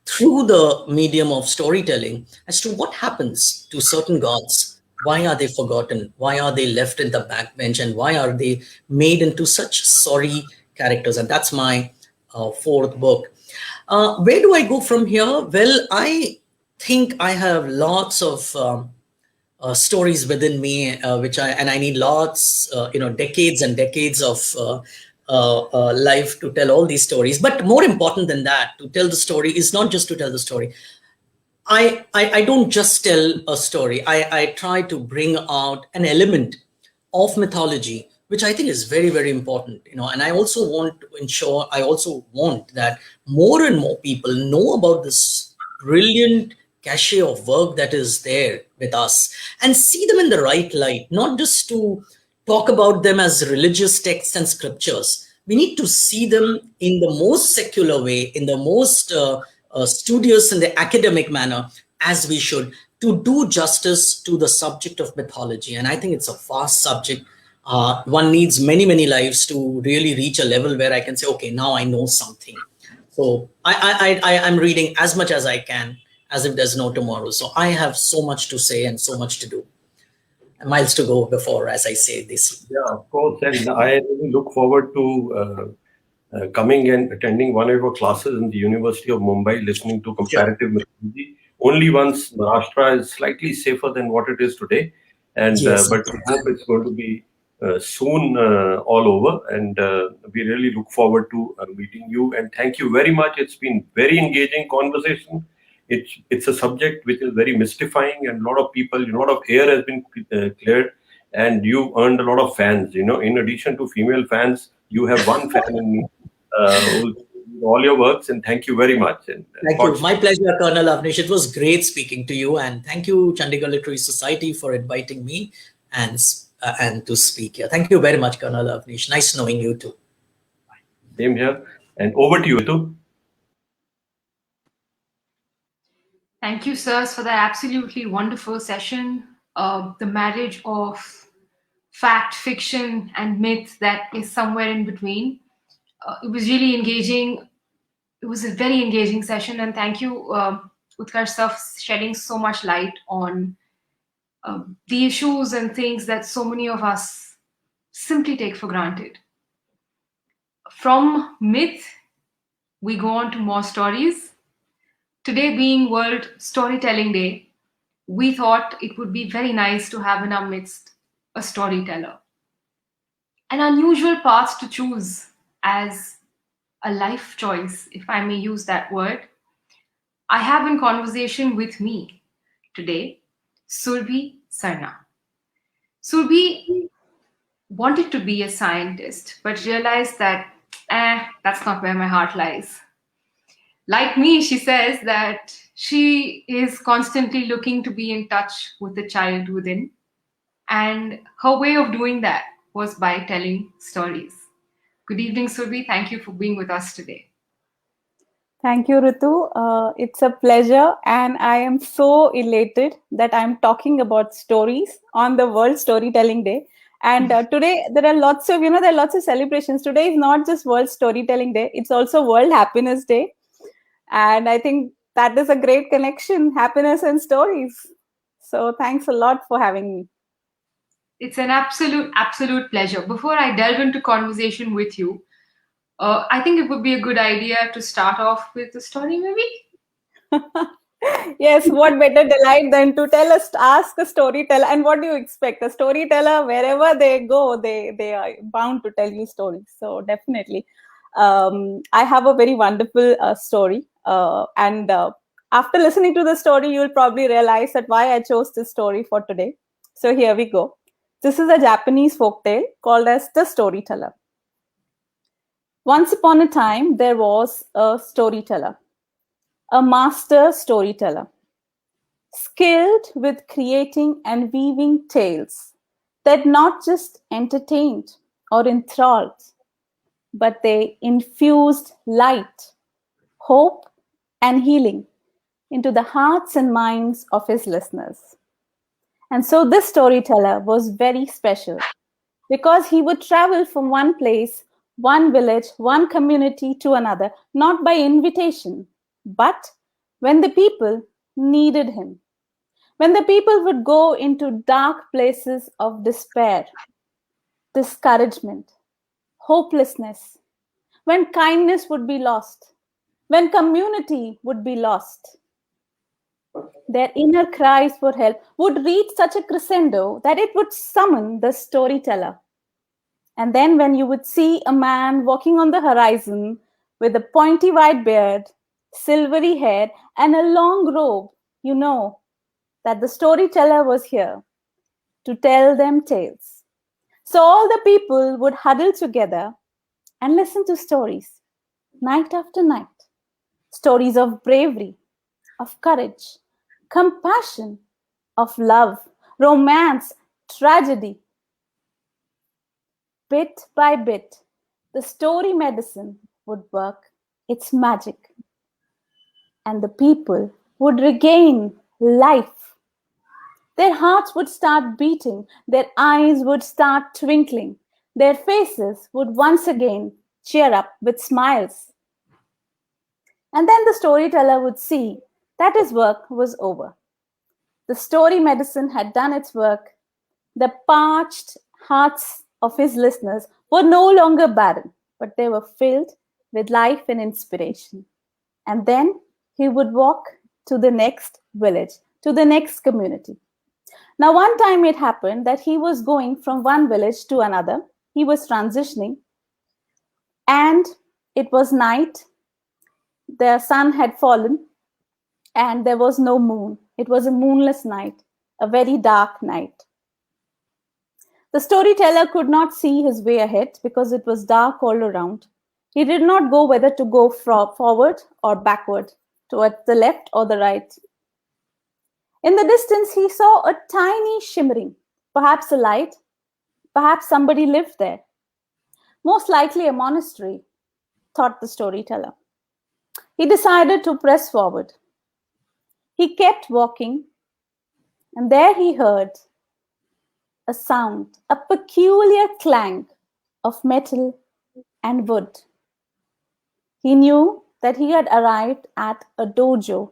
through the medium of storytelling as to what happens to certain gods. Why are they forgotten? Why are they left in the backbench? And why are they made into such sorry characters? And that's my 4th book. Where do I go from here? Well, I think I have lots of stories within me, I need lots, decades and decades of life to tell all these stories. But more important than that, to tell the story is not just to tell the story. I don't just tell a story. I try to bring out an element of mythology, which I think is very, very important. And I also want that more and more people know about this brilliant cachet of work that is there with us, and see them in the right light, not just to talk about them as religious texts and scriptures, we need to see them in the most secular way, in the most studious and the academic manner, as we should, to do justice to the subject of mythology. And I think it's a vast subject. One needs many, many lives to really reach a level where I can say, okay, now I know something. So I'm reading as much as I can, as if there's no tomorrow. So I have so much to say and so much to do. Miles to go before, as I say this.
Yeah, of course. And I really look forward to coming and attending one of your classes in the University of Mumbai, listening to comparative mythology. Only once Maharashtra is slightly safer than what it is today. And
Yes.
but we hope it's going to be soon all over. And we really look forward to meeting you. And thank you very much. It's been very engaging conversation. It's a subject which is very mystifying, and a lot of people, a lot of air has been cleared, and you earned a lot of fans. In addition to female fans, you have one fan in me, all your works, and thank you very much. And
thank you. My pleasure, Colonel Avnish. It was great speaking to you, and thank you, Chandigarh Literary Society, for inviting me and to speak here. Thank you very much, Colonel Avnish. Nice knowing you too.
Same here, and over to you, Ritu.
Thank you, sirs, for that absolutely wonderful session. The marriage of fact, fiction, and myth that is somewhere in between. It was really engaging. It was a very engaging session, and thank you, Utkash sir, for shedding so much light on the issues and things that so many of us simply take for granted. From myth, we go on to more stories. Today being World Storytelling Day, we thought it would be very nice to have in our midst a storyteller. An unusual path to choose as a life choice, if I may use that word. I have in conversation with me today Surbhi Sarna. Surbhi wanted to be a scientist, but realized that, that's not where my heart lies. Like me, she says that she is constantly looking to be in touch with the child within. And her way of doing that was by telling stories. Good evening, Surbhi. Thank you for being with us today.
Thank you, Ritu. It's a pleasure, and I am so elated that I'm talking about stories on the World Storytelling Day. And today there are lots of, there are lots of celebrations. Today is not just World Storytelling Day; it's also World Happiness Day. And I think that is a great connection, happiness and stories. So thanks a lot for having me.
It's an absolute pleasure. Before I delve into conversation with you, I think it would be a good idea to start off with a story, maybe?
Yes, what better delight than to ask a storyteller. And what do you expect? A storyteller, wherever they go, they are bound to tell you stories. So definitely. I have a very wonderful story. And after listening to the story, you'll probably realize that why I chose this story for today. So here we go. This is a Japanese folktale called as The Storyteller. Once upon a time, there was a storyteller, a master storyteller, skilled with creating and weaving tales that not just entertained or enthralled, but they infused light, hope, and healing into the hearts and minds of his listeners. And so this storyteller was very special because he would travel from one place, one village, one community to another, not by invitation, but when the people needed him. When the people would go into dark places of despair, discouragement, hopelessness, when kindness would be lost, when community would be lost, their inner cries for help would reach such a crescendo that it would summon the storyteller. And then when you would see a man walking on the horizon with a pointy white beard, silvery hair, and a long robe, you know that the storyteller was here to tell them tales. So all the people would huddle together and listen to stories, night after night. Stories of bravery, of courage, compassion, of love, romance, tragedy. Bit by bit,
the story medicine would work its magic, and the people would regain life. Their hearts would start beating, their eyes would start twinkling, their faces would once again cheer up with smiles. And then the storyteller would see that his work was over. The story medicine had done its work. The parched hearts of his listeners were no longer barren, but they were filled with life and inspiration. And then he would walk to the next village, to the next community. Now, one time it happened that he was going from one village to another. He was transitioning, and it was night. The sun had fallen, and there was no moon. It was a moonless night, a very dark night. The storyteller could not see his way ahead because it was dark all around. He did not know whether to go forward or backward, towards the left or the right. In the distance, he saw a tiny shimmering, perhaps a light, perhaps somebody lived there. Most likely a monastery, thought the storyteller. He decided to press forward. He kept walking, and there he heard a sound, a peculiar clang of metal and wood. He knew that he had arrived at a dojo,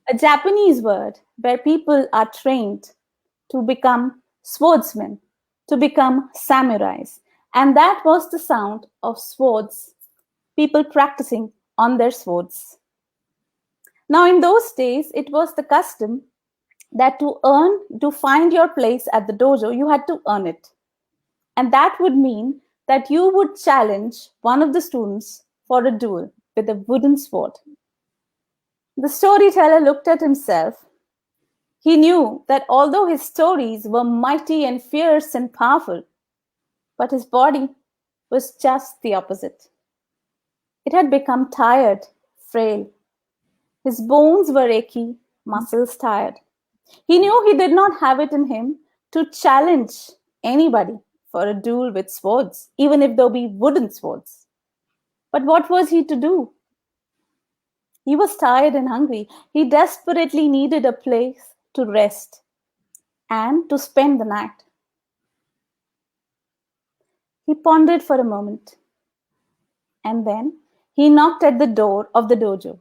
a Japanese word where people are trained to become swordsmen, to become samurais. And that was the sound of swords, people practicing on their swords. Now, in those days, it was the custom that to find your place at the dojo, you had to earn it. And that would mean that you would challenge one of the students for a duel with a wooden sword. The storyteller looked at himself. He knew that although his stories were mighty and fierce and powerful, but his body was just the opposite. It had become tired, frail. His bones were achy, muscles tired. He knew he did not have it in him to challenge anybody for a duel with swords, even if they be wooden swords. But what was he to do? He was tired and hungry. He desperately needed a place to rest and to spend the night. He pondered for a moment, and then he knocked at the door of the dojo.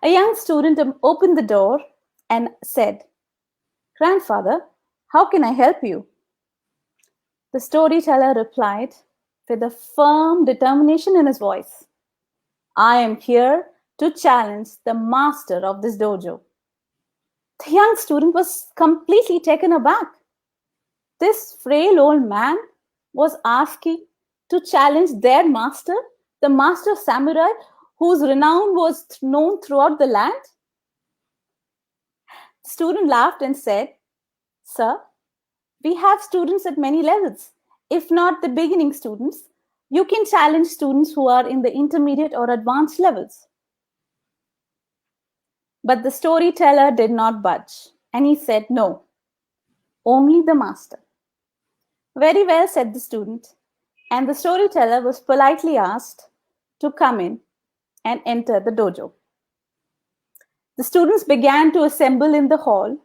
A young student opened the door and said, "Grandfather, how can I help you?" The storyteller replied with a firm determination in his voice, "I am here to challenge the master of this dojo." The young student was completely taken aback. This frail old man was asking to challenge their master, the master samurai whose renown was known throughout the land. The student laughed and said, "Sir, we have students at many levels. If not the beginning students, you can challenge students who are in the intermediate or advanced levels." But the storyteller did not budge, and he said, "No, only the master." "Very well," said the student, and the storyteller was politely asked to come in and enter the dojo. The students began to assemble in the hall.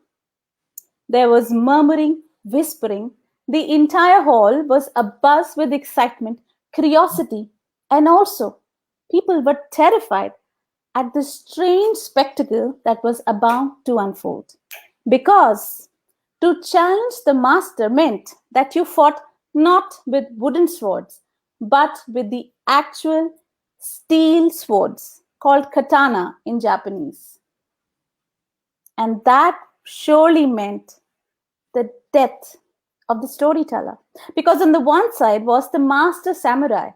There was murmuring, whispering. The entire hall was abuzz with excitement, curiosity, and also people were terrified at the strange spectacle that was about to unfold. Because to challenge the master meant that you fought not with wooden swords, but with the actual steel swords called katana in Japanese. And that surely meant the death of the storyteller. Because on the one side was the master samurai,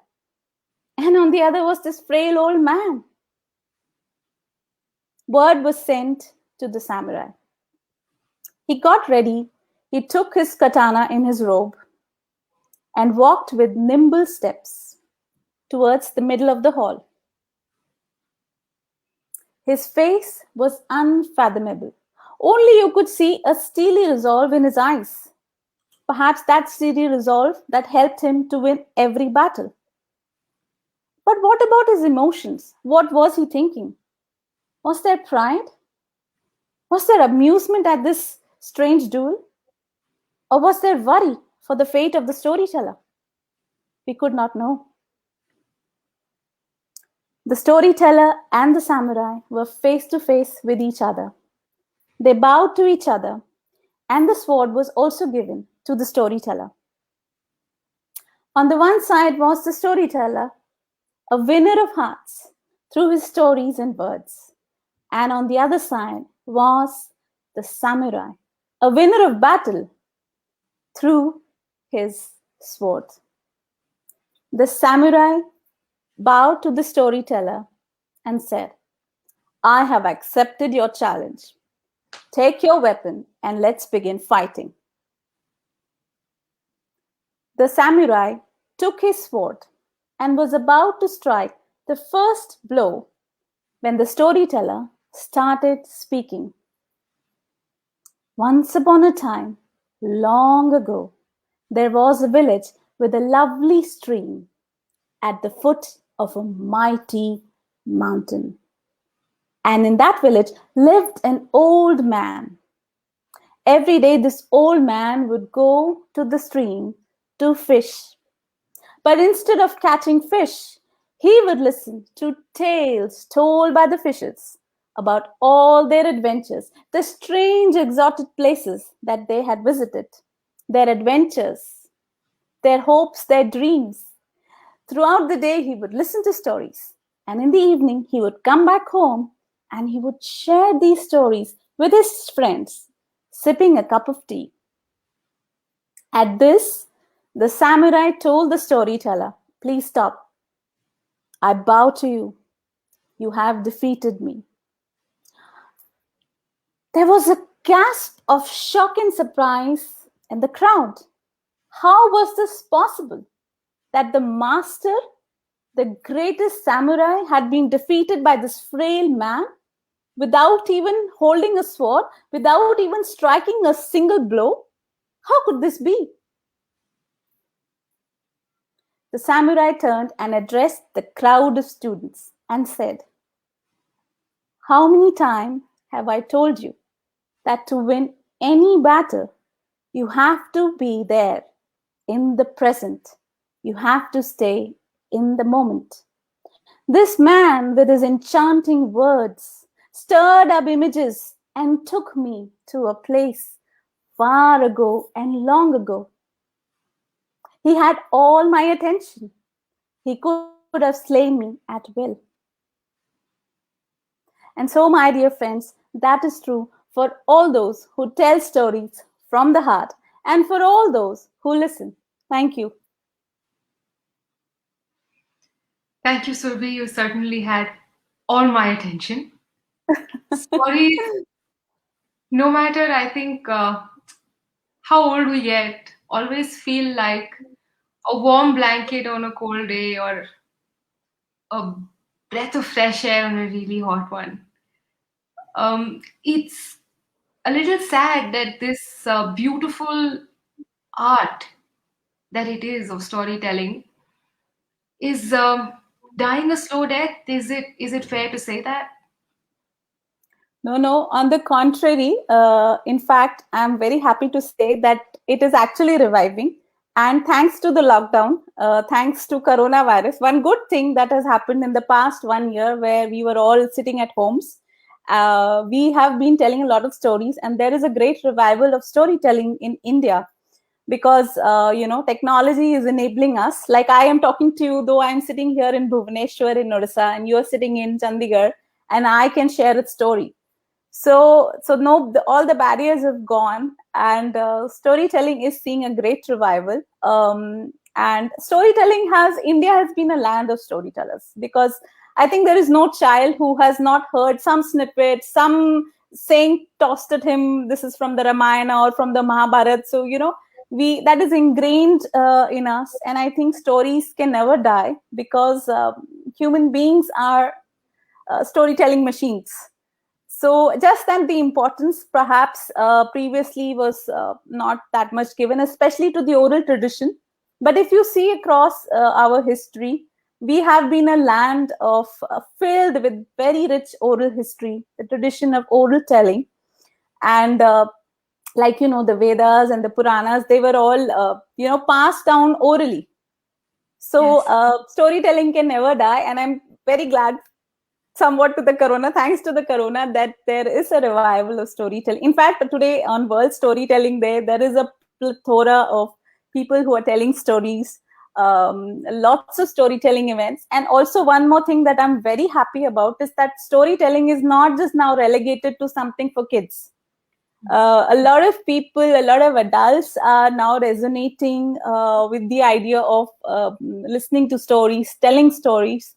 and on the other was this frail old man. Word was sent to the samurai. He got ready, he took his katana in his robe, and walked with nimble steps towards the middle of the hall. His face was unfathomable. Only you could see a steely resolve in his eyes. Perhaps that steely resolve that helped him to win every battle. But what about his emotions? What was he thinking? Was there pride? Was there amusement at this strange duel? Or was there worry for the fate of the storyteller? We could not know. The storyteller and the samurai were face to face with each other. They bowed to each other, and the sword was also given to the storyteller. On the one side was the storyteller, a winner of hearts through his stories and words. And on the other side was the samurai, a winner of battle through his sword. The samurai bowed to the storyteller and said, I have accepted your challenge. Take your weapon and let's begin fighting. The samurai took his sword and was about to strike the first blow when the storyteller started speaking. Once upon a time, long ago, there was a village with a lovely stream at the foot of a mighty mountain. And in that village lived an old man. Every day, this old man would go to the stream to fish. But instead of catching fish, he would listen to tales told by the fishes about all their adventures, the strange exotic places that they had visited, their adventures, their hopes, their dreams. Throughout the day, he would listen to stories. And in the evening, he would come back home and he would share these stories with his friends, sipping a cup of tea. At this, the samurai told the storyteller, please stop. I bow to you. You have defeated me. There was a gasp of shock and surprise in the crowd. How was this possible? That the master, the greatest samurai, had been defeated by this frail man without even holding a sword, without even striking a single blow? How could this be? The samurai turned and addressed the crowd of students and said, how many times have I told you that to win any battle, you have to be there in the present. You have to stay in the moment. This man, with his enchanting words, stirred up images and took me to a place far ago and long ago. He had all my attention. He could have slain me at will. And so, my dear friends, that is true for all those who tell stories from the heart and for all those who listen. Thank you.
Thank you, Surbi. You certainly had all my attention. Stories, no matter, I think, how old we get, always feel like a warm blanket on a cold day or a breath of fresh air on a really hot one. It's a little sad that this beautiful art that it is of storytelling is dying a slow death. Is it fair to say that?
No, on the contrary. In fact, I'm very happy to say that it is actually reviving. And thanks to the lockdown, thanks to coronavirus, one good thing that has happened in the past 1 year where we were all sitting at homes, we have been telling a lot of stories, and there is a great revival of storytelling in India because technology is enabling us. Like I am talking to you, though I'm sitting here in Bhubaneswar in Odisha, and you're sitting in Chandigarh, and I can share a story. So no, all the barriers have gone, and storytelling is seeing a great revival. And storytelling India has been a land of storytellers, because I think there is no child who has not heard some snippet, some saying tossed at him, this is from the Ramayana or from the Mahabharata. So, that is ingrained in us. And I think stories can never die because human beings are storytelling machines. So just that the importance perhaps previously was not that much given, especially to the oral tradition. But if you see across our history, we have been a land of filled with very rich oral history, the tradition of oral telling. And like, the Vedas and the Puranas, they were all, passed down orally. So storytelling can never die. And I'm very glad, somewhat to the corona, thanks to the corona, that there is a revival of storytelling. In fact, today on World Storytelling Day, there is a plethora of people who are telling stories, lots of storytelling events. And also one more thing that I'm very happy about is that storytelling is not just now relegated to something for kids. A lot of people, a lot of adults are now resonating with the idea of listening to stories, telling stories.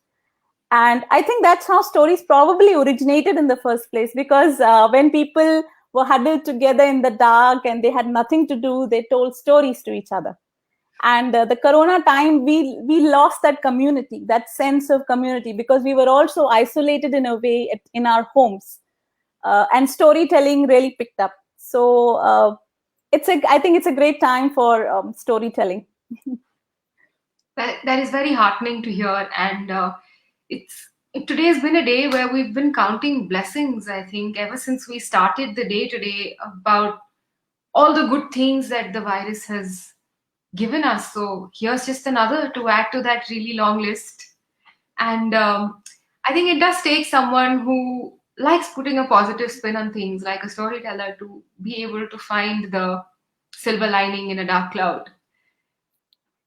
And I think that's how stories probably originated in the first place, because when people were huddled together in the dark and they had nothing to do, they told stories to each other. And the corona time, we lost that community, that sense of community, because we were also isolated in a way in our homes. And storytelling really picked up. So I think it's a great time for storytelling.
That is very heartening to hear. And today has been a day where we've been counting blessings, I think, ever since we started the day today, about all the good things that the virus has given us. So here's just another to add to that really long list. And I think it does take someone who likes putting a positive spin on things, like a storyteller, to be able to find the silver lining in a dark cloud.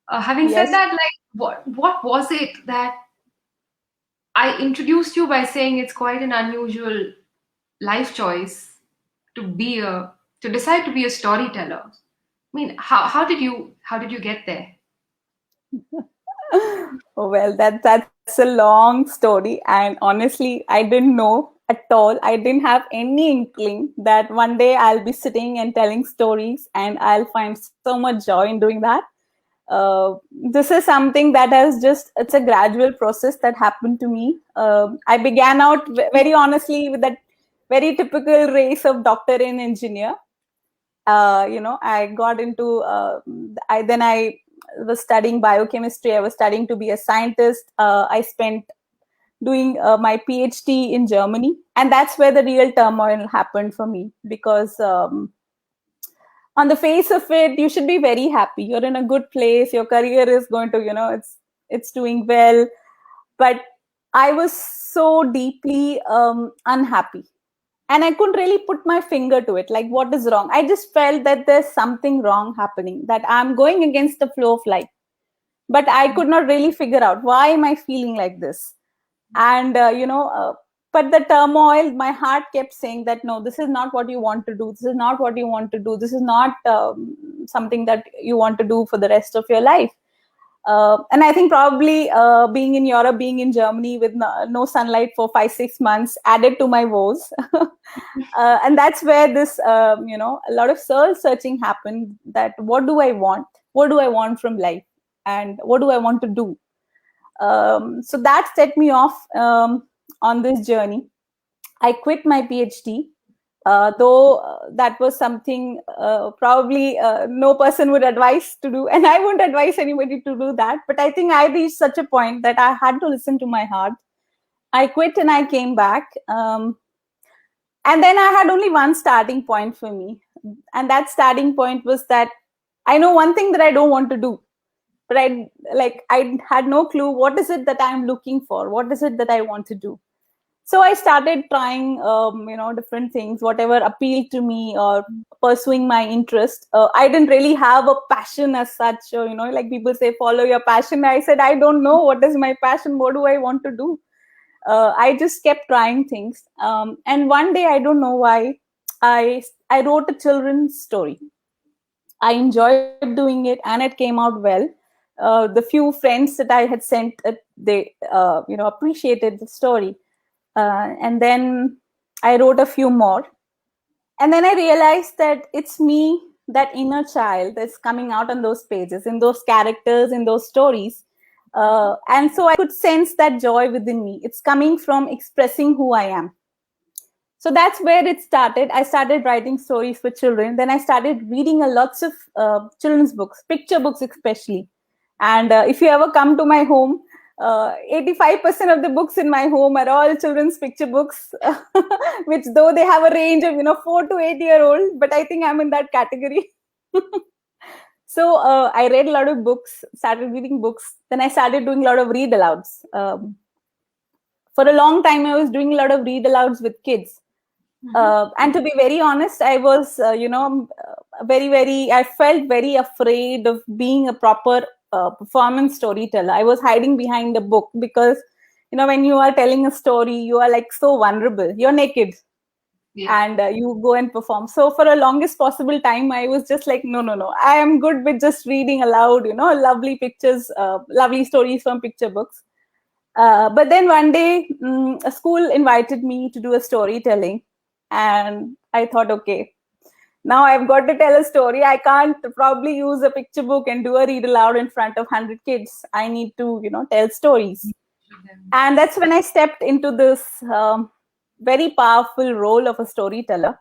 Having said
Yes.
that, like, what was it that I introduced you by saying it's quite an unusual life choice to decide to be a storyteller? I mean, how did you get there?
Oh, well, that's a long story, and honestly, I didn't know at all. I didn't have any inkling that one day I'll be sitting and telling stories, and I'll find so much joy in doing that. This is something that it's a gradual process that happened to me. I began out very honestly with that very typical race of doctor and engineer. I got into, I was studying biochemistry. I was studying to be a scientist. I spent doing my PhD in Germany. And that's where the real turmoil happened for me, because on the face of it, you should be very happy. You're in a good place. Your career is going to, it's doing well. But I was so deeply unhappy. And I couldn't really put my finger to it. Like, what is wrong? I just felt that there's something wrong happening, that I'm going against the flow of life. But I could not really figure out, why am I feeling like this? And, but the turmoil, my heart kept saying that, no, this is not what you want to do. This is not what you want to do. This is not something that you want to do for the rest of your life. And I think probably being in Europe, being in Germany with no sunlight for 5-6 months added to my woes. And that's where this, a lot of soul searching happened, that what do I want? What do I want from life? And what do I want to do? So that set me off on this journey. I quit my PhD, though that was something probably no person would advise to do, and I wouldn't advise anybody to do that. But I think I reached such a point that I had to listen to my heart. I quit and I came back. And then I had only one starting point for me. And that starting point was that I know one thing that I don't want to do. But I had no clue, what is it that I'm looking for? What is it that I want to do? So I started trying, different things, whatever appealed to me, or pursuing my interest. I didn't really have a passion as such. Like people say, follow your passion. I said, I don't know what is my passion. What do I want to do? I just kept trying things. And one day, I don't know why, I wrote a children's story. I enjoyed doing it, and it came out well. The few friends that I had sent, they appreciated the story. And then I wrote a few more. And then I realized that it's me, that inner child that's coming out on those pages, in those characters, in those stories. And so I could sense that joy within me. It's coming from expressing who I am. So that's where it started. I started writing stories for children. Then I started reading lots of children's books, picture books especially. And if you ever come to my home, 85% of the books in my home are all children's picture books, which though they have a range of 4 to 8 year old, but I think I'm in that category. So I read a lot of books, started reading books. Then I started doing a lot of read alouds. For a long time, I was doing a lot of read alouds with kids. And to be very honest, I was, I felt very afraid of being a proper performance storyteller. I was hiding behind a book because, when you are telling a story, you are like so vulnerable. You're naked. Yeah. And you go and perform. So for a longest possible time, I was just like, no. I am good with just reading aloud, lovely pictures, lovely stories from picture books. But then one day, a school invited me to do a storytelling. And I thought, okay, now I've got to tell a story. I can't probably use a picture book and do a read aloud in front of 100 kids. I need to, tell stories. And that's when I stepped into this very powerful role of a storyteller.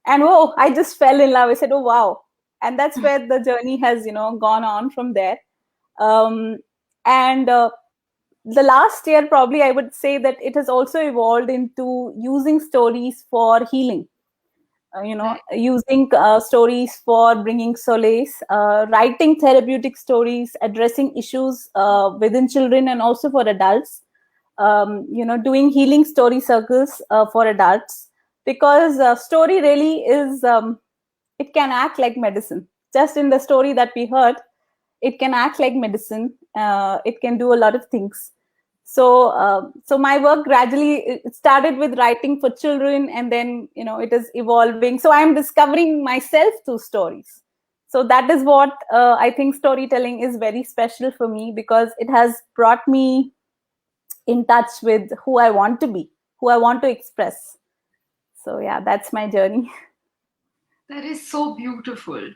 And I just fell in love. I said, oh, wow. And that's where the journey has, gone on from there. The last year, probably I would say that it has also evolved into using stories for healing. Using stories for bringing solace, writing therapeutic stories, addressing issues within children and also for adults. Doing healing story circles for adults, because story really is, it can act like medicine. Just in the story that we heard, it can act like medicine. It can do a lot of things. So my work gradually, it started with writing for children, and then, it is evolving. So I'm discovering myself through stories. So that is what I think storytelling is very special for me, because it has brought me in touch with who I want to be, who I want to express. So yeah, that's my journey.
That is so beautiful.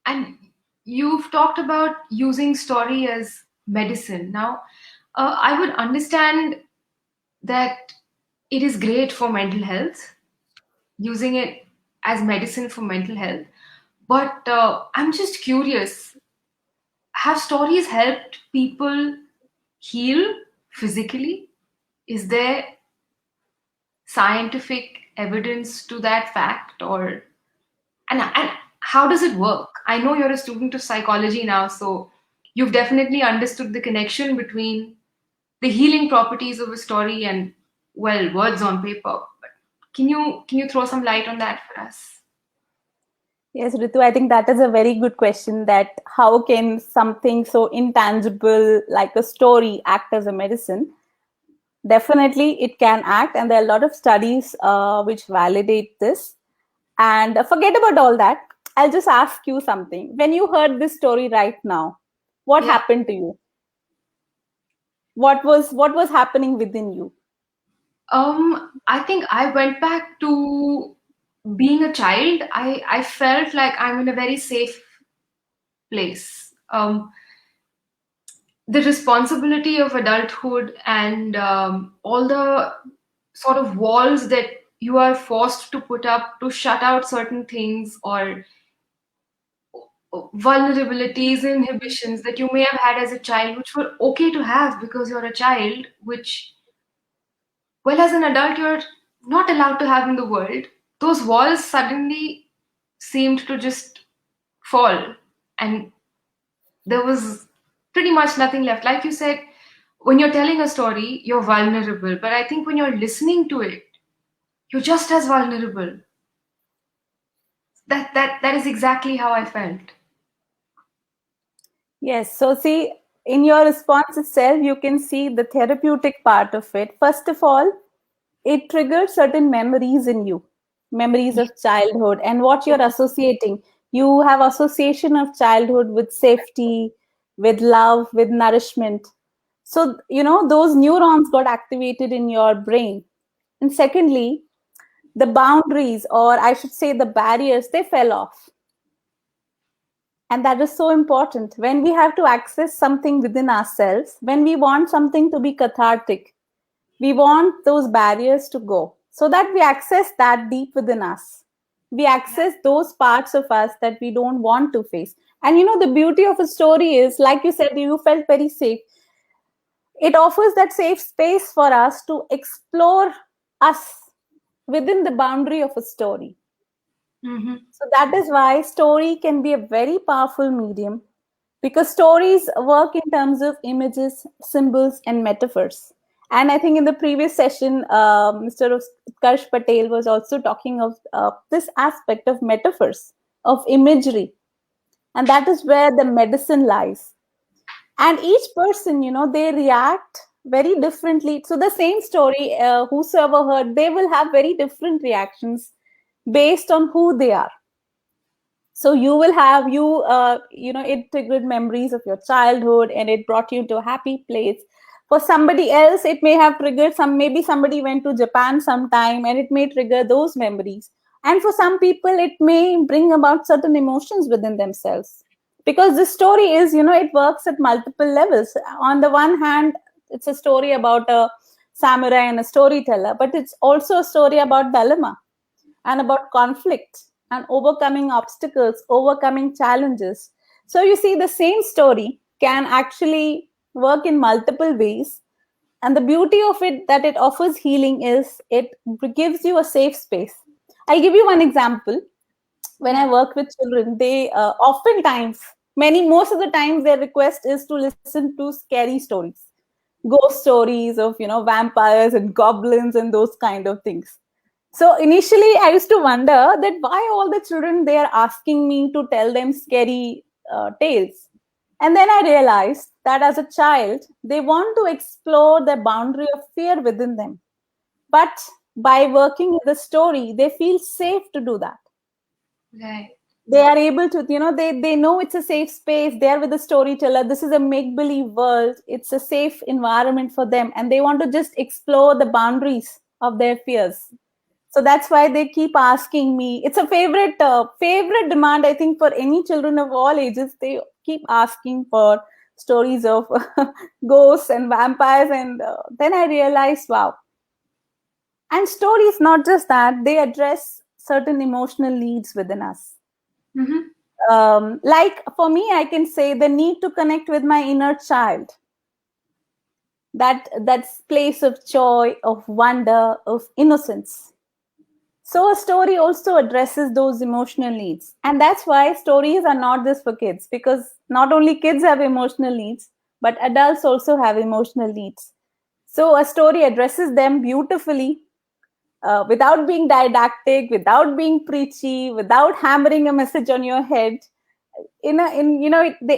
And you've talked about using story as medicine. Now, I would understand that it is great for mental health, using it as medicine for mental health. But I'm just curious, have stories helped people heal physically? Is there scientific evidence to that fact, or and how does it work? I know you're a student of psychology now, so you've definitely understood the connection between the healing properties of a story and, well, words on paper. But can you throw some light on that for us?
Yes, Ritu, I think that is a very good question, that how can something so intangible like a story act as a medicine? Definitely it can act, and there are a lot of studies which validate this. And forget about all that. I'll just ask you something. When you heard this story right now, what happened to you? What was happening within you?
I think I went back to being a child. I felt like I'm in a very safe place. The responsibility of adulthood and all the sort of walls that you are forced to put up to shut out certain things, or vulnerabilities, inhibitions that you may have had as a child, which were okay to have because you're a child, which, well, as an adult, you're not allowed to have in the world. Those walls suddenly seemed to just fall, and there was pretty much nothing left. Like you said, when you're telling a story, you're vulnerable, but I think when you're listening to it, you're just as vulnerable. That is exactly how I felt.
Yes. So see, in your response itself, you can see the therapeutic part of it. First of all, it triggers certain memories in you, memories of childhood, and what you're associating. You have association of childhood with safety, with love, with nourishment. So, those neurons got activated in your brain. And secondly, the boundaries, or I should say the barriers, they fell off. And that is so important. When we have to access something within ourselves, when we want something to be cathartic, we want those barriers to go so that we access that deep within us. We access those parts of us that we don't want to face. And the beauty of a story is, like you said, you felt very safe. It offers that safe space for us to explore us within the boundary of a story. So that is why story can be a very powerful medium, because stories work in terms of images, symbols, and metaphors. And I think in the previous session, Mr. Utkash Patel was also talking of this aspect of metaphors, of imagery. And that is where the medicine lies. And each person, they react very differently. So the same story, whosoever heard, they will have very different reactions based on who they are. So you will have it triggered memories of your childhood and it brought you to a happy place. For somebody else, it may have triggered maybe somebody went to Japan sometime and it may trigger those memories. And for some people, it may bring about certain emotions within themselves, because this story is, it works at multiple levels. On the one hand, it's a story about a samurai and a storyteller, but it's also a story about dilemma and about conflict and overcoming obstacles, overcoming challenges. So you see, the same story can actually work in multiple ways. And the beauty of it, that it offers healing, is it gives you a safe space. I'll give you one example. When I work with children, they oftentimes, most of the times, their request is to listen to scary stories, ghost stories of, vampires and goblins and those kind of things. So initially, I used to wonder that why all the children, they are asking me to tell them scary tales. And then I realized that as a child, they want to explore the boundary of fear within them. But by working in the story, they feel safe to do that.
Right.
They are able to, they know it's a safe space. They're with the storyteller. This is a make-believe world. It's a safe environment for them. And they want to just explore the boundaries of their fears. So that's why they keep asking me. It's a favorite demand, I think, for any children of all ages. They keep asking for stories of ghosts and vampires. And then I realized, wow. And stories, not just that, they address certain emotional needs within us. Like for me, I can say the need to connect with my inner child. That place of joy, of wonder, of innocence. So a story also addresses those emotional needs. And that's why stories are not just for kids, because not only kids have emotional needs, but adults also have emotional needs. So a story addresses them beautifully, without being didactic, without being preachy, without hammering a message on your head. They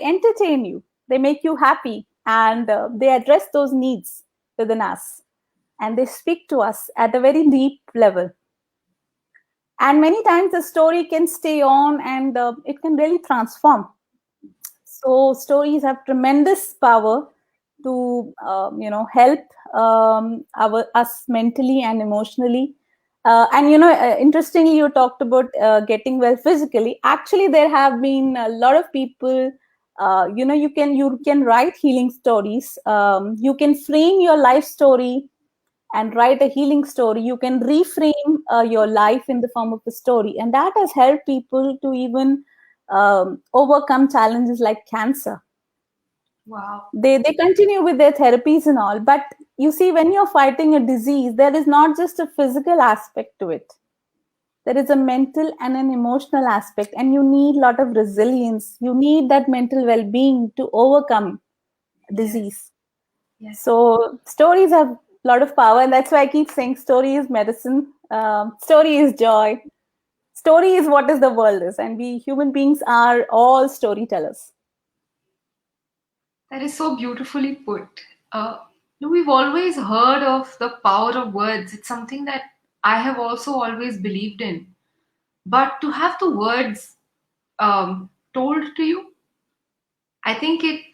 entertain you, they make you happy, and they address those needs within us, and they speak to us at a very deep level. And many times the story can stay on, and it can really transform. So stories have tremendous power to help us mentally and emotionally. And interestingly, you talked about getting well physically. Actually, there have been a lot of people. You can write healing stories. You can frame your life story and write a healing story. You can reframe your life in the form of a story, and that has helped people to even overcome challenges like cancer.
Wow.
They continue with their therapies and all, but you see, when you're fighting a disease, there is not just a physical aspect to it. There is a mental and an emotional aspect, and you need a lot of resilience. You need that mental well-being to overcome disease.
Yes.
So stories have a lot of power, and that's why I keep saying story is medicine. Story is joy. Story is what is the world is, and we human beings are all storytellers.
That is so beautifully put. We've always heard of the power of words. It's something that I have also always believed in. But to have the words told to you, I think it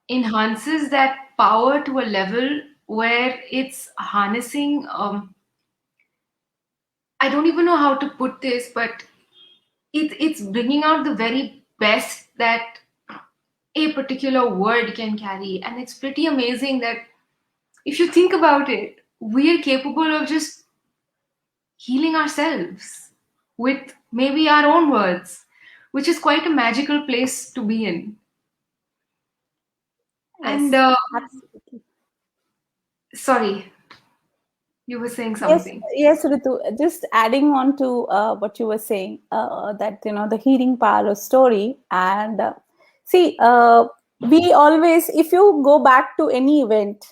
enhances that power to a level where it's harnessing. I don't even know how to put this, but it's bringing out the very best that a particular word can carry. And it's pretty amazing that if you think about it, we are capable of just healing ourselves with maybe our own words, which is quite a magical place to be in. And
Absolutely.
sorry, you were saying
Yes,
something.
yes, Ritu. Just adding on to what you were saying, that the healing power of story, and see, we always, if you go back to any event,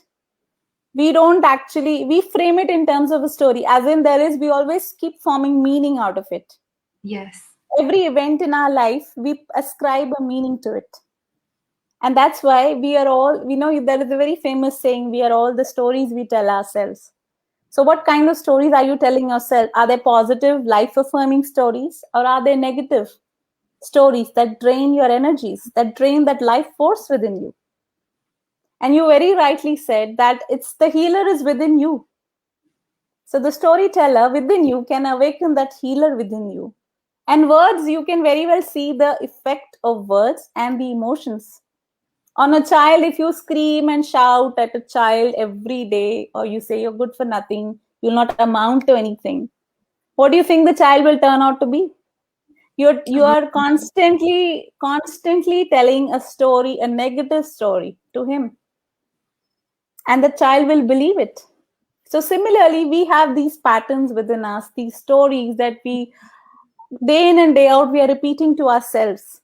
we don't actually we frame it in terms of a story, as in we always keep forming meaning out of it.
Yes.
Every event in our life, we ascribe a meaning to it, and that's why we are all. There is a very famous saying: "We are all the stories we tell ourselves." So, what kind of stories are you telling yourself? Are they positive, life affirming stories, or are they negative stories that drain your energies, that drain that life force within you? And you very rightly said that it's the healer is within you. So, the storyteller within you can awaken that healer within you. And words, you can very well see the effect of words and the emotions. On a child, if you scream and shout at a child every day, or you say you're good for nothing, you'll not amount to anything, what do you think the child will turn out to be? You are constantly telling a story, a negative story to him, and the child will believe it. So similarly, we have these patterns within us, these stories that we, day in and day out, we are repeating to ourselves.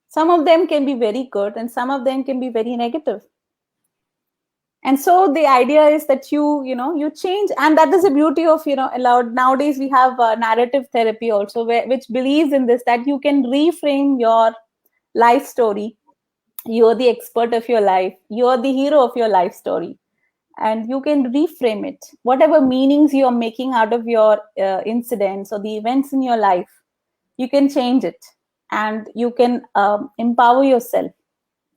Some of them can be very good and some of them can be very negative. And so the idea is that you change, and that is the beauty of allowed nowadays. We have narrative therapy also, which believes in this, that you can reframe your life story. You're the expert of your life, you're the hero of your life story, and you can reframe it. Whatever meanings you're making out of your incidents or the events in your life, you can change it, and you can empower yourself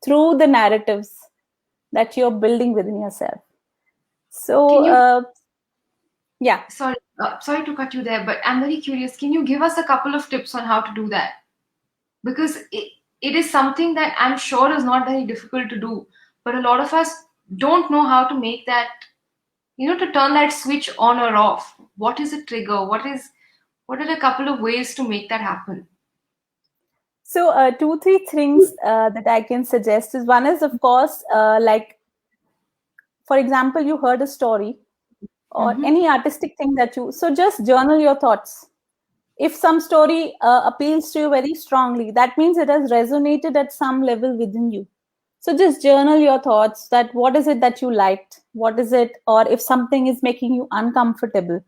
through the narratives that you're building within yourself. So,
Can you,
yeah.
sorry to cut you there, but I'm very curious. Can you give us a couple of tips on how to do that? Because it is something that I'm sure is not very difficult to do, but a lot of us don't know how to make that, to turn that switch on or off. What is a trigger? What are a couple of ways to make that happen?
So, 2, 3 things that I can suggest is, one is, of course, like, for example, you heard a story or any artistic thing so just journal your thoughts. If some story appeals to you very strongly, that means it has resonated at some level within you. So just journal your thoughts, that what is it that you liked, what is it, or if something is making you uncomfortable,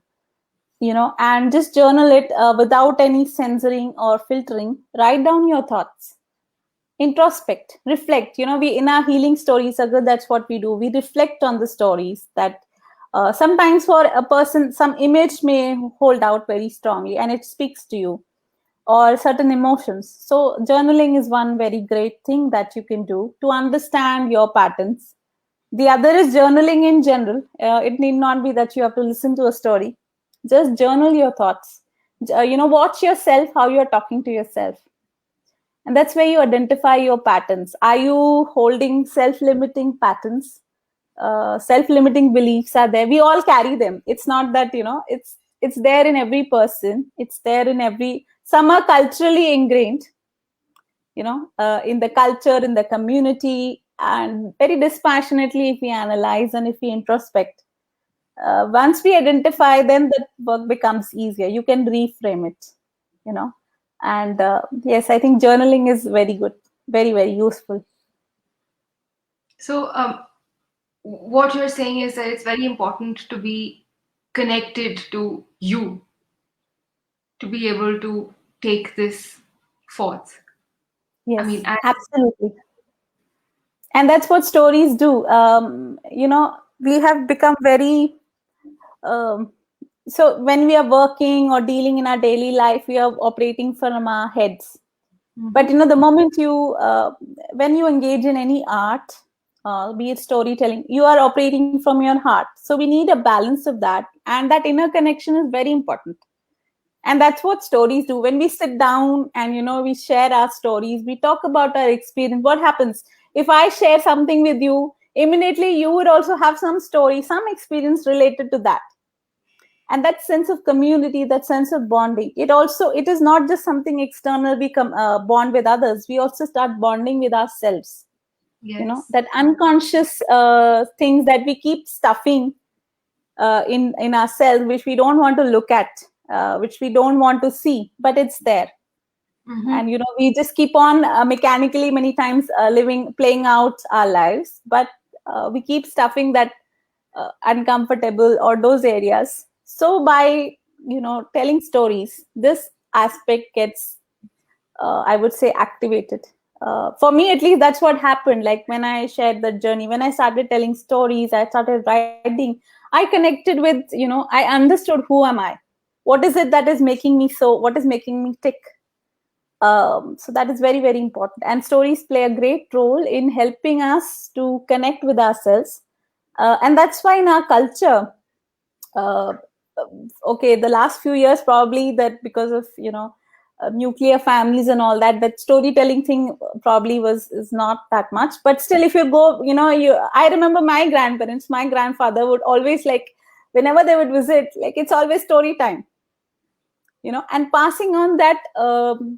and just journal it without any censoring or filtering. Write down your thoughts, introspect, reflect. We, in our healing stories, Agar, that's what we do. We reflect on the stories that sometimes for a person, some image may hold out very strongly and it speaks to you, or certain emotions. So journaling is one very great thing that you can do to understand your patterns. The other is journaling in general. It need not be that you have to listen to a story. Just journal your thoughts. Watch yourself, how you're talking to yourself. And that's where you identify your patterns. Are you holding self-limiting patterns? Self-limiting beliefs are there. We all carry them. It's not that, it's there in every person. It's there in some are culturally ingrained, in the culture, in the community, and very dispassionately, if we analyze and if we introspect, once we identify, then the work becomes easier. You can reframe it, and yes, I think journaling is very good, very, very useful.
So, what you're saying is that it's very important to be connected to you to be able to take this forth.
Yes,
I mean,
absolutely. And that's what stories do. We have become very so when we are working or dealing in our daily life, we are operating from our heads. But the moment when you engage in any art, be it storytelling, you are operating from your heart. So we need a balance of that, and that inner connection is very important. And that's what stories do. When we sit down and we share our stories, we talk about our experience. What happens if I share something with you? Immediately, you would also have some story, some experience related to that. And that sense of community, that sense of bonding, it is not just something external. We bond with others, we also start bonding with ourselves.
Yes.
that unconscious things that we keep stuffing in ourselves, which we don't want to look at, which we don't want to see, but it's there. And we just keep on mechanically many times playing out our lives, but we keep stuffing that uncomfortable or those areas. So by telling stories, this aspect gets I would say activated. For me at least, that's what happened. Like when I shared the journey, when I started telling stories, I started writing, I connected with, I understood who am I, what is it that is making me so, what is making me tick. So that is very, very important. And stories play a great role in helping us to connect with ourselves. And that's why in our culture, uh, okay, the last few years, probably that because of, nuclear families and all that, that storytelling thing probably is not that much. But still, if you go, I remember my grandparents, my grandfather would always like, whenever they would visit, like it's always story time. And passing on that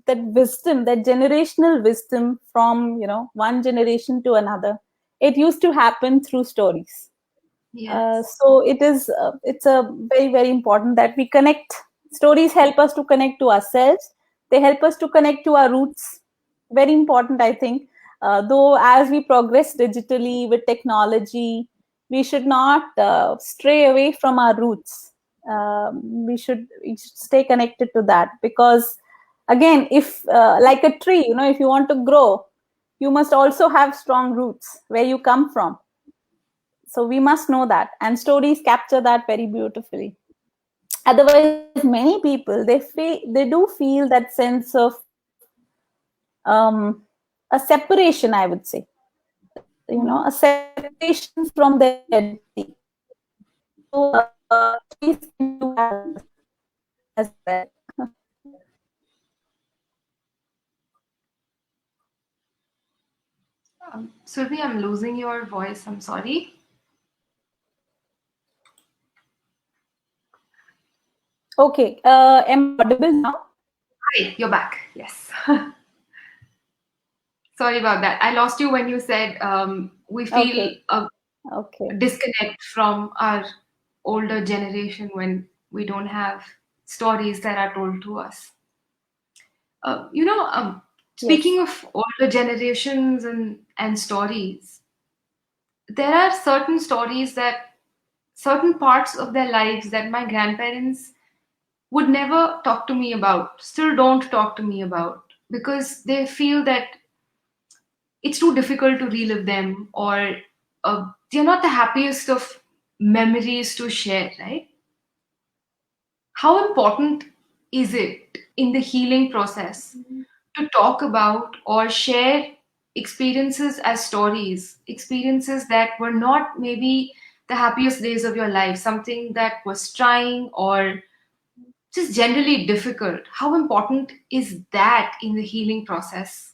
wisdom, that generational wisdom from one generation to another, it used to happen through stories.
Yes.
So it's a very, very important that we connect. Stories help us to connect to ourselves. They help us to connect to our roots. Very important, I think. Though as we progress digitally with technology, we should not stray away from our roots. We should stay connected to that, because again, if like a tree, if you want to grow, you must also have strong roots where you come from. So we must know that, and stories capture that very beautifully. Otherwise, many people, they do feel that sense of um, a separation, I would say, a separation from their identity. So stories can do that as well.
Survi, I'm losing your voice. I'm sorry.
Okay, am I audible now?
Hi, you're back. Yes. Sorry about that. I lost you when you said we feel
Okay,
a
okay.
disconnect from our older generation when we don't have stories that are told to us. Speaking
Yes.
of older generations and stories, there are certain stories that certain parts of their lives that my grandparents would never talk to me about, still don't talk to me about, because they feel that it's too difficult to relive them, or they're not the happiest of memories to share, right? How important is it in the healing process to talk about or share experiences as stories, experiences that were not maybe the happiest days of your life, something that was trying or just generally difficult? How important is that in the healing process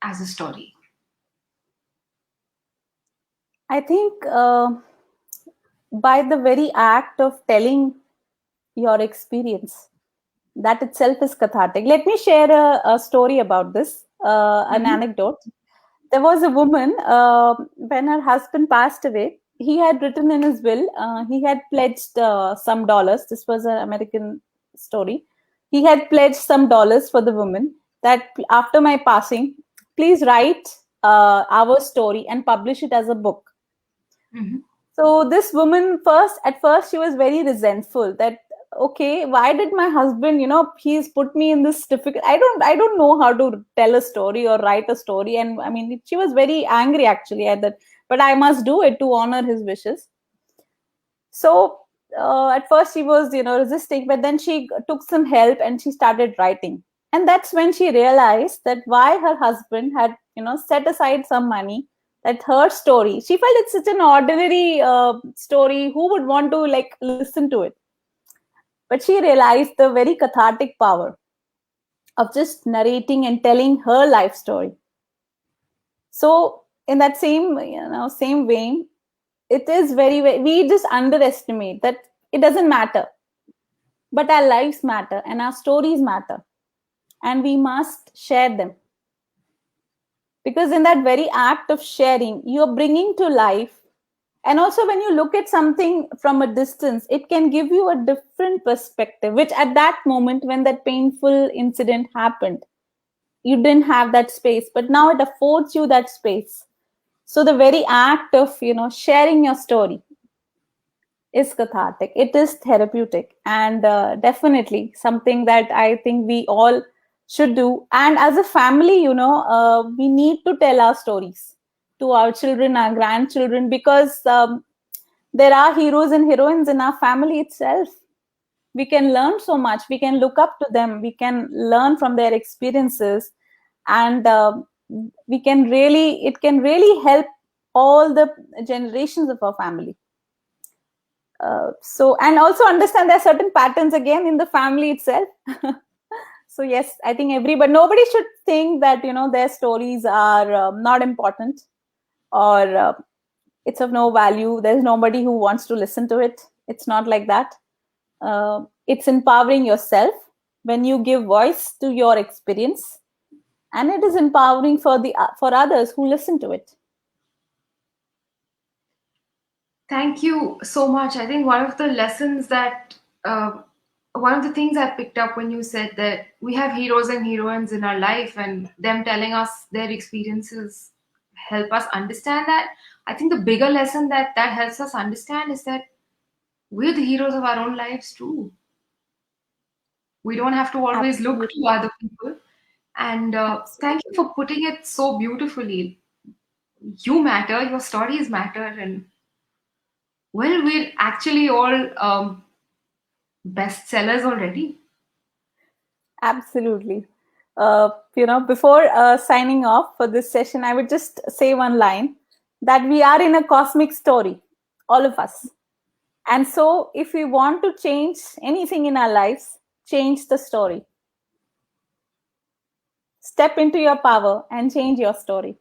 as a story?
I think by the very act of telling your experience, that itself is cathartic. Let me share a story about this, an
Mhm.
anecdote. There was a woman, when her husband passed away, he had written in his will, he had pledged some dollars. This was an American story. He had pledged some dollars for the woman that after my passing, please write our story and publish it as a book.
Mhm.
So this woman, at first she was very resentful that, okay, why did my husband, he's put me in this difficult, I don't know how to tell a story or write a story. And I mean, she was very angry actually at that, but I must do it to honor his wishes. So at first she was, resisting, but then she took some help and she started writing. And that's when she realized that why her husband had, set aside some money, that her story, she felt it's such an ordinary story. Who would want to like listen to it? But she realized the very cathartic power of just narrating and telling her life story. So in that same vein, it is we just underestimate that it doesn't matter, but our lives matter and our stories matter, and we must share them, because in that very act of sharing, you're bringing to life. And also when you look at something from a distance, it can give you a different perspective, which at that moment when that painful incident happened, you didn't have that space, but now it affords you that space. So the very act of, sharing your story is cathartic. It is therapeutic, and definitely something that I think we all should do. And as a family, we need to tell our stories to our children, our grandchildren, because there are heroes and heroines in our family itself. We can learn so much. We can look up to them. We can learn from their experiences, and it can really help all the generations of our family. And also understand there are certain patterns again in the family itself. So yes, I think nobody should think that their stories are not important, or it's of no value. There's nobody who wants to listen to it. It's not like that. It's empowering yourself when you give voice to your experience, and it is empowering for others who listen to it.
Thank you so much. I think one of the lessons one of the things I picked up when you said that we have heroes and heroines in our life, and them telling us their experiences help us understand that. I think the bigger lesson that helps us understand is that we're the heroes of our own lives too. We don't have to always look to other people. And thank you for putting it so beautifully. You matter, your stories matter, and well, we're actually all bestsellers already.
Absolutely. Before signing off for this session, I would just say one line, that we are in a cosmic story, all of us. And so if we want to change anything in our lives, change the story. Step into your power and change your story.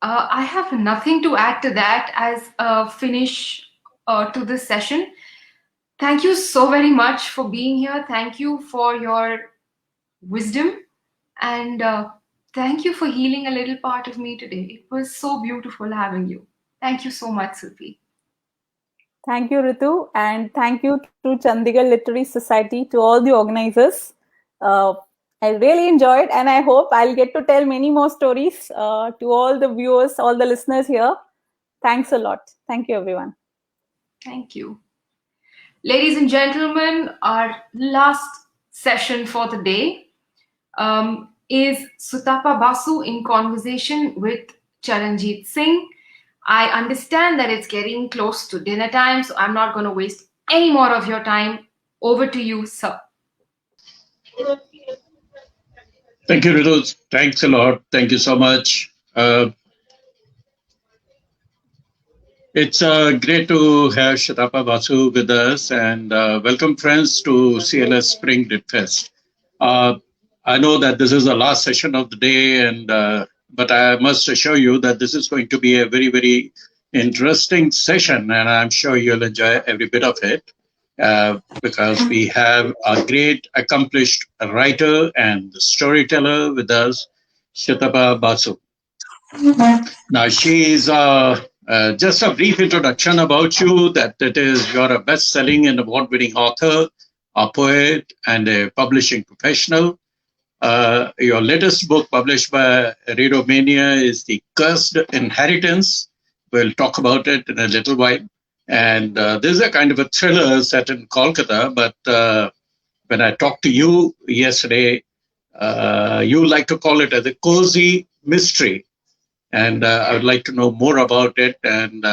I have nothing to add to that as a finish to this session. Thank you so very much for being here. Thank you for your wisdom, and thank you for healing a little part of me today. It was so beautiful having you. Thank you so much, Sufi.
Thank you, Ritu, and thank you to Chandigarh Literary Society, to all the organizers. I really enjoyed, and I hope I'll get to tell many more stories to all the viewers, all the listeners here. Thanks a lot. Thank you, everyone.
Thank you. Ladies and gentlemen, our last session for the day is Sutapa Basu in conversation with Charanjit Singh. I understand that it's getting close to dinner time, so I'm not going to waste any more of your time. Over to you, sir.
Thank you, Ritu. Thanks a lot. Thank you so much. It's great to have Shatapa Basu with us, and welcome friends to CLS Spring Litfest. I know that this is the last session of the day, and but I must assure you that this is going to be a very, very interesting session, and I'm sure you'll enjoy every bit of it because we have a great, accomplished writer and storyteller with us, Shatapa Basu. Now, she is just a brief introduction about you, that it is you're a best-selling and award-winning author, a poet, and a publishing professional. Your latest book published by Radio Mania is The Cursed Inheritance. We'll talk about it in a little while. And this is a kind of a thriller set in Kolkata, but when I talked to you yesterday, you like to call it as a cozy mystery. And I would like to know more about it. And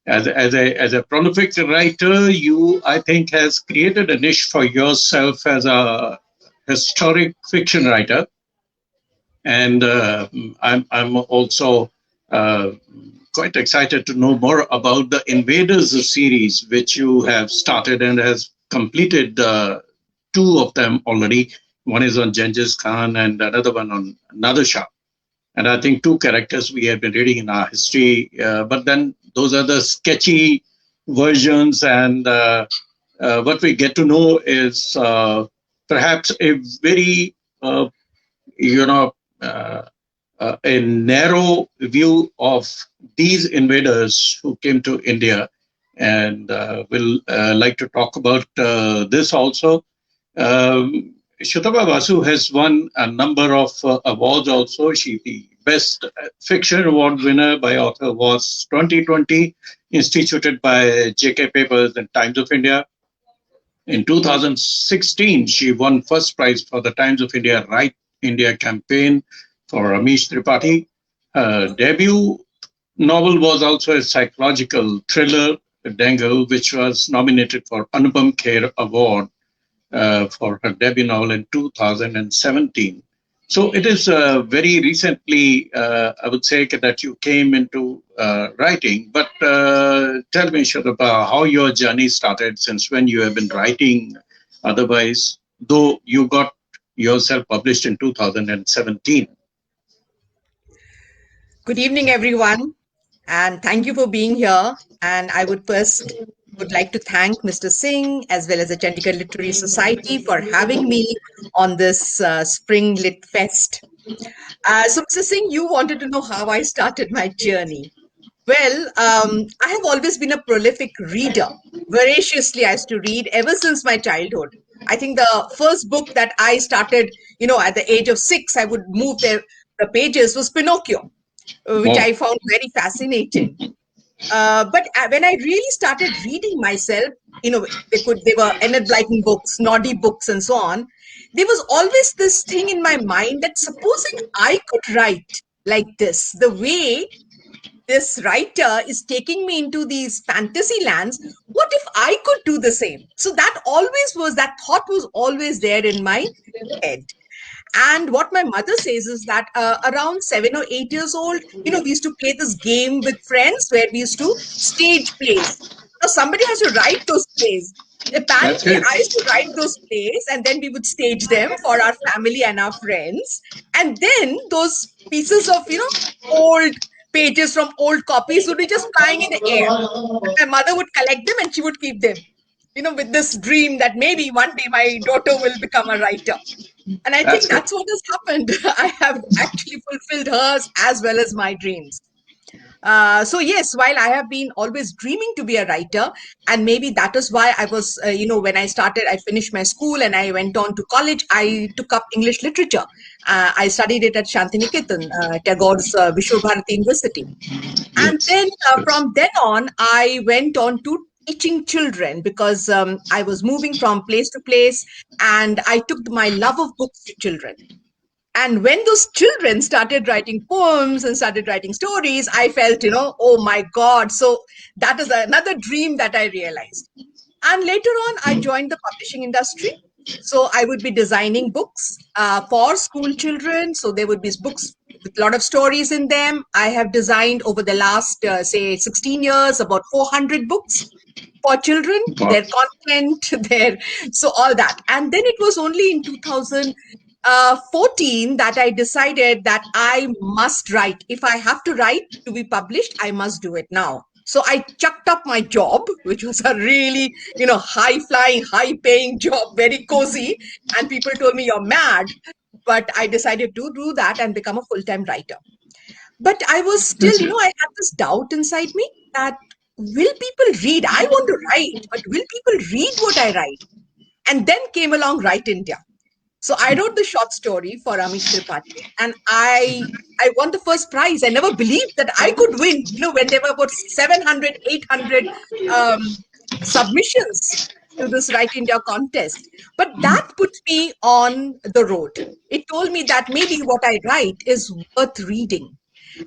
as a prolific writer, you, I think, has created a niche for yourself as a historic fiction writer. And I'm also quite excited to know more about the Invaders series, which you have started and has completed two of them already. One is on Genghis Khan and another one on Nader Shah. And I think two characters we have been reading in our history, but then those are the sketchy versions. And what we get to know is perhaps a very, a narrow view of these invaders who came to India, and will like to talk about this also. Shutaba Basu has won a number of awards also. She the Best Fiction Award winner by author was 2020, instituted by JK Papers and Times of India. In 2016, she won first prize for the Times of India Right India campaign for Amish Tripathi. Her debut novel was also a psychological thriller, Dangle, which was nominated for Anupam Kher Award for her debut novel in 2017. So it is very recently, I would say, that you came into writing. But tell me, Shadapa, how your journey started, since when you have been writing otherwise, though you got yourself published in 2017.
Good evening, everyone, and thank you for being here. And I would first would like to thank Mr. Singh as well as the Chandigarh Literary Society for having me on this Spring Lit Fest. So, Mr. Singh, you wanted to know how I started my journey. Well, I have always been a prolific reader. Voraciously, I used to read ever since my childhood. I think the first book that I started, at the age of 6, I would move the pages was Pinocchio, which
Wow.
I found very fascinating. But when I really started reading myself, they were Enid Blyton books, naughty books, and so on. There was always this thing in my mind that supposing I could write like this, the way this writer is taking me into these fantasy lands, what if I could do the same? So that thought was always there in my head. And what my mother says is that around 7 or 8 years old, we used to play this game with friends where we used to stage plays. Now, somebody has to write those plays.
That's
Apparently,
it.
I used to write those plays and then we would stage them for our family and our friends. And then those pieces of, old pages from old copies would be just flying in the air. My mother would collect them and she would keep them, with this dream that maybe one day my daughter will become a writer. And I
That's
think
good.
that's what has happened. I have actually fulfilled hers as well as my dreams. So yes, while I have been always dreaming to be a writer, and maybe that is why I was, when I finished my school and I went on to college, I took up English literature. I studied it at Shantiniketan, Tagore's Vishwa Bharati University. And
Yes.
then
Yes.
from then on, I went on to teaching children because I was moving from place to place and I took my love of books to children. And when those children started writing poems and started writing stories, I felt, oh my God. So that is another dream that I realized. And later on, I joined the publishing industry. So I would be designing books for school children. So there would be books with a lot of stories in them. I have designed over the last, say, 16 years, about 400 books for children,
Wow.
their content, so all that. And then it was only in 2014 that I decided that I must write. If I have to write to be published, I must do it now. So I chucked up my job, which was a really, high flying, high paying job, very cozy. And people told me you're mad. But I decided to do that and become a full time writer. But I was still,
That's it.
I had this doubt inside me that will people read? I want to write, but will people read what I write? And then came along Write India. So I wrote the short story for Amish Tripathi and I won the first prize. I never believed that I could win, when there were about 700, 800 um, submissions to this Write India contest. But that put me on the road. It told me that maybe what I write is worth reading.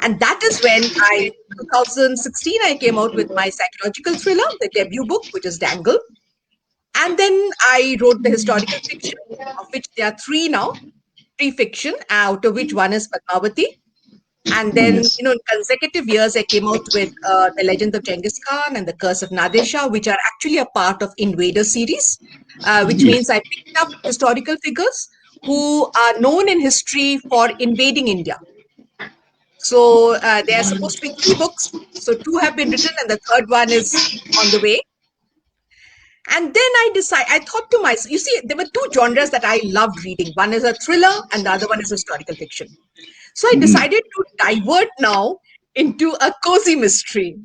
And that is when 2016, I came out with my psychological thriller, the debut book, which is Dangle. And then I wrote the historical fiction, of which there are three now, three fiction, out of which one is Padmavati. And then,
Yes.
in consecutive years, I came out with The Legend of Genghis Khan and The Curse of Nadesha, which are actually a part of Invader series, which
Yes.
means I picked up historical figures who are known in history for invading India. So there are supposed to be three books. So two have been written and the third one is on the way. And then I thought to myself, you see, there were two genres that I loved reading. One is a thriller and the other one is historical fiction. So I decided to divert now into a cozy mystery.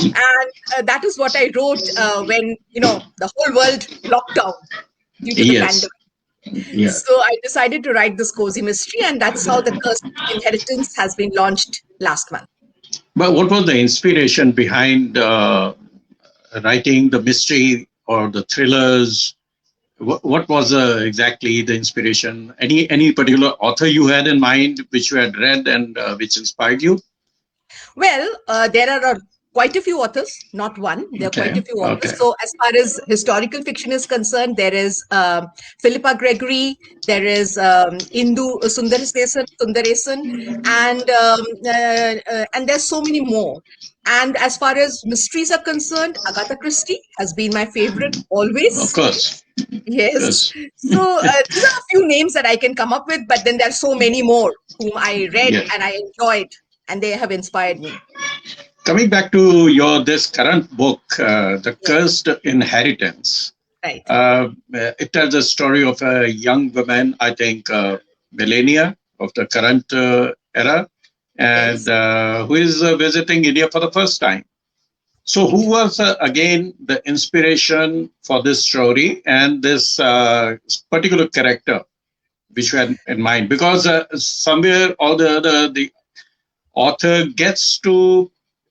And that is what I wrote when, the whole world locked down due to the
Yes.
pandemic.
Yeah.
So I decided to write this cozy mystery, and that's how the Cursed Inheritance has been launched last month.
But what was the inspiration behind writing the mystery or the thrillers? What was exactly the inspiration? Any particular author you had in mind, which you had read and which inspired you?
Well, there are quite a few authors, not one. There are quite
Okay.
a few
Okay.
authors. So, as far as historical fiction is concerned, there is Philippa Gregory, there is Indu Sundaresan, and there's so many more. And as far as mysteries are concerned, Agatha Christie has been my favorite
Of
always.
course.
Yes.
Yes.
So these are a few names that I can come up with, but then there are so many more whom I read
Yeah.
and I enjoyed, and they have inspired me.
Coming back to your this current book, The
Yes.
Cursed Inheritance.
Right.
It tells a story of a young woman, I think, millennia of the current era, and
Yes.
who is visiting India for the first time. So, who was again the inspiration for this story and this particular character which you had in mind? Because somewhere or the other, the author gets to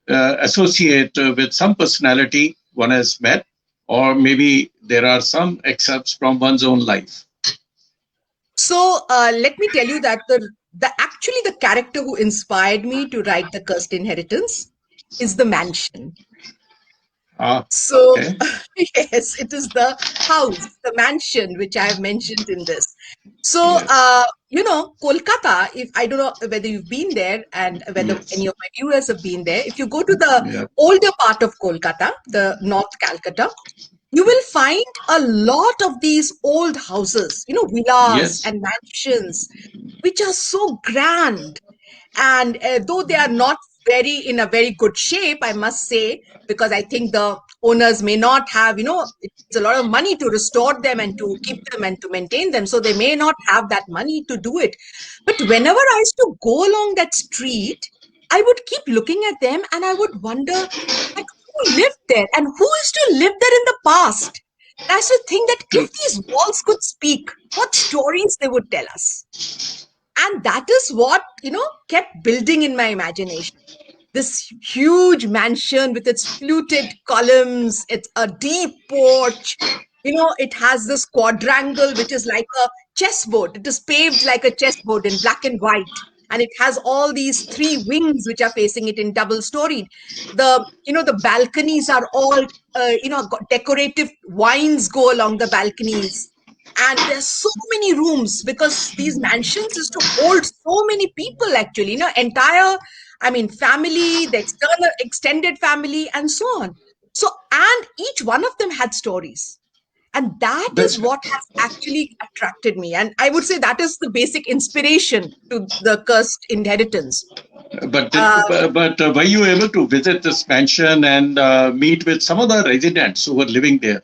associate with some personality one has met, or maybe there are some excerpts from one's own life.
So let me tell you that actually the character who inspired me to write The Cursed Inheritance is the mansion. So,
Okay.
yes, it is the house, the mansion, which I have mentioned in this. So,
Yes.
Kolkata, if I don't know whether you've been there and whether
Yes.
any of my viewers have been there, if you go to the
Yeah.
older part of Kolkata, the North Calcutta, you will find a lot of these old houses, villas
Yes.
and mansions, which are so grand. And though they are not in a very good shape, I must say, because I think the owners may not have, it's a lot of money to restore them and to keep them and to maintain them. So they may not have that money to do it. But whenever I used to go along that street, I would keep looking at them and I would wonder, like, who lived there and who used to live there in the past. And I used to think that if these walls could speak, what stories they would tell us. And that is what kept building in my imagination. This huge mansion with its fluted columns, it's a deep porch. It has this quadrangle which is like a chessboard. It is paved like a chessboard in black and white, and it has all these three wings which are facing it in double storied. The balconies are all decorative vines go along the balconies, and there's so many rooms because these mansions is to hold so many people, actually, entire, I mean, family, the extended family, and so on. So, and each one of them had stories. And that is
That's
what has actually attracted me. And I would say that is the basic inspiration to The Cursed Inheritance.
But
Uh,
were you able to visit this mansion and meet with some of the residents who were living there?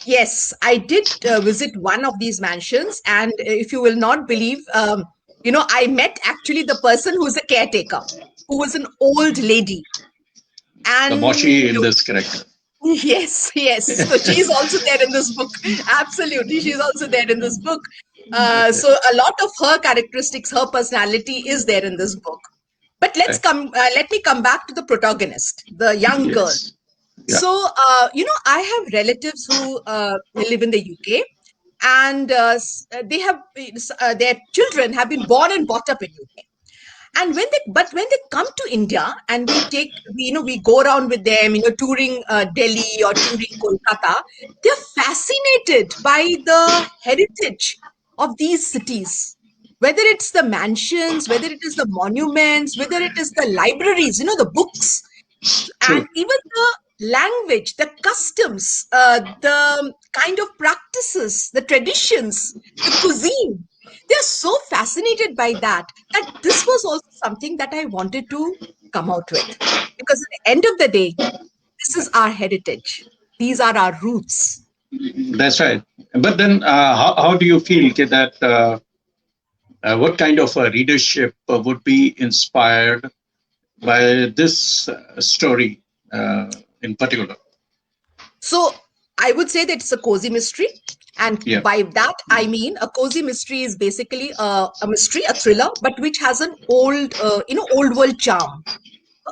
yes, I did visit one of these mansions. And if you will not believe, I met actually the person who's a caretaker, who was an old lady.
The
And
Moshi in this character.
yes, yes. So she's also there in this book. Absolutely, she's also there in this book.
Okay.
So a lot of her characteristics, her personality is there in this book. But let me come back to the protagonist, the young girl.
Yes. Yeah.
So, I have relatives who live in the UK, and they have their children have been born and brought up in UK. And when they come to India and we go around with them, touring Delhi or touring Kolkata, they're fascinated by the heritage of these cities. Whether it's the mansions, whether it is the monuments, whether it is the libraries, the books, and
True.
even the language, the customs, the kind of practices, the traditions, the cuisine. They're so fascinated by that this was also something that I wanted to come out with. Because at the end of the day, this is our heritage. These are our roots.
That's right. But then, how do you feel that what kind of a readership would be inspired by this story in particular?
So I would say that it's a cozy mystery. And
Yeah.
by that, I mean a cozy mystery is basically a mystery, a thriller, but which has an old world charm.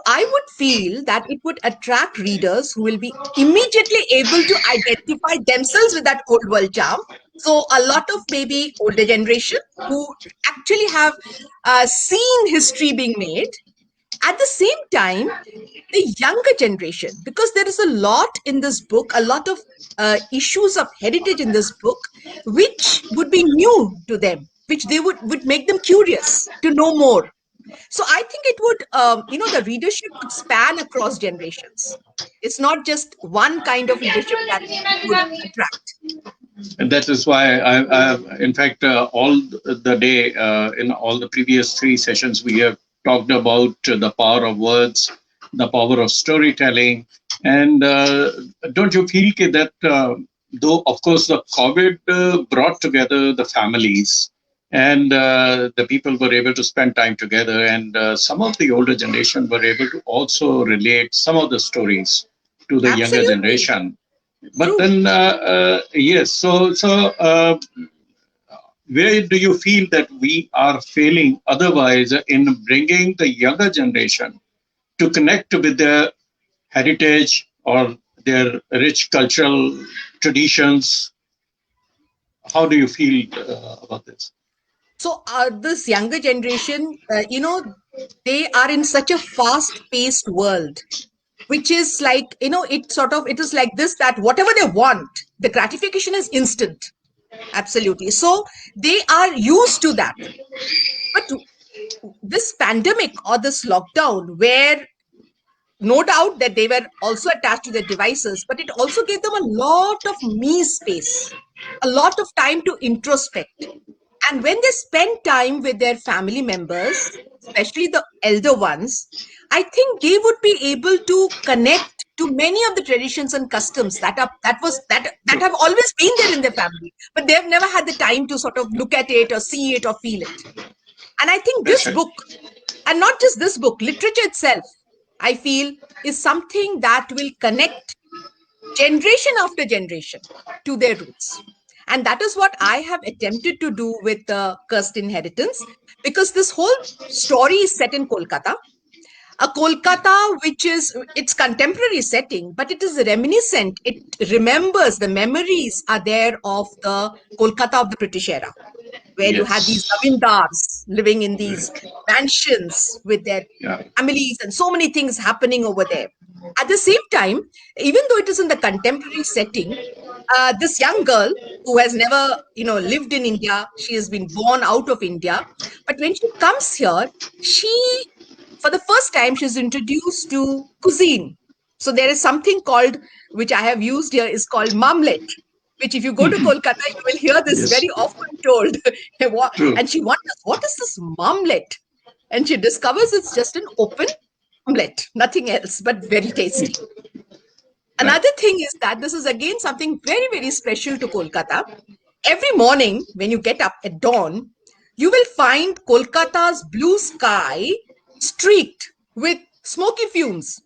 I would feel that it would attract readers who will be immediately able to identify themselves with that old world charm. So a lot of maybe older generation who actually have seen history being made. At the same time, the younger generation, because there is a lot in this book, a lot of issues of heritage in this book, which would be new to them, which they would make them curious to know more. So I think it would, the readership would span across generations. It's not just one kind of readership that it would attract.
And that is why in fact, all the day, in all the previous three sessions, we have talked about the power of words, the power of storytelling. And don't you feel that though, of course, the COVID brought together the families and the people were able to spend time together, and some of the older generation were able to also relate some of the stories to the younger
Absolutely.
generation. But
True.
then, yes, so where do you feel that we are failing otherwise in bringing the younger generation to connect with their heritage or their rich cultural traditions? How do you feel about this?
So this younger generation, they are in such a fast-paced world, which is like, it is like this, that whatever they want, the gratification is instant. Absolutely. So they are used to that. But this pandemic or this lockdown, where no doubt that they were also attached to their devices, but it also gave them a lot of me space, a lot of time to introspect. And when they spend time with their family members, especially the elder ones, I think they would be able to connect to many of the traditions and customs that have always been there in their family, but they've never had the time to sort of look at it or see it or feel it. And I think this book, and not just this book, literature itself, I feel, is something that will connect generation after generation to their roots. And that is what I have attempted to do with the Cursed Inheritance, because this whole story is set in Kolkata. A Kolkata which is its contemporary setting, but it is reminiscent. It remembers, the memories are there of the Kolkata of the British era, where you had these Zamindars living in these mansions with their families and so many things happening over there. At the same time, even though it is in the contemporary setting, this young girl who has never, lived in India, she has been born out of India, but when she comes here, for the first time, she's introduced to cuisine. So there is something called, which I have used here, is called mamlet, which if you go to Kolkata, you will hear this very often told. And she wonders, what is this mamlet? And she discovers it's just an open omelette, nothing else, but very tasty. Another thing is that this is again something very, very special to Kolkata. Every morning when you get up at dawn, you will find Kolkata's blue sky streaked with smoky fumes,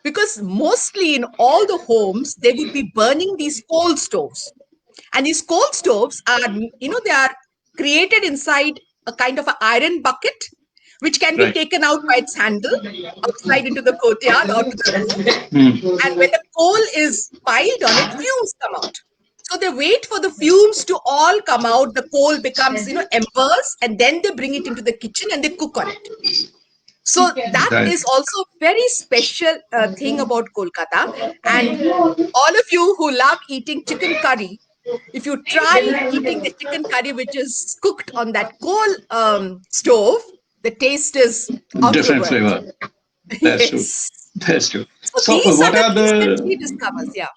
because mostly in all the homes, they would be burning these coal stoves. And these coal stoves are, they are created inside a kind of an iron bucket, which can be taken out by its handle outside into the courtyard or to the room. And when the coal is piled on it, fumes come out. So they wait for the fumes to all come out. The coal becomes, embers, and then they bring it into the kitchen and they cook on it. So that is also a very special thing about Kolkata. And all of you who love eating chicken curry, if you try eating the chicken curry which is cooked on that coal stove, the taste is out
different
of the world.
flavor. That's
Yes.
true. That's true.
So these are the things that she discovers. Yeah.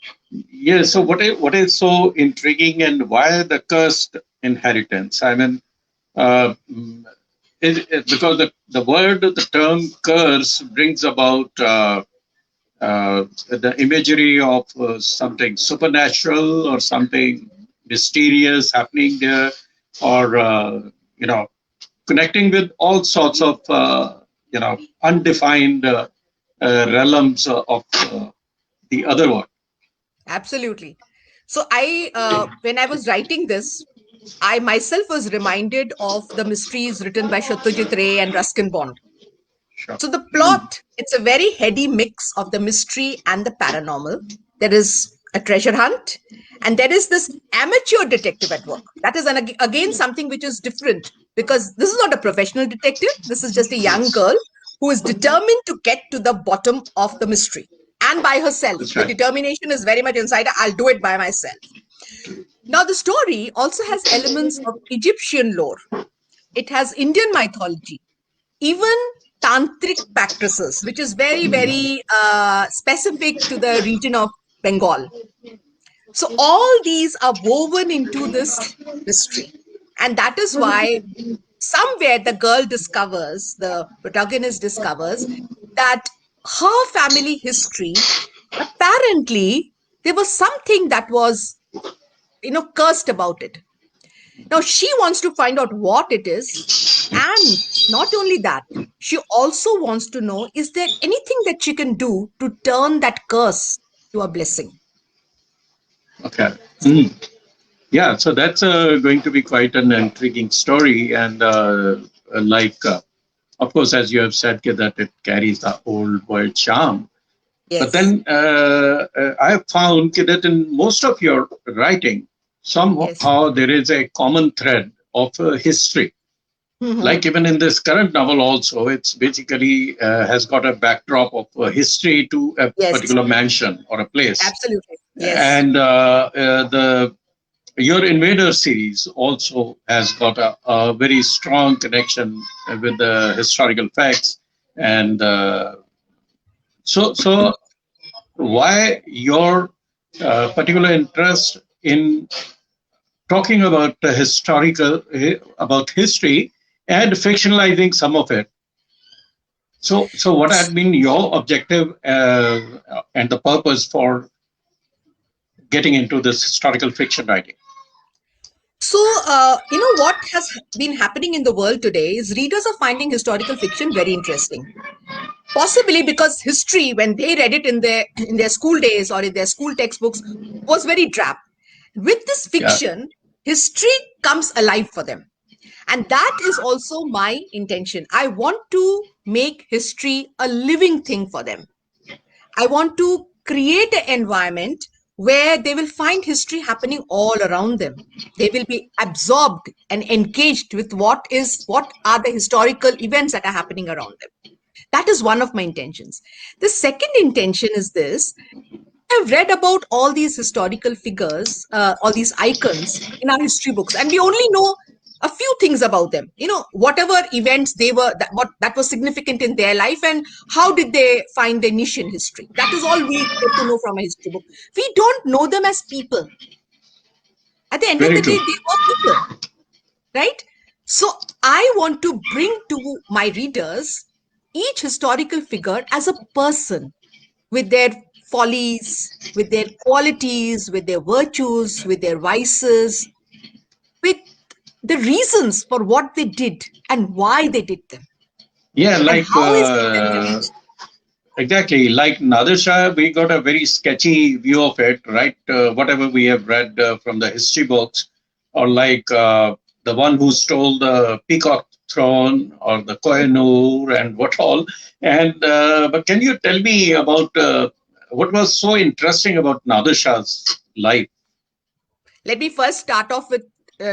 Yeah. So what is so intriguing, and why the cursed inheritance? I mean, because the term curse brings about the imagery of something supernatural or something mysterious happening there, or connecting with all sorts of undefined realms of the other one.
Absolutely. So when I was writing this, I myself was reminded of the mysteries written by Satyajit Ray and Ruskin Bond.
Sure.
So the plot, it's a very heady mix of the mystery and the paranormal. There is a treasure hunt, and there is this amateur detective at work. That is again something which is different, because this is not a professional detective. This is just a young girl who is determined to get to the bottom of the mystery, and by herself.
That's
The
right.
determination is very much inside her. I'll do it by myself. Now, the story also has elements of Egyptian lore. It has Indian mythology, even tantric practices, which is very, very specific to the region of Bengal. So all these are woven into this mystery. And that is why somewhere the protagonist discovers that her family history, apparently, there was something that was, cursed about it. Now she wants to find out what it is. And not only that, she also wants to know, is there anything that she can do to turn that curse to a blessing?
Okay. Yeah, so that's going to be quite an intriguing story. And of course, as you have said, that it carries the old world charm.
Yes.
But then I have found that in most of your writing, somehow there is a common thread of history. Like even in this current novel also, it's basically has got a backdrop of history to a particular mansion or a place.
Absolutely. Yes.
And your Invader series also has got a very strong connection with the historical facts. And so why your particular interest in talking about about history and fictionalizing some of it? So what had been your objective and the purpose for getting into this historical fiction writing?
So, what has been happening in the world today is readers are finding historical fiction very interesting. Possibly because history, when they read it in their school days or in their school textbooks, was very drab. With this fiction, history comes alive for them. And that is also my intention. I want to make history a living thing for them. I want to create an environment where they will find history happening all around them. They will be absorbed and engaged with what are the historical events that are happening around them. That is one of my intentions. The second intention is this. I've read about all these historical figures, all these icons in our history books, and we only know a few things about them. Whatever events they were, that was significant in their life, and how did they find their niche in history. That is all we get to know from a history book. We don't know them as people. At the end of the day, they were people, right? So I want to bring to my readers each historical figure as a person, with their follies, with their qualities, with their virtues, with their vices, with the reasons for what they did and why they did them.
Yeah, like
how is it
exactly like Nadir Shah, we got a very sketchy view of it, right? Whatever we have read from the history books, or like the one who stole the peacock throne or the Kohinoor and what all. And but can you tell me about what was so interesting about Nadir Shah's life?
Let me first start off with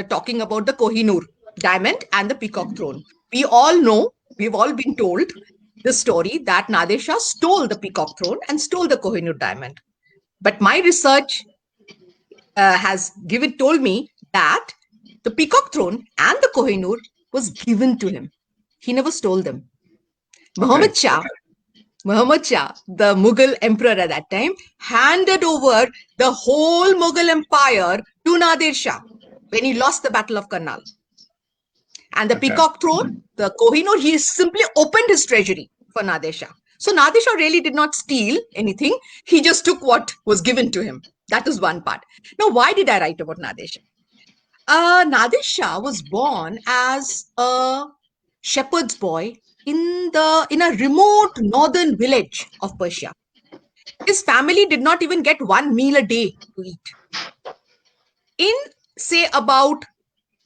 talking about the Kohinoor diamond and the peacock throne. We all know, we've all been told the story that Nadir Shah stole the peacock throne and stole the Kohinoor diamond. But my research has told me that the peacock throne and the Kohinoor was given to him. He never stole them. Muhammad Shah, the Mughal emperor at that time, handed over the whole Mughal empire to Nadir Shah when he lost the Battle of Karnal. And the peacock throne, the Kohinoor, he simply opened his treasury for Nadir Shah. So Nadir Shah really did not steal anything. He just took what was given to him. That is one part. Now, why did I write about Nadir Shah? Nadir Shah was born as a shepherd's boy in a remote northern village of Persia. His family did not even get one meal a day to eat. In, say, about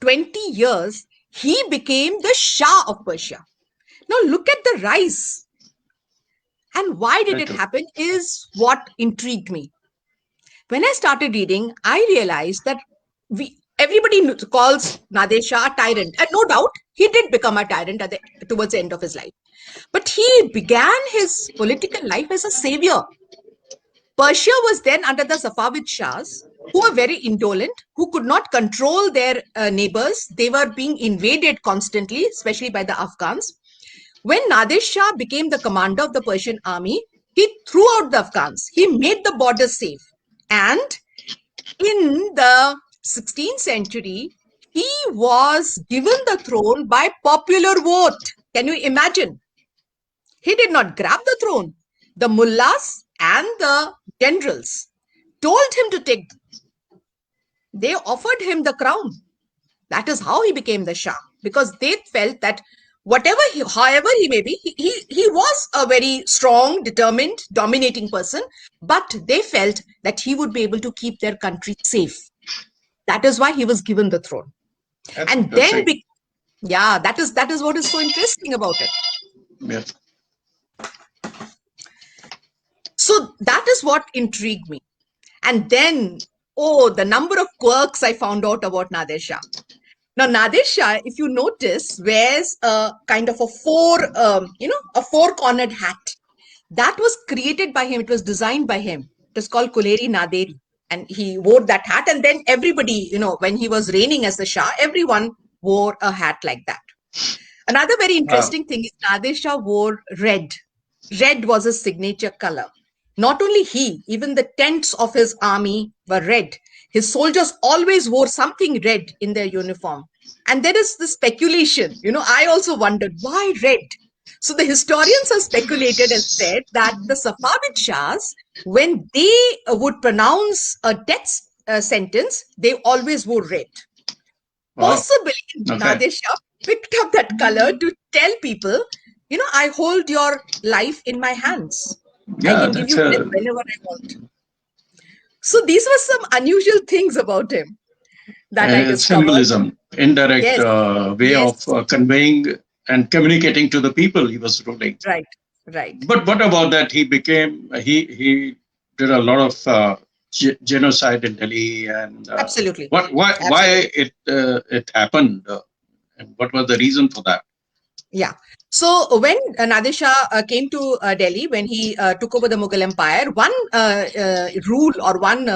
20 years, he became the Shah of Persia. Now look at the rise. And why did it happen is what intrigued me. When I started reading, I realized that everybody calls Nader Shah a tyrant. And no doubt, he did become a tyrant towards the end of his life. But he began his political life as a savior. Persia was then under the Safavid Shahs, who were very indolent, who could not control their neighbors. They were being invaded constantly, especially by the Afghans. When Nader Shah became the commander of the Persian army, he threw out the Afghans. He made the borders safe. And in the 16th century, he was given the throne by popular vote. Can you imagine? He did not grab the throne. The mullahs and the generals told him to take. They offered him the crown. That is how he became the Shah, because they felt that however he may be, he was a very strong, determined, dominating person, but they felt that he would be able to keep their country safe. That is why he was given the throne. And then, that is what is so interesting about it.
Yes.
So that is what intrigued me. And then, the number of quirks I found out about Nader Shah. Now, Nader Shah, if you notice, wears a kind of a four-cornered hat. That was created by him. It was designed by him. It was called Kuleri Naderi. And he wore that hat. And then everybody, when he was reigning as the Shah, everyone wore a hat like that. Another very interesting thing is Nader Shah wore red. Red was his signature color. Not only he, even the tents of his army were red. His soldiers always wore something red in their uniform. And there is this speculation, I also wondered, why red? So the historians have speculated and said that the Safavid Shahs, when they would pronounce a death sentence, they always wore red. Possibly Nader Shah picked up that color to tell people, I hold your life in my hands. I can give you death whenever I want. So these were some unusual things about him that I discovered.
Symbolism, indirect way of conveying and communicating to the people he was ruling.
Right.
But what about that? He did a lot of genocide in Delhi, and
absolutely.
Why it happened, and what was the reason for that?
Yeah. So when Nader Shah came to Delhi, when he took over the Mughal Empire, one rule or one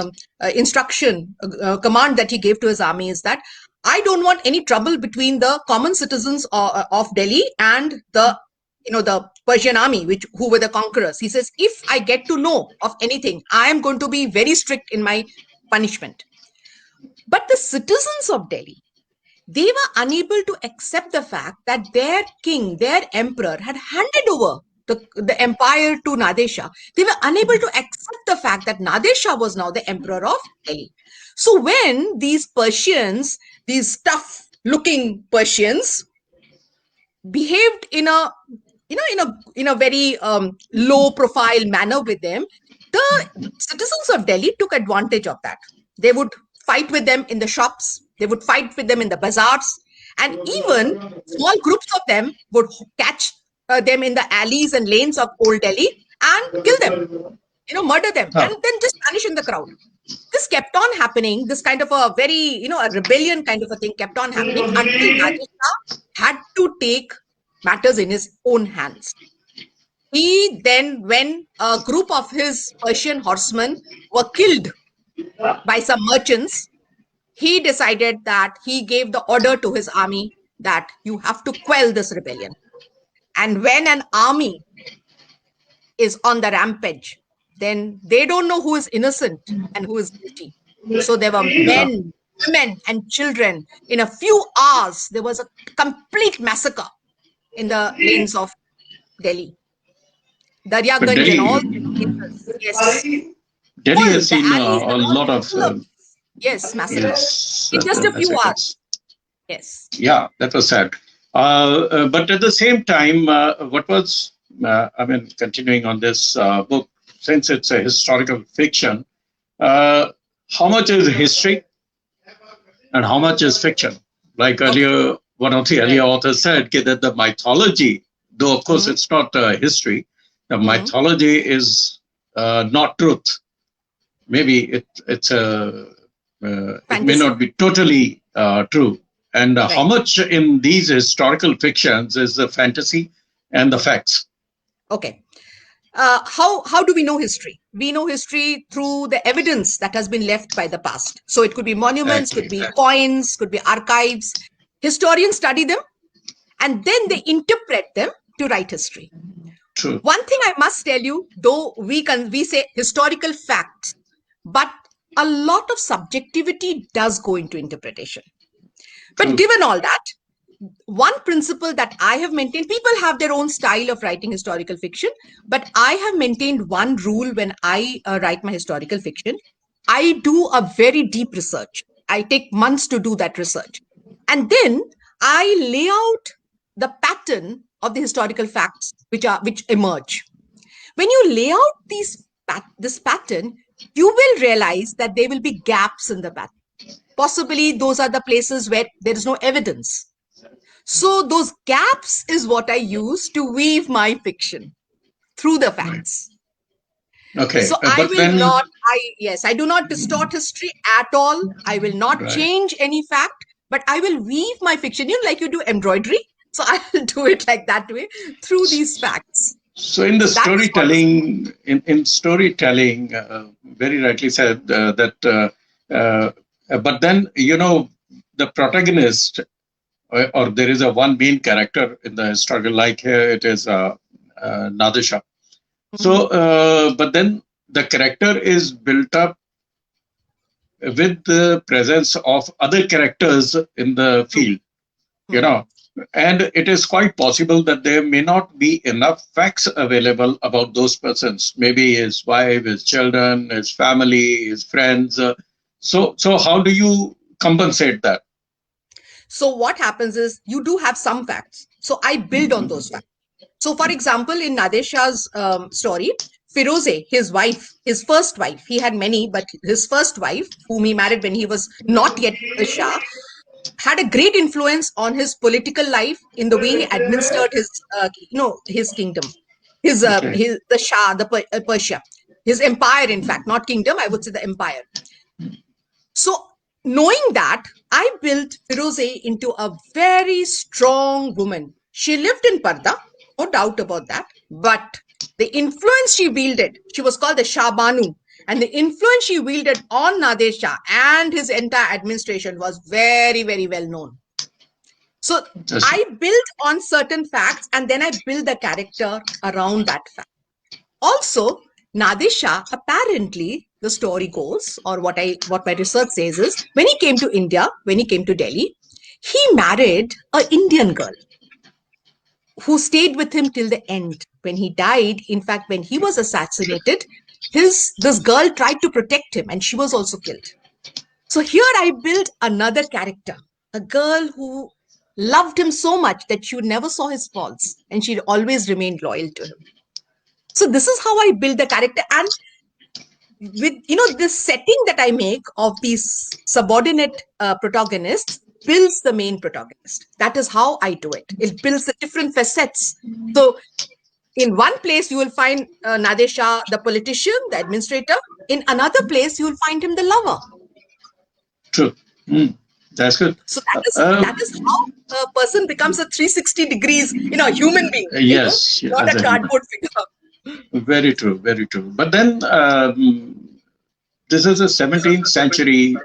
instruction, command that he gave to his army is that I don't want any trouble between the common citizens of Delhi and the Persian army, who were the conquerors. He says, if I get to know of anything, I am going to be very strict in my punishment. But the citizens of Delhi, they were unable to accept the fact that their king, their emperor, had handed over the empire to Nader Shah. They were unable to accept the fact that Nader Shah was now the emperor of Delhi. So when these Persians, these tough-looking Persians, behaved in a very low-profile manner with them, the citizens of Delhi took advantage of that. They would fight with them in the shops. They would fight with them in the bazaars, and even small groups of them would catch them in the alleys and lanes of Old Delhi and kill them, murder them, and then just vanish in the crowd. This kept on happening. This kind of a very, a rebellion kind of a thing kept on happening until Nader Shah had to take matters in his own hands. He then, when a group of his Persian horsemen were killed by some merchants, he decided that he gave the order to his army that you have to quell this rebellion. And when an army is on the rampage, then they don't know who is innocent and who is guilty. So there were men, women, and children. In a few hours, there was a complete massacre in the lanes of Delhi. Daryaganj and all these places. Yes.
Delhi has seen a lot of
massacre. In just a few hours. Yes.
Yeah, that was sad. But at the same time, continuing on this book, since it's a historical fiction, how much is history and how much is fiction? Like earlier, one of the earlier authors said that the mythology, though of course it's not history, the mythology is not truth. Maybe it may not be totally true. And how much in these historical fictions is the fantasy and the facts?
Okay. How do we know history? We know history through the evidence that has been left by the past. So it could be monuments, could be coins, could be archives. Historians study them and then they interpret them to write history.
True.
One thing I must tell you, though we say historical facts, but a lot of subjectivity does go into interpretation. But given all that, one principle that I have maintained, people have their own style of writing historical fiction, but I have maintained one rule when I write my historical fiction. I do a very deep research. I take months to do that research. And then I lay out the pattern of the historical facts which emerge. When you lay out this pattern, you will realize that there will be gaps in the pattern. Possibly those are the places where there is no evidence. So those gaps is what I use to weave my fiction through the facts.
Okay.
So I do not distort history at all. I will not change any fact, but I will weave my fiction, like you do embroidery. So I will do it like that way through these facts.
So in the storytelling, in storytelling, very rightly said that, but then, the protagonist, or there is a one main character in the struggle, like here it is Nadisha. So, but then the character is built up with the presence of other characters in the field, and it is quite possible that there may not be enough facts available about those persons, maybe his wife, his children, his family, his friends. So how do you compensate that?
So what happens is you do have some facts. So I build on those facts. So for example, in Nadesha's story, Firoze, his wife, his first wife, he had many, but his first wife, whom he married when he was not yet a Shah, had a great influence on his political life in the way he administered his kingdom, the Shah, the Persia, his empire, in fact, not kingdom, I would say the empire. So knowing that, I built Firoze into a very strong woman. She lived in Parda, no doubt about that. But the influence she wielded, she was called the Shah Banu, and the influence she wielded on Nader Shah and his entire administration was very, very well known. So I built on certain facts and then I build the character around that fact. Also, Nader Shah, apparently, the story goes, or what my research says is, when he came to India, when he came to Delhi, he married an Indian girl who stayed with him till the end. When he died, in fact, when he was assassinated, this girl tried to protect him and she was also killed. So here I built another character, a girl who loved him so much that she never saw his faults and she always remained loyal to him. So this is how I build the character. And with this setting that I make of these subordinate protagonists builds the main protagonist. That is how I do it. It builds the different facets. So in one place you will find Nader Shah, the politician, the administrator. In another place you will find him the lover.
True. That's good.
So that is how a person becomes a 360 degrees, human being.
Yes,
not a cardboard figure.
Very true, very true. But then this is a 17th century,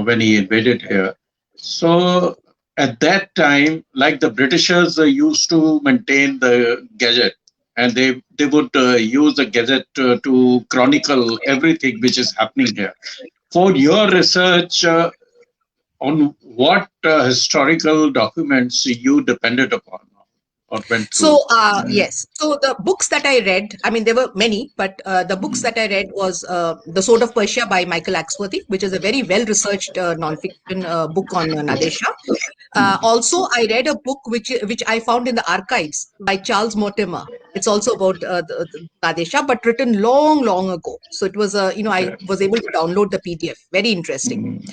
when he invaded here. So at that time, like the Britishers used to maintain the Gazette, and they would use the Gazette to chronicle everything which is happening here. For your research, on what historical documents you depended upon? or went through?
So, yes. So the books that I read, I mean, there were many, but the books that I read was The Sword of Persia by Michael Axworthy, which is a very well-researched non-fiction book on Nadesha. Also, I read a book which I found in the archives by Charles Mortimer. It's also about the Nadesha, but written long, long ago. So it was, I was able to download the PDF. Very interesting.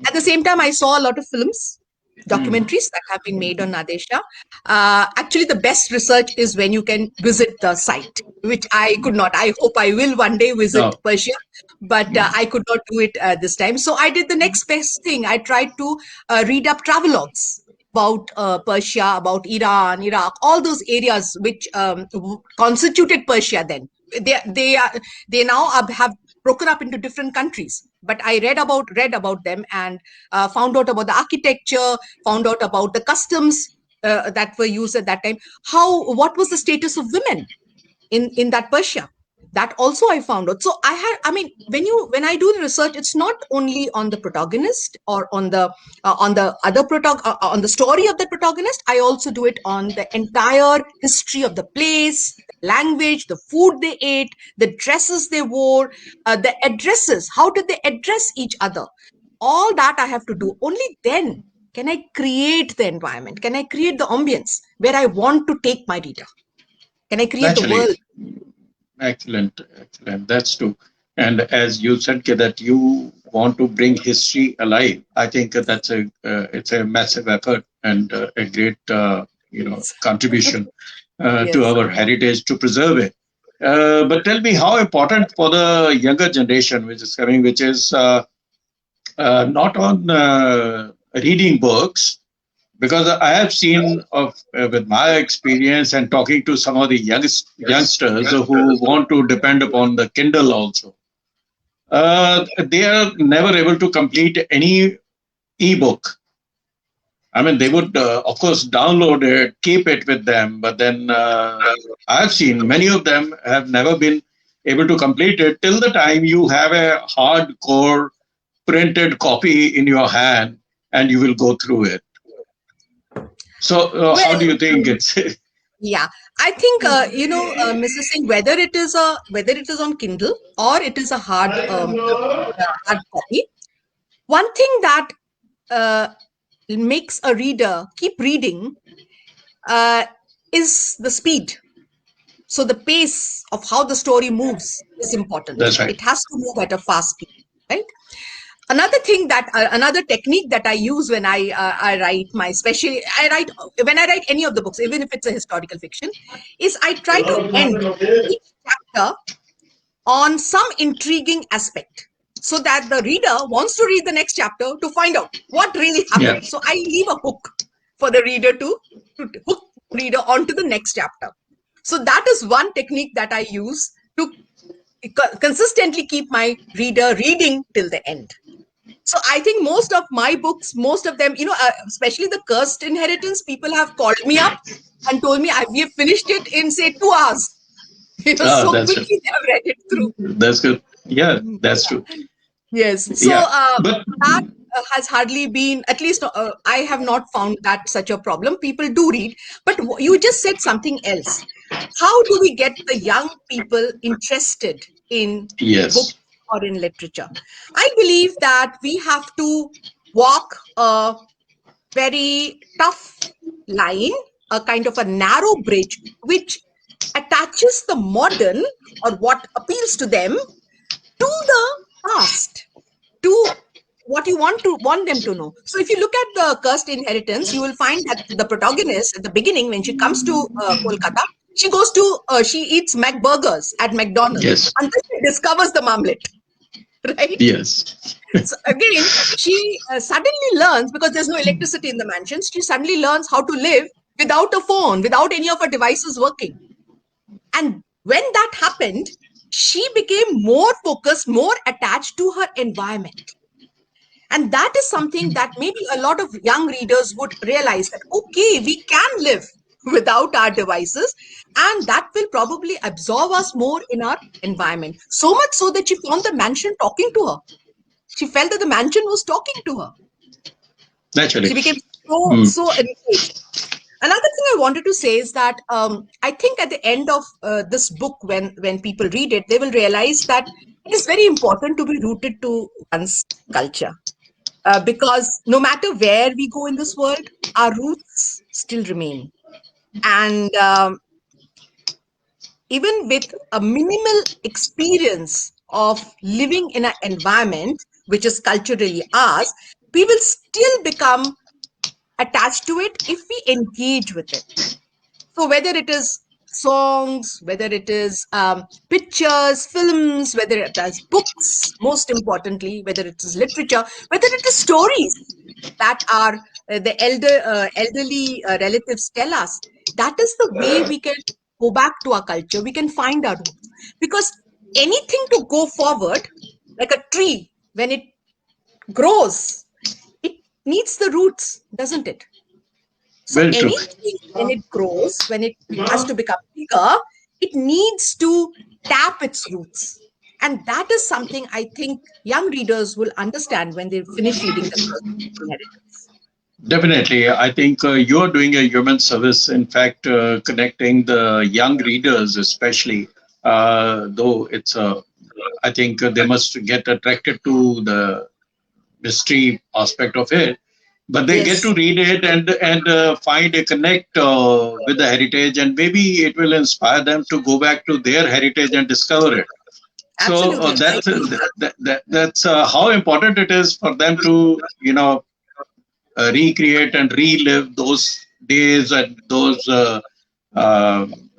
At the same time, I saw a lot of films, documentaries that have been made on Nadesha. Actually, the best research is when you can visit the site, which I could not. I hope I will one day visit Persia, but I could not do it this time. So I did the next best thing. I tried to read up travelogues about Persia, about Iran, Iraq, all those areas which constituted Persia then. They now have broken up into different countries, but I read about them and found out about the architecture, found out about the customs that were used at that time. What was the status of women in that Persia? That also I found out. So when I do the research, it's not only on the protagonist or on the on the story of the protagonist. I also do it on the entire history of the place, language, the food they ate, the dresses they wore, the addresses. How did they address each other? All that I have to do. Only then can I create the environment. Can I create the ambience where I want to take my reader? Can I create the world?
Excellent. That's true. And as you said that you want to bring history alive, I think that's it's a massive effort and a great contribution to our heritage to preserve it. But tell me, how important for the younger generation which is coming, which is not on reading books, because I have seen with my experience and talking to some of the youngsters who want to depend upon the Kindle also, they are never able to complete any ebook. I mean, they would, of course, download it, keep it with them, but then I've seen many of them have never been able to complete it till the time you have a hardcore printed copy in your hand and you will go through it. So how do you think it's?
Yeah, I think Mr. Singh, whether it is on Kindle or it is a hard copy, one thing that makes a reader keep reading is the speed. So the pace of how the story moves is important.
That's right.
It has to move at a fast speed, right? Another thing another technique that I use when I write when I write any of the books, even if it's a historical fiction, is I try to end each chapter on some intriguing aspect so that the reader wants to read the next chapter to find out what really happened. So I leave a hook for the reader to hook the reader onto the next chapter. So that is one technique that I use to consistently keep my reader reading till the end. So I think most of my books, most of them, especially the Cursed Inheritance, people have called me up and told me we have finished it in, say, 2 hours. So quickly they have read it through.
That's good. Yeah, that's true.
Yes. So that has hardly been, at least I have not found that such a problem. People do read. But you just said something else. How do we get the young people interested in books or in literature? I believe that we have to walk a very tough line, a kind of a narrow bridge, which attaches the modern or what appeals to them to the past, to what you want them to know. So if you look at the Cursed Inheritance, you will find that the protagonist at the beginning, when she comes to Kolkata, she eats McBurgers at McDonald's until she discovers the marmlet. Right?
Yes.
So again, she suddenly learns, because there's no electricity in the mansions, she suddenly learns how to live without a phone, without any of her devices working. And when that happened, she became more focused, more attached to her environment. And that is something that maybe a lot of young readers would realize that, okay, we can live without our devices, and that will probably absorb us more in our environment. So much so that she found the mansion talking to her. She felt that the mansion was talking to her.
Naturally.
She became so engaged. Another thing I wanted to say is that I think at the end of this book, when people read it, they will realize that it is very important to be rooted to one's culture. Because no matter where we go in this world, our roots still remain. And even with a minimal experience of living in an environment which is culturally ours, we will still become attached to it if we engage with it. So whether it is songs, whether it is pictures, films, whether it is books, most importantly, whether it is literature, whether it is stories that are the elderly relatives tell us, that is the way we can go back to our culture. We can find our roots, because anything to go forward, like a tree, when it grows, it needs the roots, doesn't it? So
Very true.
anything, when it grows, when it has to become bigger, it needs to tap its roots. And that is something I think young readers will understand when they finish reading the first inheritance.
Definitely. I think you're doing a human service, in fact, connecting the young readers, especially, though I think they must get attracted to the mystery aspect of it, but they get
Yes,
to read it and find a connect with the heritage, and maybe it will inspire them to go back to their heritage and discover it. So
absolutely. I agree.
that's how important it is for them to recreate and relive those days and those uh,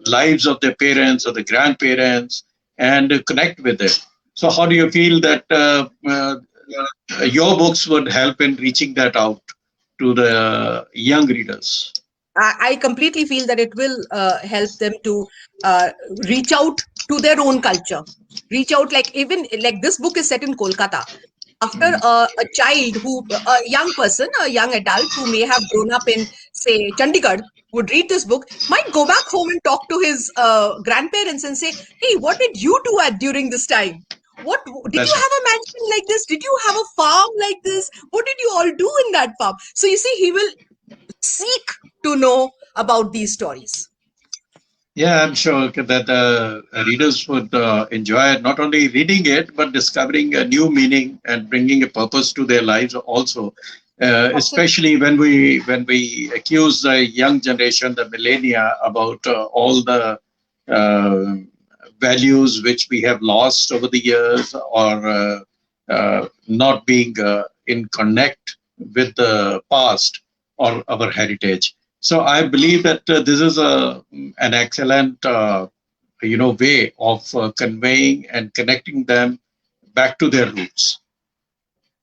lives of their parents or the grandparents and connect with it. So how do you feel that your books would help in reaching that out to the young readers?
I completely feel that it will help them to reach out to their own culture. Reach out, like even like this book is set in Kolkata. After a child a young person, a young adult who may have grown up in, say, Chandigarh, would read this book, might go back home and talk to his grandparents and say, "Hey, what did you do during this time? What did you
That's
have a mansion like this? Did you have a farm like this? What did you all do in that farm?" So you see, he will seek to know about these stories.
Yeah, I'm sure that readers would enjoy not only reading it, but discovering a new meaning and bringing a purpose to their lives also.
Absolutely.
Especially when we accuse the young generation, the millennia, about all the uh, values which we have lost over the years, or not being in connect with the past or our heritage. So I believe that this is an excellent way of conveying and connecting them back to their roots.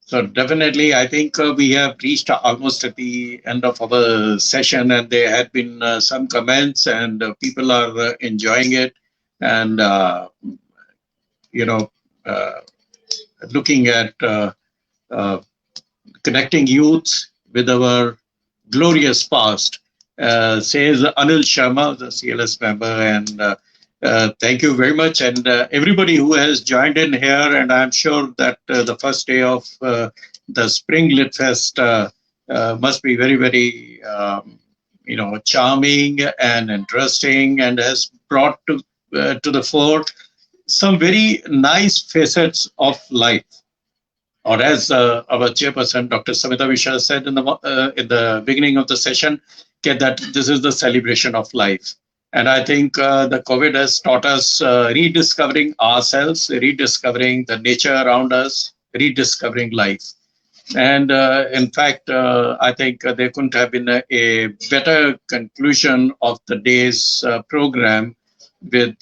So definitely, I think we have reached almost at the end of our session, and there had been some comments, and people are enjoying it, and you know, uh, looking at uh, connecting youth with our glorious past, says Anil Sharma, the CLS member. And thank you very much. And everybody who has joined in here. And I'm sure that the first day of the Spring Litfest must be very, very, charming and interesting, and has brought to the fore some very nice facets of life, or as our chairperson, Dr. Samita Vishal, said in the beginning of the session, that this is the celebration of life. And I think the COVID has taught us rediscovering ourselves, rediscovering the nature around us, rediscovering life. And in fact, I think there couldn't have been a better conclusion of the day's program with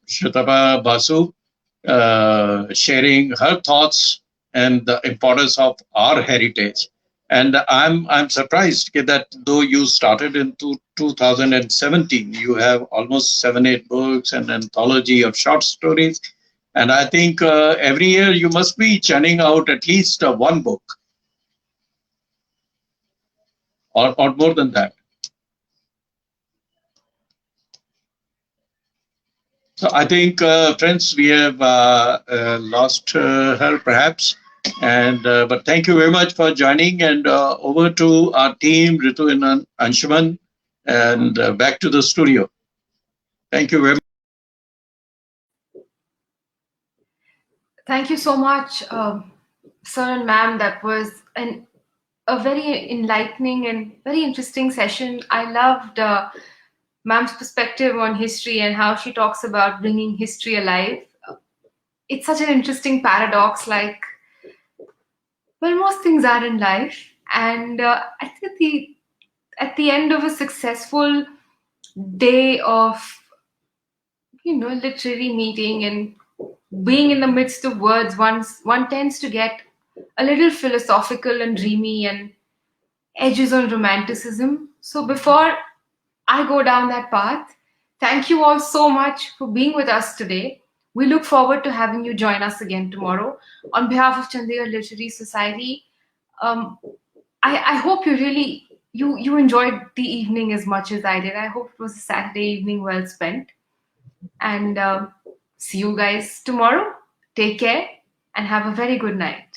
Shutaba Basu sharing her thoughts and the importance of our heritage. And I'm surprised that though you started in 2017, you have almost 7-8 books and an anthology of short stories. And I think every year you must be churning out at least one book, or more than that. So I think, friends, we have lost her perhaps. And but thank you very much for joining. And over to our team, Ritu and Anshuman. And back to the studio. Thank you very much.
Thank you so much, sir and ma'am. That was a very enlightening and very interesting session. I loved ma'am's perspective on history and how she talks about bringing history alive. It's such an interesting paradox, like, well, most things are in life. And I think at the end of a successful day of, literary meeting and being in the midst of words, one tends to get a little philosophical and dreamy and edges on romanticism. So before I go down that path, thank you all so much for being with us today. We look forward to having you join us again tomorrow. On behalf of Chandigarh Literary Society, um, I hope you enjoyed the evening as much as I did. I hope it was a Saturday evening well spent. And see you guys tomorrow. Take care and have a very good night.